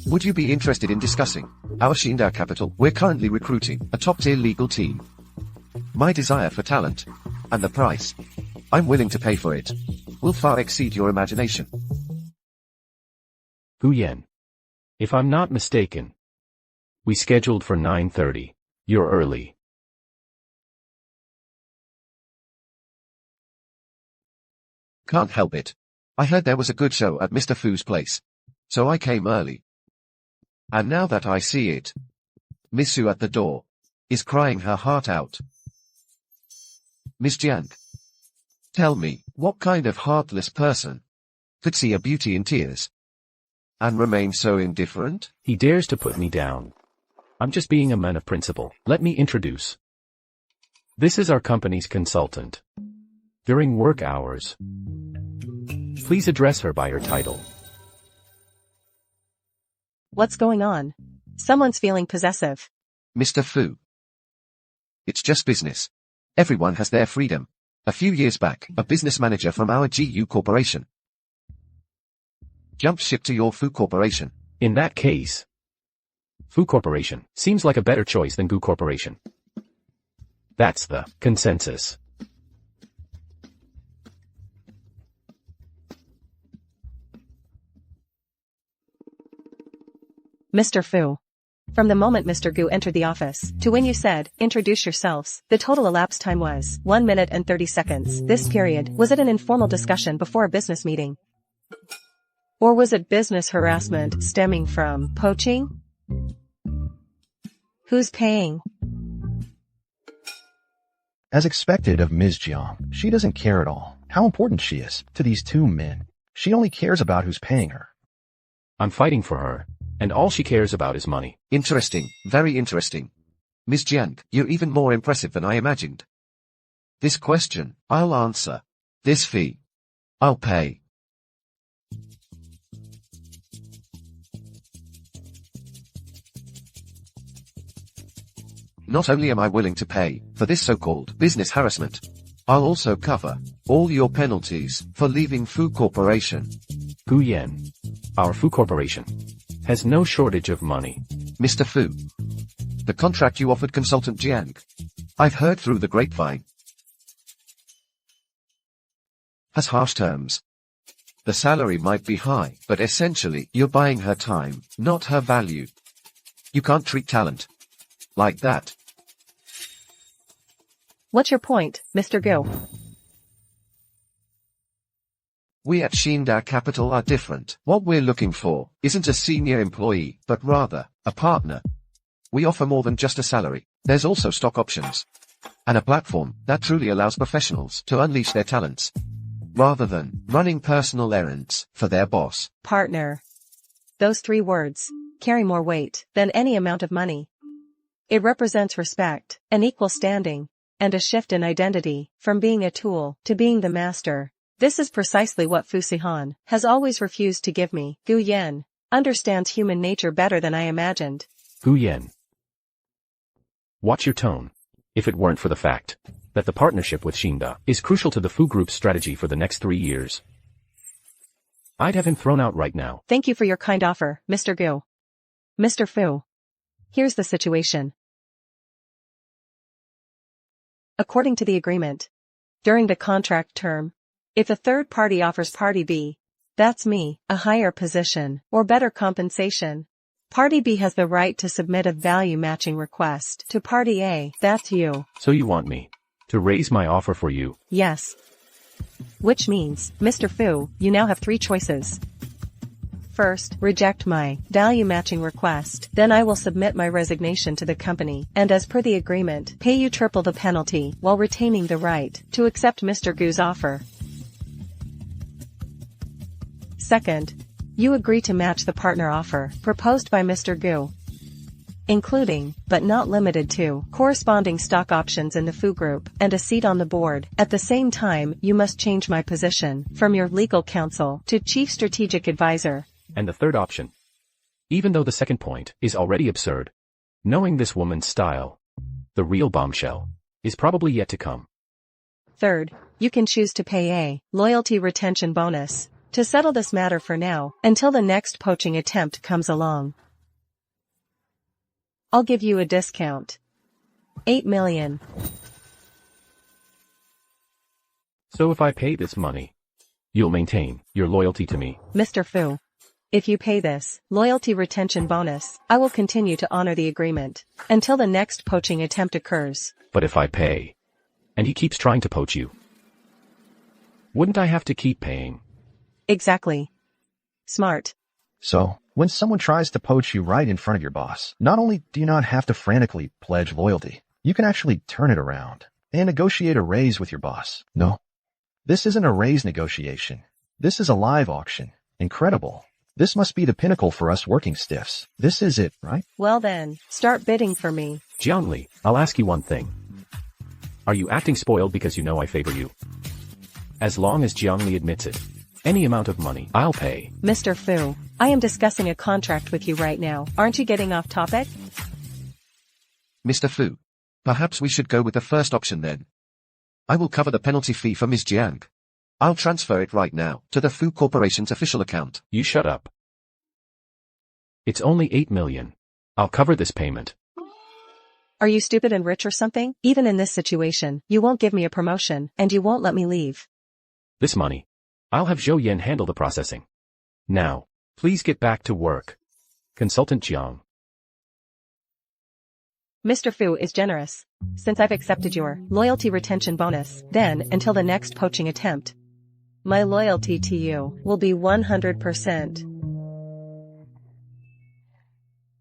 [SPEAKER 11] would you be interested in discussing our Xingdao capital? We're currently recruiting a top-tier legal team. My desire for talent and the price I'm willing to pay for it will far exceed your imagination.
[SPEAKER 2] Gu Yan. If I'm not mistaken, we scheduled for 9:30. You're early.
[SPEAKER 11] Can't help it. I heard there was a good show at Mr. Fu's place, so I came early. And now that I see it, Miss Su at the door is crying her heart out. Miss Jiang, tell me, what kind of heartless person could see a beauty in tears and remain so indifferent?
[SPEAKER 2] He dares to put me down. I'm just being a man of principle. Let me introduce. This is our company's consultant. During work hours, please address her by her title.
[SPEAKER 5] What's going on? Someone's feeling possessive.
[SPEAKER 11] Mr. Fu. It's just business. Everyone has their freedom. A few years back, a business manager from our GU Corporation jumped ship to your Fu Corporation.
[SPEAKER 2] In that case, Fu Corporation seems like a better choice than Gu Corporation. That's the consensus.
[SPEAKER 5] Mr. Fu. From the moment Mr. Gu entered the office, to when you said, introduce yourselves, the total elapsed time was 1 minute and 30 seconds. This period, was it an informal discussion before a business meeting? Or was it business harassment stemming from poaching? Who's paying?
[SPEAKER 7] As expected of Ms. Jiang, she doesn't care at all how important she is to these two men. She only cares about who's paying her.
[SPEAKER 2] I'm fighting for her, and all she cares about is money.
[SPEAKER 11] Interesting, very interesting. Ms. Jiang, you're even more impressive than I imagined. This question, I'll answer. This fee, I'll pay. Not only am I willing to pay for this so-called business harassment, I'll also cover all your penalties for leaving Fu Corporation.
[SPEAKER 2] Guan, our Fu Corporation, has no shortage of money.
[SPEAKER 11] Mr. Fu, the contract you offered Consultant Jiang, I've heard through the grapevine, has harsh terms. The salary might be high, but essentially you're buying her time, not her value. You can't treat talent like that.
[SPEAKER 5] What's your point, Mr. Gu?
[SPEAKER 11] We at Xinda Capital are different. What we're looking for isn't a senior employee, but rather a partner. We offer more than just a salary. There's also stock options and a platform that truly allows professionals to unleash their talents, rather than running personal errands for their boss.
[SPEAKER 5] Partner. Those 3 words carry more weight than any amount of money. It represents respect, an equal standing, and a shift in identity, from being a tool to being the master. This is precisely what Fu Sihan has always refused to give me. Gu Yan understands human nature better than I imagined.
[SPEAKER 2] Guan, watch your tone. If it weren't for the fact that the partnership with Xinda is crucial to the Fu Group's strategy for the next 3 years, I'd have him thrown out right now.
[SPEAKER 5] Thank you for your kind offer, Mr. Gu. Mr. Fu. Here's the situation. According to the agreement, during the contract term, if a third party offers Party B, that's me, a higher position, or better compensation, Party B has the right to submit a value matching request to Party A, that's you.
[SPEAKER 2] So you want me to raise my offer for you?
[SPEAKER 5] Yes. Which means, Mr. Fu, you now have 3 choices. First, reject my value matching request, then I will submit my resignation to the company, and as per the agreement, pay you triple the penalty while retaining the right to accept Mr. Gu's offer. Second, you agree to match the partner offer proposed by Mr. Gu, including, but not limited to, corresponding stock options in the Fu Group and a seat on the board. At the same time, you must change my position from your legal counsel to chief strategic advisor.
[SPEAKER 2] And the third option, even though the second point is already absurd, knowing this woman's style, the real bombshell is probably yet to come.
[SPEAKER 5] Third, you can choose to pay a loyalty retention bonus to settle this matter for now, until the next poaching attempt comes along. I'll give you a discount. 8 million.
[SPEAKER 2] So if I pay this money, you'll maintain your loyalty to me?
[SPEAKER 5] Mr. Fu. If you pay this loyalty retention bonus, I will continue to honor the agreement until the next poaching attempt occurs.
[SPEAKER 2] But if I pay, and he keeps trying to poach you, wouldn't I have to keep paying?
[SPEAKER 5] Exactly. Smart.
[SPEAKER 7] So, when someone tries to poach you right in front of your boss, not only do you not have to frantically pledge loyalty, you can actually turn it around and negotiate a raise with your boss. No, this isn't a raise negotiation. This is a live auction. Incredible. This must be the pinnacle for us working stiffs. This is it, right?
[SPEAKER 5] Well then, start bidding for me.
[SPEAKER 2] Jiang Li, I'll ask you one thing. Are you acting spoiled because you know I favor you? As long as Jiang Li admits it, any amount of money, I'll pay.
[SPEAKER 5] Mr. Fu, I am discussing a contract with you right now. Aren't you getting off topic?
[SPEAKER 11] Mr. Fu. Perhaps we should go with the first option then. I will cover the penalty fee for Ms. Jiang. I'll transfer it right now to the Fu Corporation's official account.
[SPEAKER 2] You shut up. It's only 8 million. I'll cover this payment.
[SPEAKER 5] Are you stupid and rich or something? Even in this situation, you won't give me a promotion, and you won't let me leave.
[SPEAKER 2] This money. I'll have Zhou Yan handle the processing. Now, please get back to work. Consultant Jiang.
[SPEAKER 5] Mr. Fu is generous. Since I've accepted your loyalty retention bonus, then until the next poaching attempt, my loyalty to you will be 100%.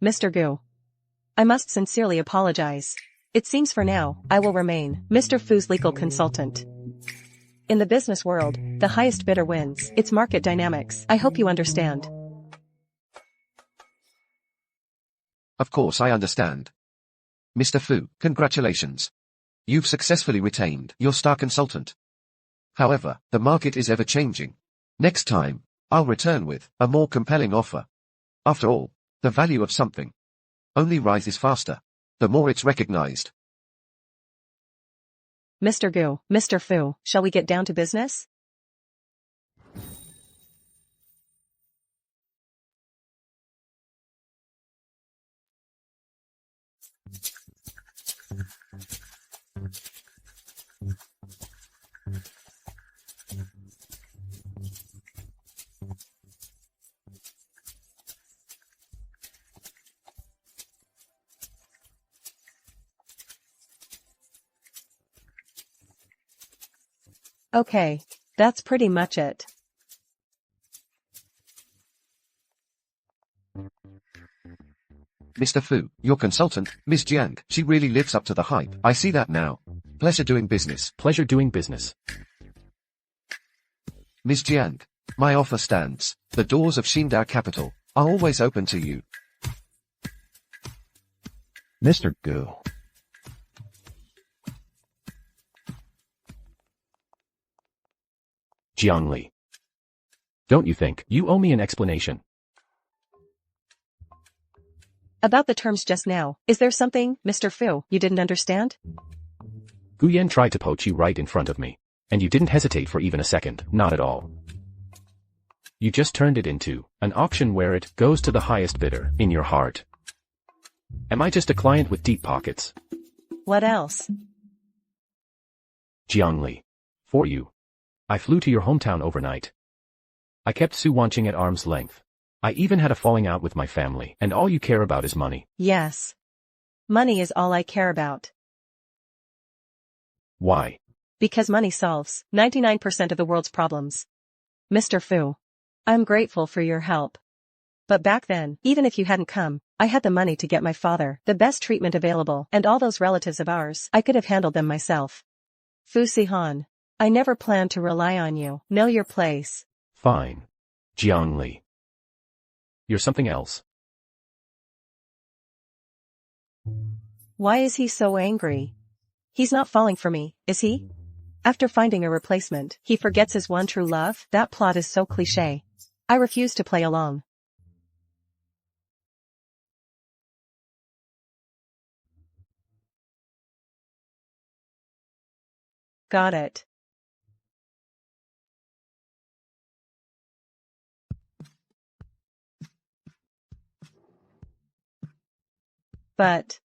[SPEAKER 5] Mr. Gu. I must sincerely apologize. It seems for now, I will remain Mr. Fu's legal consultant. In the business world, the highest bidder wins. It's market dynamics. I hope you understand.
[SPEAKER 11] Of course I understand. Mr. Fu, congratulations. You've successfully retained your star consultant. However, the market is ever changing. Next time, I'll return with a more compelling offer. After all, the value of something only rises faster the more it's recognized.
[SPEAKER 5] Mr. Gu, Mr. Fu, shall we get down to business? Okay, that's pretty much it.
[SPEAKER 11] Mr. Fu, your consultant, Ms. Jiang, she really lives up to the hype. I see that now. Pleasure doing business.
[SPEAKER 2] Pleasure doing business.
[SPEAKER 11] Ms. Jiang, my offer stands. The doors of Xingdao Capital are always open to you.
[SPEAKER 7] Mr. Gu.
[SPEAKER 2] Jiang Li. Don't you think you owe me an explanation?
[SPEAKER 5] About the terms just now, is there something, Mr. Fu, you didn't understand?
[SPEAKER 2] Guan tried to poach you right in front of me, and you didn't hesitate for even a second, not at all. You just turned it into an auction where it goes to the highest bidder in your heart. Am I just a client with deep pockets?
[SPEAKER 5] What else?
[SPEAKER 2] Jiang Li. For you. I flew to your hometown overnight. I kept Su Wanqing at arm's length. I even had a falling out with my family, and all you care about is money.
[SPEAKER 5] Yes. Money is all I care about.
[SPEAKER 2] Why?
[SPEAKER 5] Because money solves 99% of the world's problems. Mr. Fu. I'm grateful for your help. But back then, even if you hadn't come, I had the money to get my father the best treatment available, and all those relatives of ours, I could have handled them myself. Fu Sihan. I never planned to rely on you. Know your place.
[SPEAKER 2] Fine. Jiang Li. You're something else.
[SPEAKER 5] Why is he so angry? He's not falling for me, is he? After finding a replacement, he forgets his one true love? That plot is so cliché. I refuse to play along. Got it. But,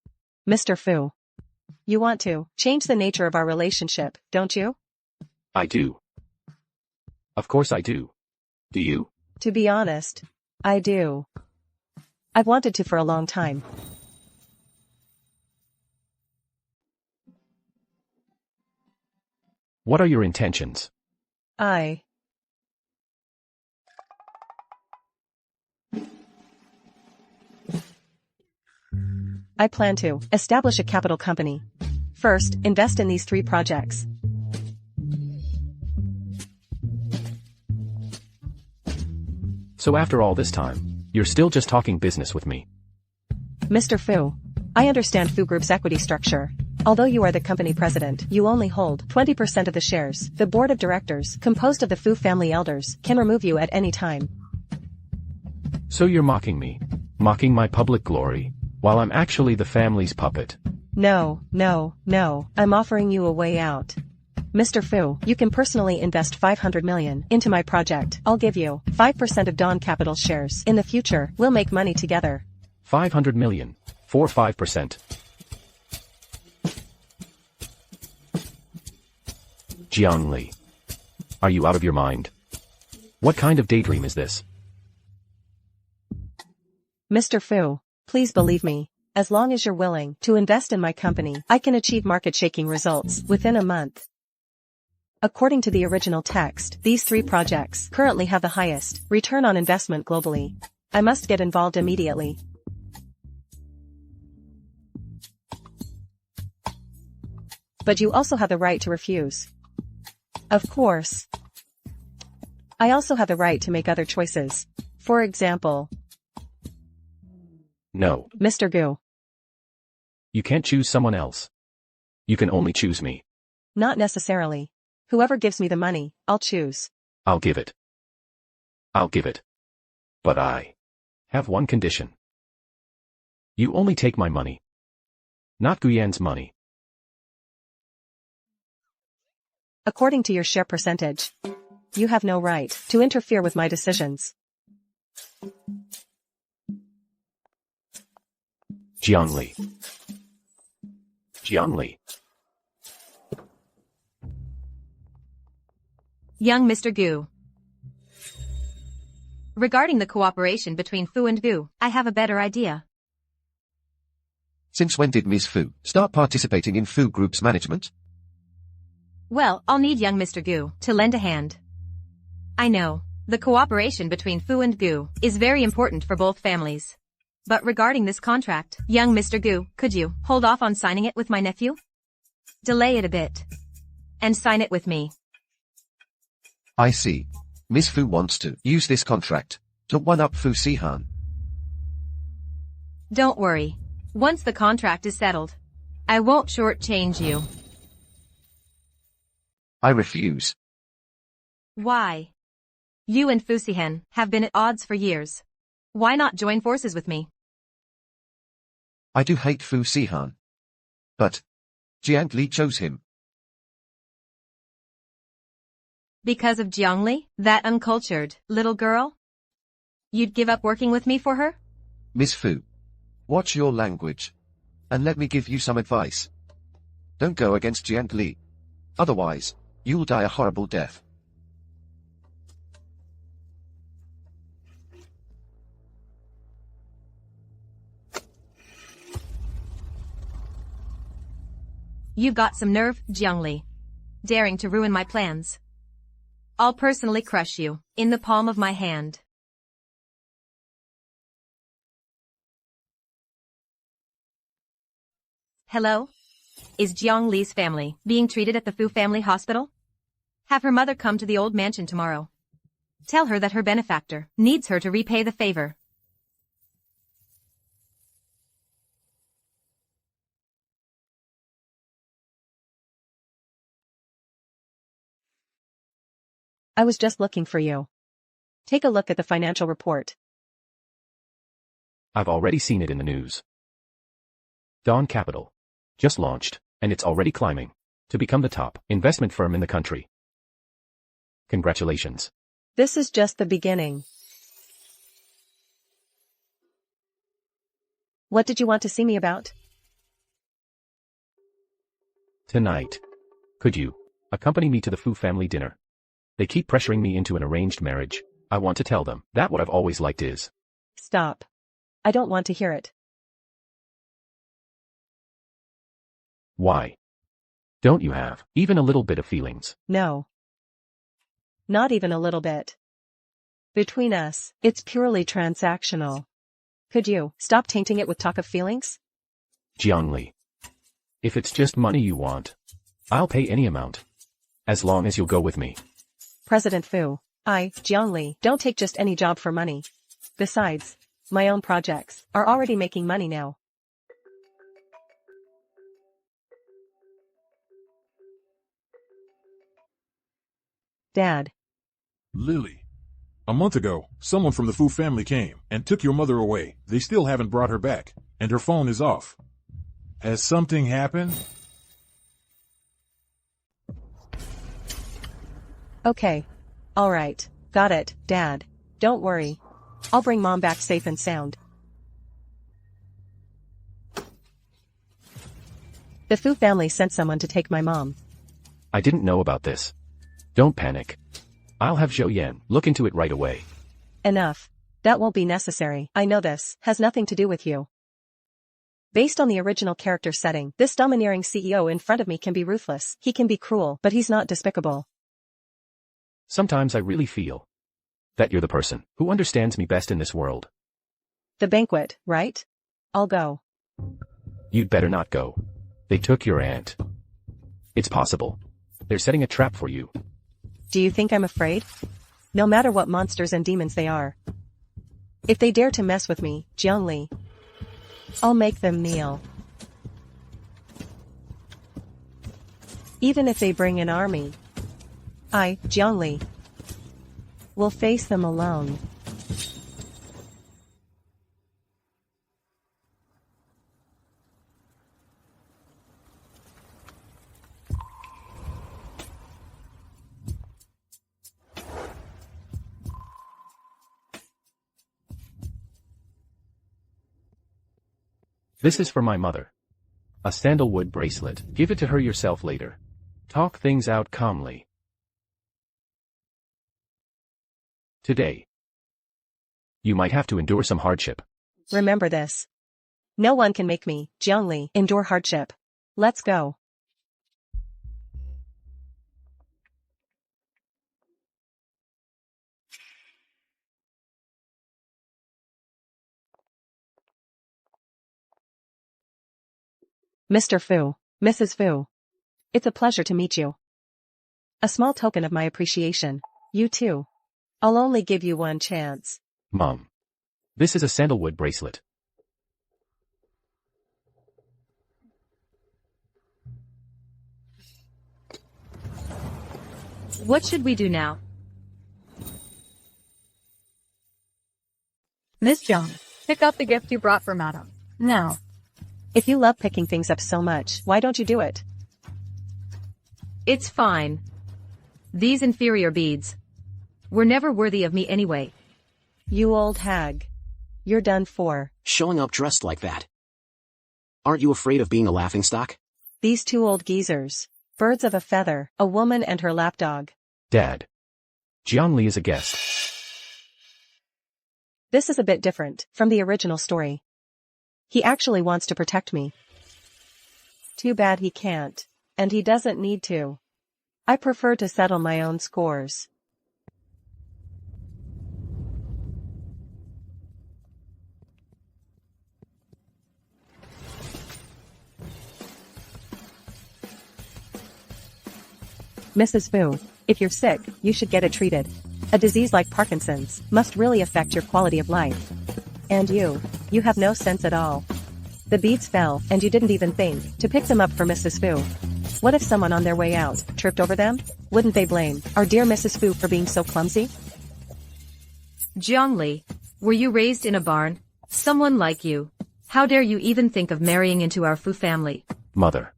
[SPEAKER 5] Mr. Fu, you want to change the nature of our relationship, don't you?
[SPEAKER 2] I do. Of course I do. Do you?
[SPEAKER 5] To be honest, I do. I've wanted to for a long time.
[SPEAKER 2] What are your intentions?
[SPEAKER 5] I plan to establish a capital company. First, invest in these 3 projects.
[SPEAKER 2] So after all this time, you're still just talking business with me.
[SPEAKER 5] Mr. Fu, I understand Fu Group's equity structure. Although you are the company president, you only hold 20% of the shares. The board of directors, composed of the Fu family elders, can remove you at any time.
[SPEAKER 2] So you're mocking me. Mocking my public glory, while I'm actually the family's puppet.
[SPEAKER 5] No, no, no, I'm offering you a way out. Mr. Fu, you can personally invest 500 million into my project. I'll give you 5% of Dawn Capital shares. In the future, we'll make money together.
[SPEAKER 2] 500 million. For 5%. Jiang Li. Are you out of your mind? What kind of daydream is this?
[SPEAKER 5] Mr. Fu, please believe me. As long as you're willing to invest in my company, I can achieve market-shaking results within a month. According to the original text, these 3 projects currently have the highest return on investment globally. I must get involved immediately. But you also have the right to refuse. Of course. I also have the right to make other choices. For example.
[SPEAKER 2] No.
[SPEAKER 5] Mr. Gu.
[SPEAKER 2] You can't choose someone else. You can only choose me.
[SPEAKER 5] Not necessarily. Whoever gives me the money, I'll choose.
[SPEAKER 2] I'll give it. I'll give it. But I have one condition. You only take my money. Not Guyan's money.
[SPEAKER 5] According to your share percentage, you have no right to interfere with my decisions.
[SPEAKER 2] Jiang Li. Jiang Li.
[SPEAKER 10] Young Mr. Gu. Regarding the cooperation between Fu and Gu, I have a better idea.
[SPEAKER 11] Since when did Ms. Fu start participating in Fu Group's management?
[SPEAKER 10] Well, I'll need young Mr. Gu to lend a hand. I know, the cooperation between Fu and Gu is very important for both families. But regarding this contract, young Mr. Gu, could you hold off on signing it with my nephew? Delay it a bit. And sign it with me.
[SPEAKER 11] I see. Ms. Fu wants to use this contract to one-up Fu Sihan.
[SPEAKER 10] Don't worry. Once the contract is settled, I won't shortchange you.
[SPEAKER 11] I refuse.
[SPEAKER 10] Why? You and Fu Sihan have been at odds for years. Why not join forces with me?
[SPEAKER 11] I do hate Fu Sihan. But Jiang Li chose him.
[SPEAKER 10] Because of Jiang Li, that uncultured little girl? You'd give up working with me for her?
[SPEAKER 11] Miss Fu, watch your language. And let me give you some advice. Don't go against Jiang Li. Otherwise, you'll die a horrible death.
[SPEAKER 10] You've got some nerve, Jiang Li. Daring to ruin my plans. I'll personally crush you, in the palm of my hand. Hello? Is Jiang Li's family being treated at the Fu family hospital? Have her mother come to the old mansion tomorrow. Tell her that her benefactor needs her to repay the favor.
[SPEAKER 5] I was just looking for you. Take a look at the financial report.
[SPEAKER 2] I've already seen it in the news. Dawn Capital. Just launched, and it's already climbing to become the top investment firm in the country. Congratulations.
[SPEAKER 5] This is just the beginning. What did you want to see me about?
[SPEAKER 2] Tonight. Could you accompany me to the Fu family dinner? They keep pressuring me into an arranged marriage. I want to tell them that what I've always liked is.
[SPEAKER 5] Stop. I don't want to hear it.
[SPEAKER 2] Why? Don't you have even a little bit of feelings?
[SPEAKER 5] No. Not even a little bit. Between us, it's purely transactional. Could you stop tainting it with talk of feelings?
[SPEAKER 2] Jiang Li. If it's just money you want, I'll pay any amount. As long as you'll go with me.
[SPEAKER 5] President Fu, I, Jiang Li, don't take just any job for money. Besides, my own projects are already making money now. Dad.
[SPEAKER 9] Lily. A month ago, someone from the Fu family came and took your mother away. They still haven't brought her back, and her phone is off. Has something happened?
[SPEAKER 5] Okay. Alright. Got it, Dad. Don't worry. I'll bring Mom back safe and sound. The Fu family sent someone to take my mom.
[SPEAKER 2] I didn't know about this. Don't panic. I'll have Zhou Yan look into it right away.
[SPEAKER 5] Enough. That won't be necessary. I know this has nothing to do with you. Based on the original character setting, this domineering CEO in front of me can be ruthless. He can be cruel, but he's not despicable.
[SPEAKER 2] Sometimes I really feel that you're the person who understands me best in this world.
[SPEAKER 5] The banquet, right? I'll go.
[SPEAKER 2] You'd better not go. They took your aunt. It's possible they're setting a trap for you.
[SPEAKER 5] Do you think I'm afraid? No matter what monsters and demons they are. If they dare to mess with me, Jiang Li, I'll make them kneel. Even if they bring an army, I, Jiang Li, will face them alone.
[SPEAKER 2] This is for my mother. A sandalwood bracelet. Give it to her yourself later. Talk things out calmly. Today, you might have to endure some hardship.
[SPEAKER 5] Remember this. No one can make me, Jiang Li, endure hardship. Let's go. Mr. Fu, Mrs. Fu. It's a pleasure to meet you. A small token of my appreciation. You too. I'll only give you one chance.
[SPEAKER 2] Mom. This is a sandalwood bracelet.
[SPEAKER 10] What should we do now?
[SPEAKER 1] Miss Jiang, pick up the gift you brought for Madam. Now.
[SPEAKER 5] If you love picking things up so much, why don't you do it?
[SPEAKER 10] It's fine. These inferior beads were never worthy of me anyway.
[SPEAKER 5] You old hag. You're done for.
[SPEAKER 14] Showing up dressed like that. Aren't you afraid of being a laughingstock?
[SPEAKER 5] These two old geezers. Birds of a feather, a woman and her lapdog.
[SPEAKER 2] Dad. Jiang Li is a guest.
[SPEAKER 5] This is a bit different from the original story. He actually wants to protect me. Too bad he can't. And he doesn't need to. I prefer to settle my own scores. Mrs. Fu, if you're sick, you should get it treated. A disease like Parkinson's must really affect your quality of life. And you have no sense at all. The beads fell, and you didn't even think to pick them up for Mrs. Fu. What if someone on their way out tripped over them? Wouldn't they blame our dear Mrs. Fu for being so clumsy?
[SPEAKER 10] Jiang Li, were you raised in a barn? Someone like you. How dare you even think of marrying into our Fu family?
[SPEAKER 2] Mother.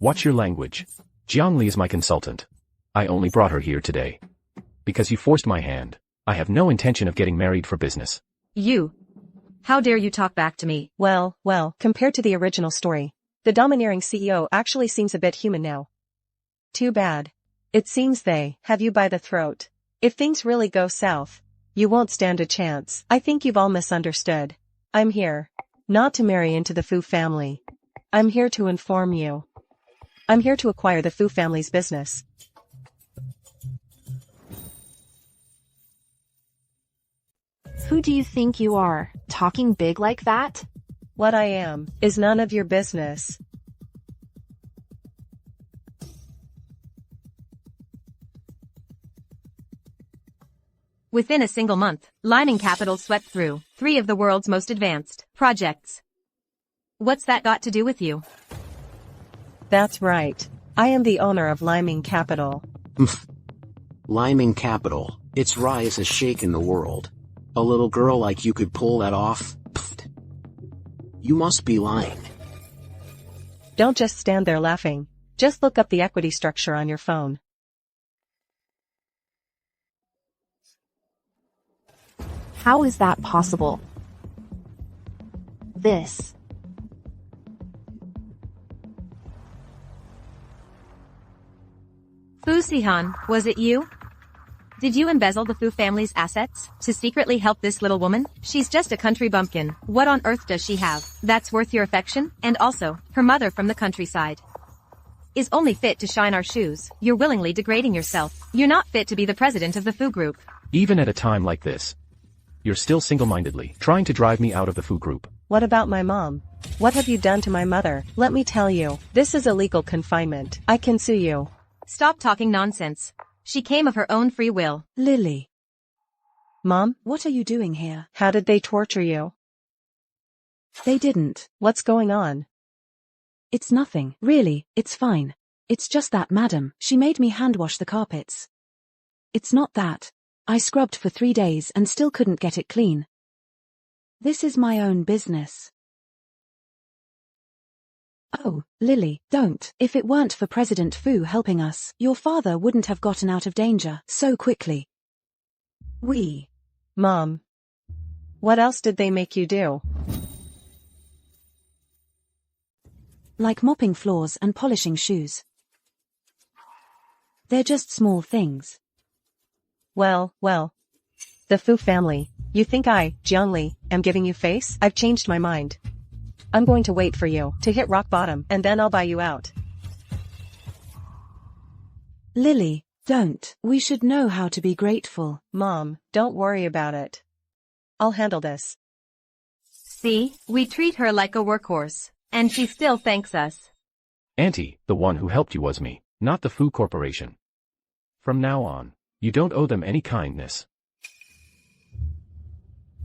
[SPEAKER 2] Watch your language. Jiang Li is my consultant. I only brought her here today. Because you forced my hand. I have no intention of getting married for business.
[SPEAKER 10] You. How dare you talk back to me?
[SPEAKER 5] Well, compared to the original story, the domineering CEO actually seems a bit human now. Too bad. It seems they have you by the throat. If things really go south, you won't stand a chance. I think you've all misunderstood. I'm here not to marry into the Fu family. I'm here to inform you. I'm here to acquire the Fu family's business.
[SPEAKER 4] Who do you think you are, talking big like that?
[SPEAKER 5] What I am is none of your business.
[SPEAKER 10] Within a single month, Liming Capital swept through 3 of the world's most advanced projects. What's that got to do with you?
[SPEAKER 5] That's right. I am the owner of Liming Capital.
[SPEAKER 14] Liming Capital. It's Rai as a shake in the world. A little girl like you could pull that off? Pfft. You must be lying.
[SPEAKER 5] Don't just stand there laughing. Just look up the equity structure on your phone.
[SPEAKER 4] How is that possible? This.
[SPEAKER 10] Fu Sihan, was it you? Did you embezzle the Fu family's assets to secretly help this little woman? She's just a country bumpkin. What on earth does she have that's worth your affection? And also, her mother from the countryside is only fit to shine our shoes. You're willingly degrading yourself. You're not fit to be the president of the Fu group.
[SPEAKER 2] Even at a time like this, you're still single-mindedly trying to drive me out of the Fu group.
[SPEAKER 5] What about my mom? What have you done to my mother? Let me tell you, this is illegal confinement. I can sue you.
[SPEAKER 10] Stop talking nonsense. She came of her own free will.
[SPEAKER 13] Lily.
[SPEAKER 5] Mom?
[SPEAKER 13] What are you doing here?
[SPEAKER 5] How did they torture you?
[SPEAKER 13] They didn't.
[SPEAKER 5] What's going on?
[SPEAKER 13] It's nothing. Really, it's fine. It's just that madam, she made me hand wash the carpets. It's not that. I scrubbed for 3 days and still couldn't get it clean. This is my own business. Oh, Lily, don't. If it weren't for President Fu helping us, your father wouldn't have gotten out of danger so quickly.
[SPEAKER 5] Mom. What else did they make you do?
[SPEAKER 13] Like mopping floors and polishing shoes. They're just small things.
[SPEAKER 5] Well. The Fu family. You think I, Jiang Li, am giving you face? I've changed my mind. I'm going to wait for you to hit rock bottom and then I'll buy you out.
[SPEAKER 13] Lily, don't. We should know how to be grateful.
[SPEAKER 5] Mom, don't worry about it. I'll handle this.
[SPEAKER 10] See, we treat her like a workhorse, and she still thanks us.
[SPEAKER 2] Auntie, the one who helped you was me, not the Fu Corporation. From now on, you don't owe them any kindness.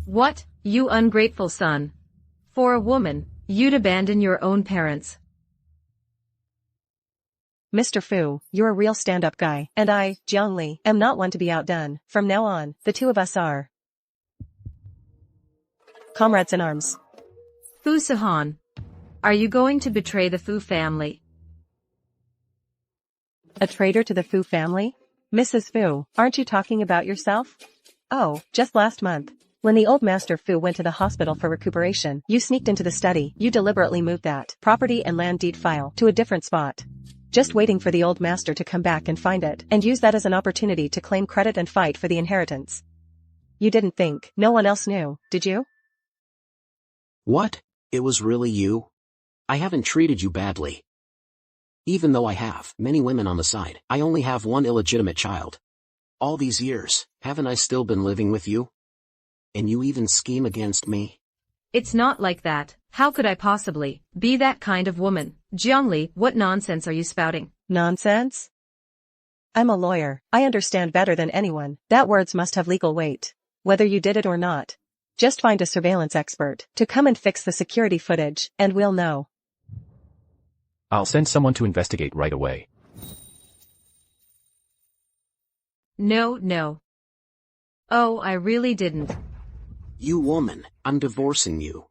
[SPEAKER 10] What, you ungrateful son? For a woman, you'd abandon your own parents.
[SPEAKER 5] Mr. Fu, you're a real stand-up guy, and I, Jiang Li, am not one to be outdone. From now on, the two of us are comrades in arms.
[SPEAKER 10] Fu Sihan, are you going to betray the Fu family?
[SPEAKER 5] A traitor to the Fu family? Mrs. Fu, aren't you talking about yourself? Oh, just last month. When the old Master Fu went to the hospital for recuperation, you sneaked into the study. You deliberately moved that property and land deed file to a different spot. Just waiting for the old master to come back and find it, and use that as an opportunity to claim credit and fight for the inheritance. You didn't think no one else knew, did you?
[SPEAKER 14] What? It was really you? I haven't treated you badly. Even though I have many women on the side, I only have one illegitimate child. All these years, haven't I still been living with you? And you even scheme against me?
[SPEAKER 10] It's not like that. How could I possibly be that kind of woman? Jiang Li, what nonsense are you spouting?
[SPEAKER 5] Nonsense? I'm a lawyer. I understand better than anyone that words must have legal weight. Whether you did it or not. Just find a surveillance expert to come and fix the security footage, and we'll know.
[SPEAKER 2] I'll send someone to investigate right away.
[SPEAKER 10] No. Oh, I really didn't.
[SPEAKER 14] You woman, I'm divorcing you.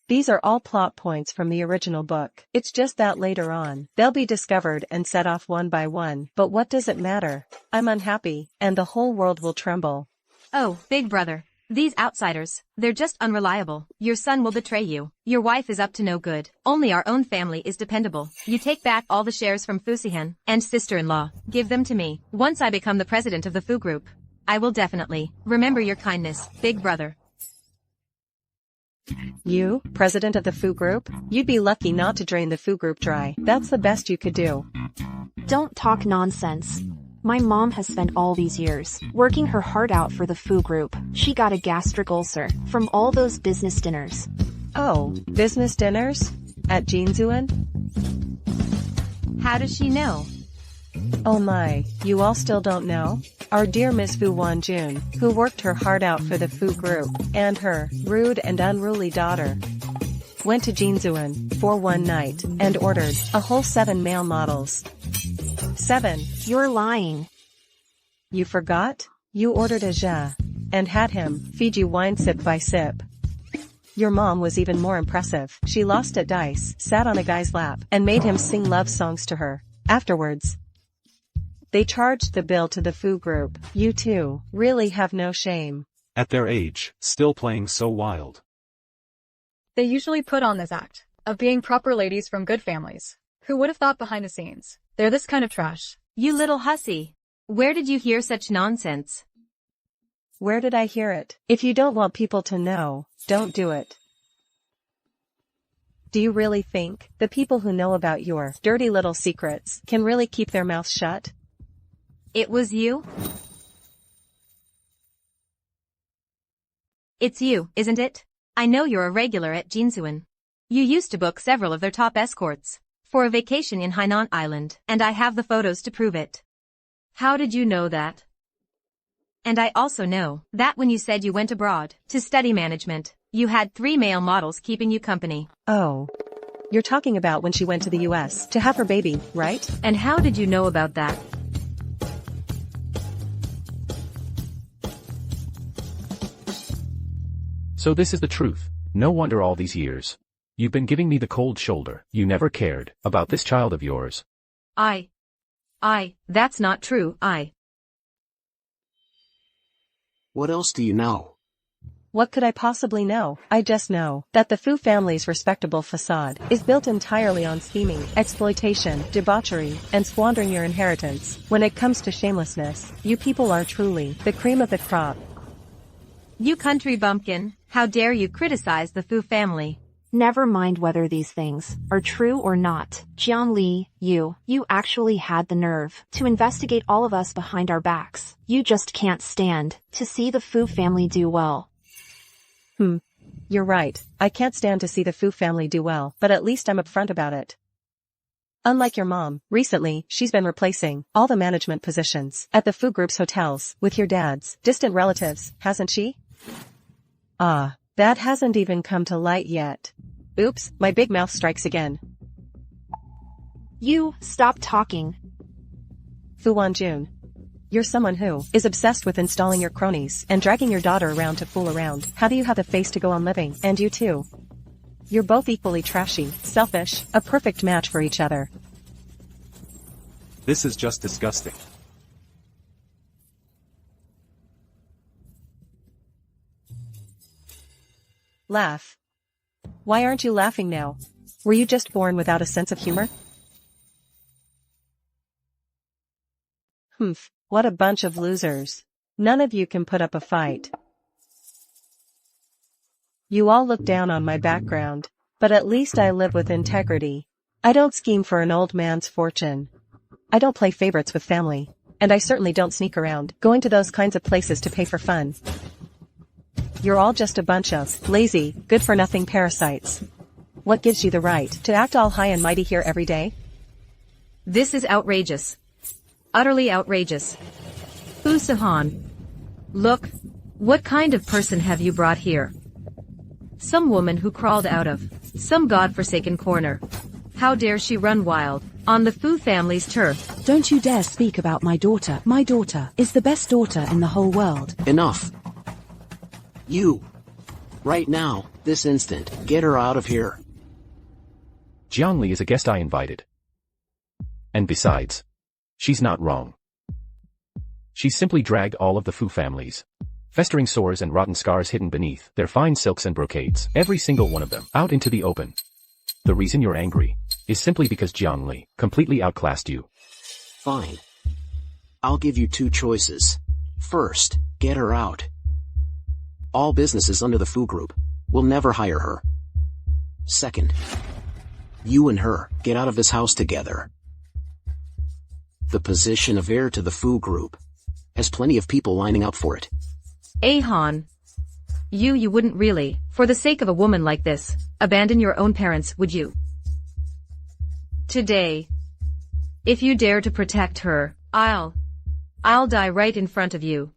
[SPEAKER 5] These are all plot points from the original book. It's just that later on, they'll be discovered and set off one by one. But what does it matter? I'm unhappy, and the whole world will tremble.
[SPEAKER 10] Oh, big brother. These outsiders, they're just unreliable. Your son will betray you. Your wife is up to no good. Only our own family is dependable. You take back all the shares from Fu Sihan and sister-in-law. Give them to me. Once I become the president of the Fu group, I will definitely remember your kindness, big brother.
[SPEAKER 5] You, president of the Fu group? You'd be lucky not to drain the Fu group dry. That's the best you could do.
[SPEAKER 4] Don't talk nonsense. My mom has spent all these years working her heart out for the Fu group. She got a gastric ulcer from all those business dinners.
[SPEAKER 5] Oh, business dinners? At Jiangzuan?
[SPEAKER 10] How does she know?
[SPEAKER 5] Oh my, you all still don't know? Our dear Miss Fu Wanjun, who worked her heart out for the Fu group, and her rude and unruly daughter, went to Jiangzuan for one night and ordered a whole 7 male models. 7.
[SPEAKER 4] You're lying.
[SPEAKER 5] You forgot? You ordered a jus, and had him feed you wine sip by sip. Your mom was even more impressive. She lost at dice, sat on a guy's lap, and made him sing love songs to her. Afterwards, they charged the bill to the Fu group. You two really have no shame.
[SPEAKER 6] At their age, still playing so wild.
[SPEAKER 1] They usually put on this act of being proper ladies from good families. Who would have thought behind the scenes? They're this kind of trash.
[SPEAKER 10] You little hussy. Where did you hear such nonsense?
[SPEAKER 5] Where did I hear it? If you don't want people to know, don't do it. Do you really think the people who know about your dirty little secrets can really keep their mouths shut?
[SPEAKER 10] It was you? It's you, isn't it? I know you're a regular at Jiangsuan. You used to book several of their top escorts for a vacation in Hainan Island, and I have the photos to prove it. How did you know that? And I also know that when you said you went abroad to study management, you had 3 male models keeping you company.
[SPEAKER 5] Oh. You're talking about when she went to the US to have her baby, right?
[SPEAKER 10] And how did you know about that?
[SPEAKER 2] So this is the truth. No wonder all these years. You've been giving me the cold shoulder. You never cared about this child of yours.
[SPEAKER 10] That's not true,
[SPEAKER 14] What else do you know?
[SPEAKER 5] What could I possibly know? I just know that the Fu family's respectable facade is built entirely on scheming, exploitation, debauchery, and squandering your inheritance. When it comes to shamelessness, you people are truly the cream of the crop.
[SPEAKER 10] You country bumpkin, how dare you criticize the Fu family?
[SPEAKER 4] Never mind whether these things are true or not. Jiang Li, you actually had the nerve to investigate all of us behind our backs. You just can't stand to see the Fu family do well.
[SPEAKER 5] You're right. I can't stand to see the Fu family do well, but at least I'm upfront about it. Unlike your mom, recently, she's been replacing all the management positions at the Fu Group's hotels with your dad's distant relatives, hasn't she? That hasn't even come to light yet. Oops, my big mouth strikes again.
[SPEAKER 4] You, stop talking.
[SPEAKER 5] Fu Wanjun. You're someone who is obsessed with installing your cronies and dragging your daughter around to fool around. How do you have the face to go on living? And you too. You're both equally trashy, selfish, a perfect match for each other.
[SPEAKER 6] This is just disgusting.
[SPEAKER 5] Laugh. Why aren't you laughing now? Were you just born without a sense of humor? What a bunch of losers. None of you can put up a fight. You all look down on my background, but at least I live with integrity. I don't scheme for an old man's fortune. I don't play favorites with family, and I certainly don't sneak around, going to those kinds of places to pay for fun. You're all just a bunch of lazy, good-for-nothing parasites. What gives you the right to act all high and mighty here every day?
[SPEAKER 10] This is outrageous. Utterly outrageous. Fu Sihan. Look, what kind of person have you brought here? Some woman who crawled out of some godforsaken corner. How dare she run wild on the Fu family's turf?
[SPEAKER 13] Don't you dare speak about my daughter. My daughter is the best daughter in the whole world.
[SPEAKER 14] Enough. You. Right now, this instant, get her out of here.
[SPEAKER 2] Jiang Li is a guest I invited. And besides, she's not wrong. She's simply dragged all of the Fu families, festering sores and rotten scars hidden beneath their fine silks and brocades, every single one of them, out into the open. The reason you're angry is simply because Jiang Li completely outclassed you.
[SPEAKER 14] Fine. I'll give you 2 choices. First, get her out. All businesses under the Fu Group will never hire her. Second, you and her get out of this house together. The position of heir to the Fu Group has plenty of people lining up for it.
[SPEAKER 10] Han. You wouldn't really, for the sake of a woman like this, abandon your own parents, would you? Today. If you dare to protect her, I'll die right in front of you.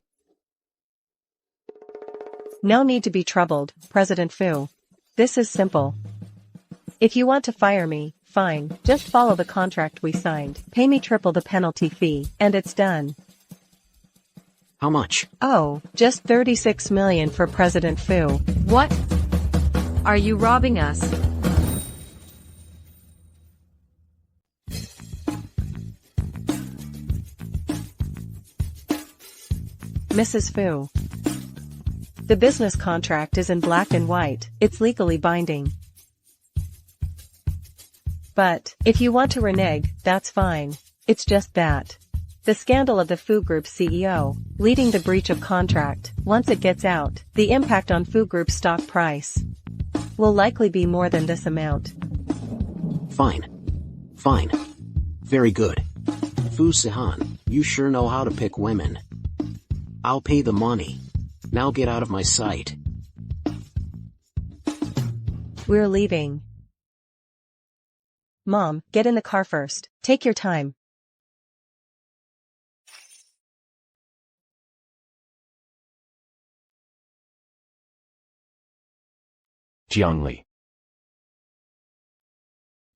[SPEAKER 5] No need to be troubled, President Fu. This is simple. If you want to fire me, fine, just follow the contract we signed. Pay me triple the penalty fee, and it's done.
[SPEAKER 14] How much?
[SPEAKER 5] Oh, just 36 million for President Fu.
[SPEAKER 10] What? Are you robbing us?
[SPEAKER 5] Mrs. Fu. The business contract is in black and white. It's legally binding. But, if you want to renege, that's fine. It's just that. The scandal of the Fu Group's CEO, leading the breach of contract, once it gets out, the impact on Fu Group's stock price will likely be more than this amount.
[SPEAKER 14] Fine. Fine. Very good. Fu Sihan, you sure know how to pick women. I'll pay the money. Now get out of my sight.
[SPEAKER 5] We're leaving. Mom, get in the car first. Take your time.
[SPEAKER 2] Jiang Li.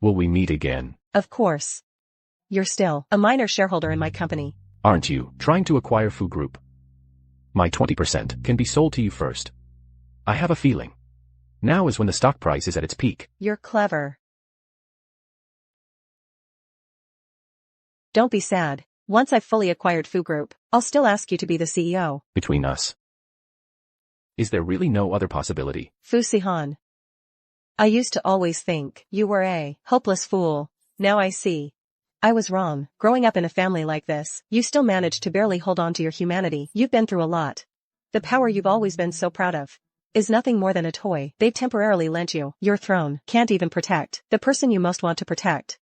[SPEAKER 2] Will we meet again?
[SPEAKER 5] Of course. You're still a minor shareholder in my company.
[SPEAKER 2] Aren't you trying to acquire Fu Group? My 20% can be sold to you first. I have a feeling. Now is when the stock price is at its peak.
[SPEAKER 5] You're clever. Don't be sad. Once I've fully acquired Fu Group, I'll still ask you to be the CEO.
[SPEAKER 2] Between us, is there really no other possibility?
[SPEAKER 5] Fu Sihan. I used to always think you were a hopeless fool. Now I see. I was wrong. Growing up in a family like this, you still managed to barely hold on to your humanity. You've been through a lot. The power you've always been so proud of is nothing more than a toy they've temporarily lent you. Your throne can't even protect the person you most want to protect.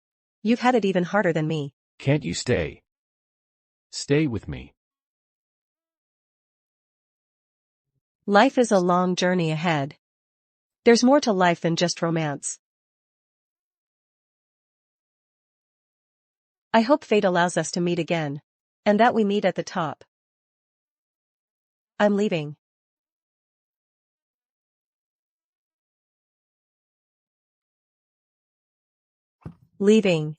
[SPEAKER 5] You've had it even harder than me.
[SPEAKER 2] Can't you stay? Stay with me.
[SPEAKER 5] Life is a long journey ahead. There's more to life than just romance. I hope fate allows us to meet again. And that we meet at the top. I'm leaving. Leaving.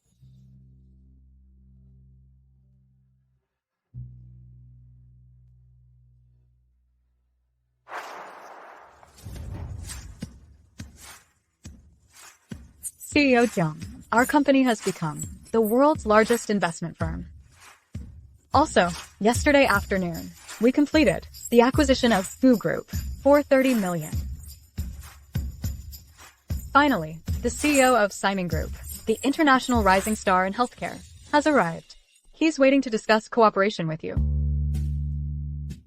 [SPEAKER 1] CEO Jiang, our company has become the world's largest investment firm. Also, yesterday afternoon, we completed the acquisition of Fu Group for 30 million. Finally, the CEO of Simon Group, the international rising star in healthcare, has arrived. He's waiting to discuss cooperation with you.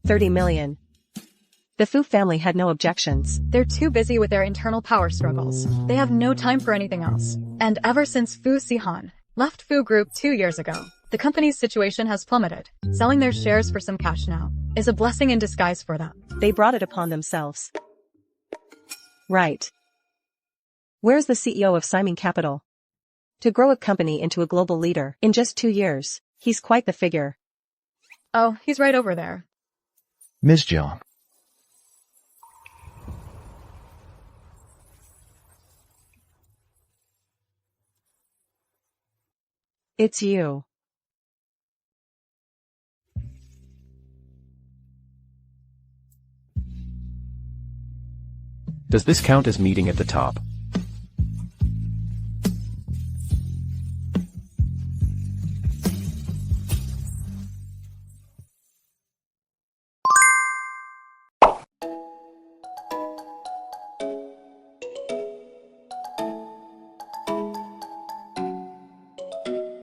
[SPEAKER 5] 30 million. The Fu family had no objections.
[SPEAKER 1] They're too busy with their internal power struggles. They have no time for anything else. And ever since Fu Sihan left Fu Group 2 years ago, the company's situation has plummeted. Selling their shares for some cash now is a blessing in disguise for them.
[SPEAKER 5] They brought it upon themselves. Right. Where's the CEO of Simon Capital? To grow a company into a global leader in just 2 years, he's quite the figure.
[SPEAKER 1] Oh, he's right over there.
[SPEAKER 7] Ms. Jiang.
[SPEAKER 5] It's you.
[SPEAKER 2] Does this count as meeting at the top?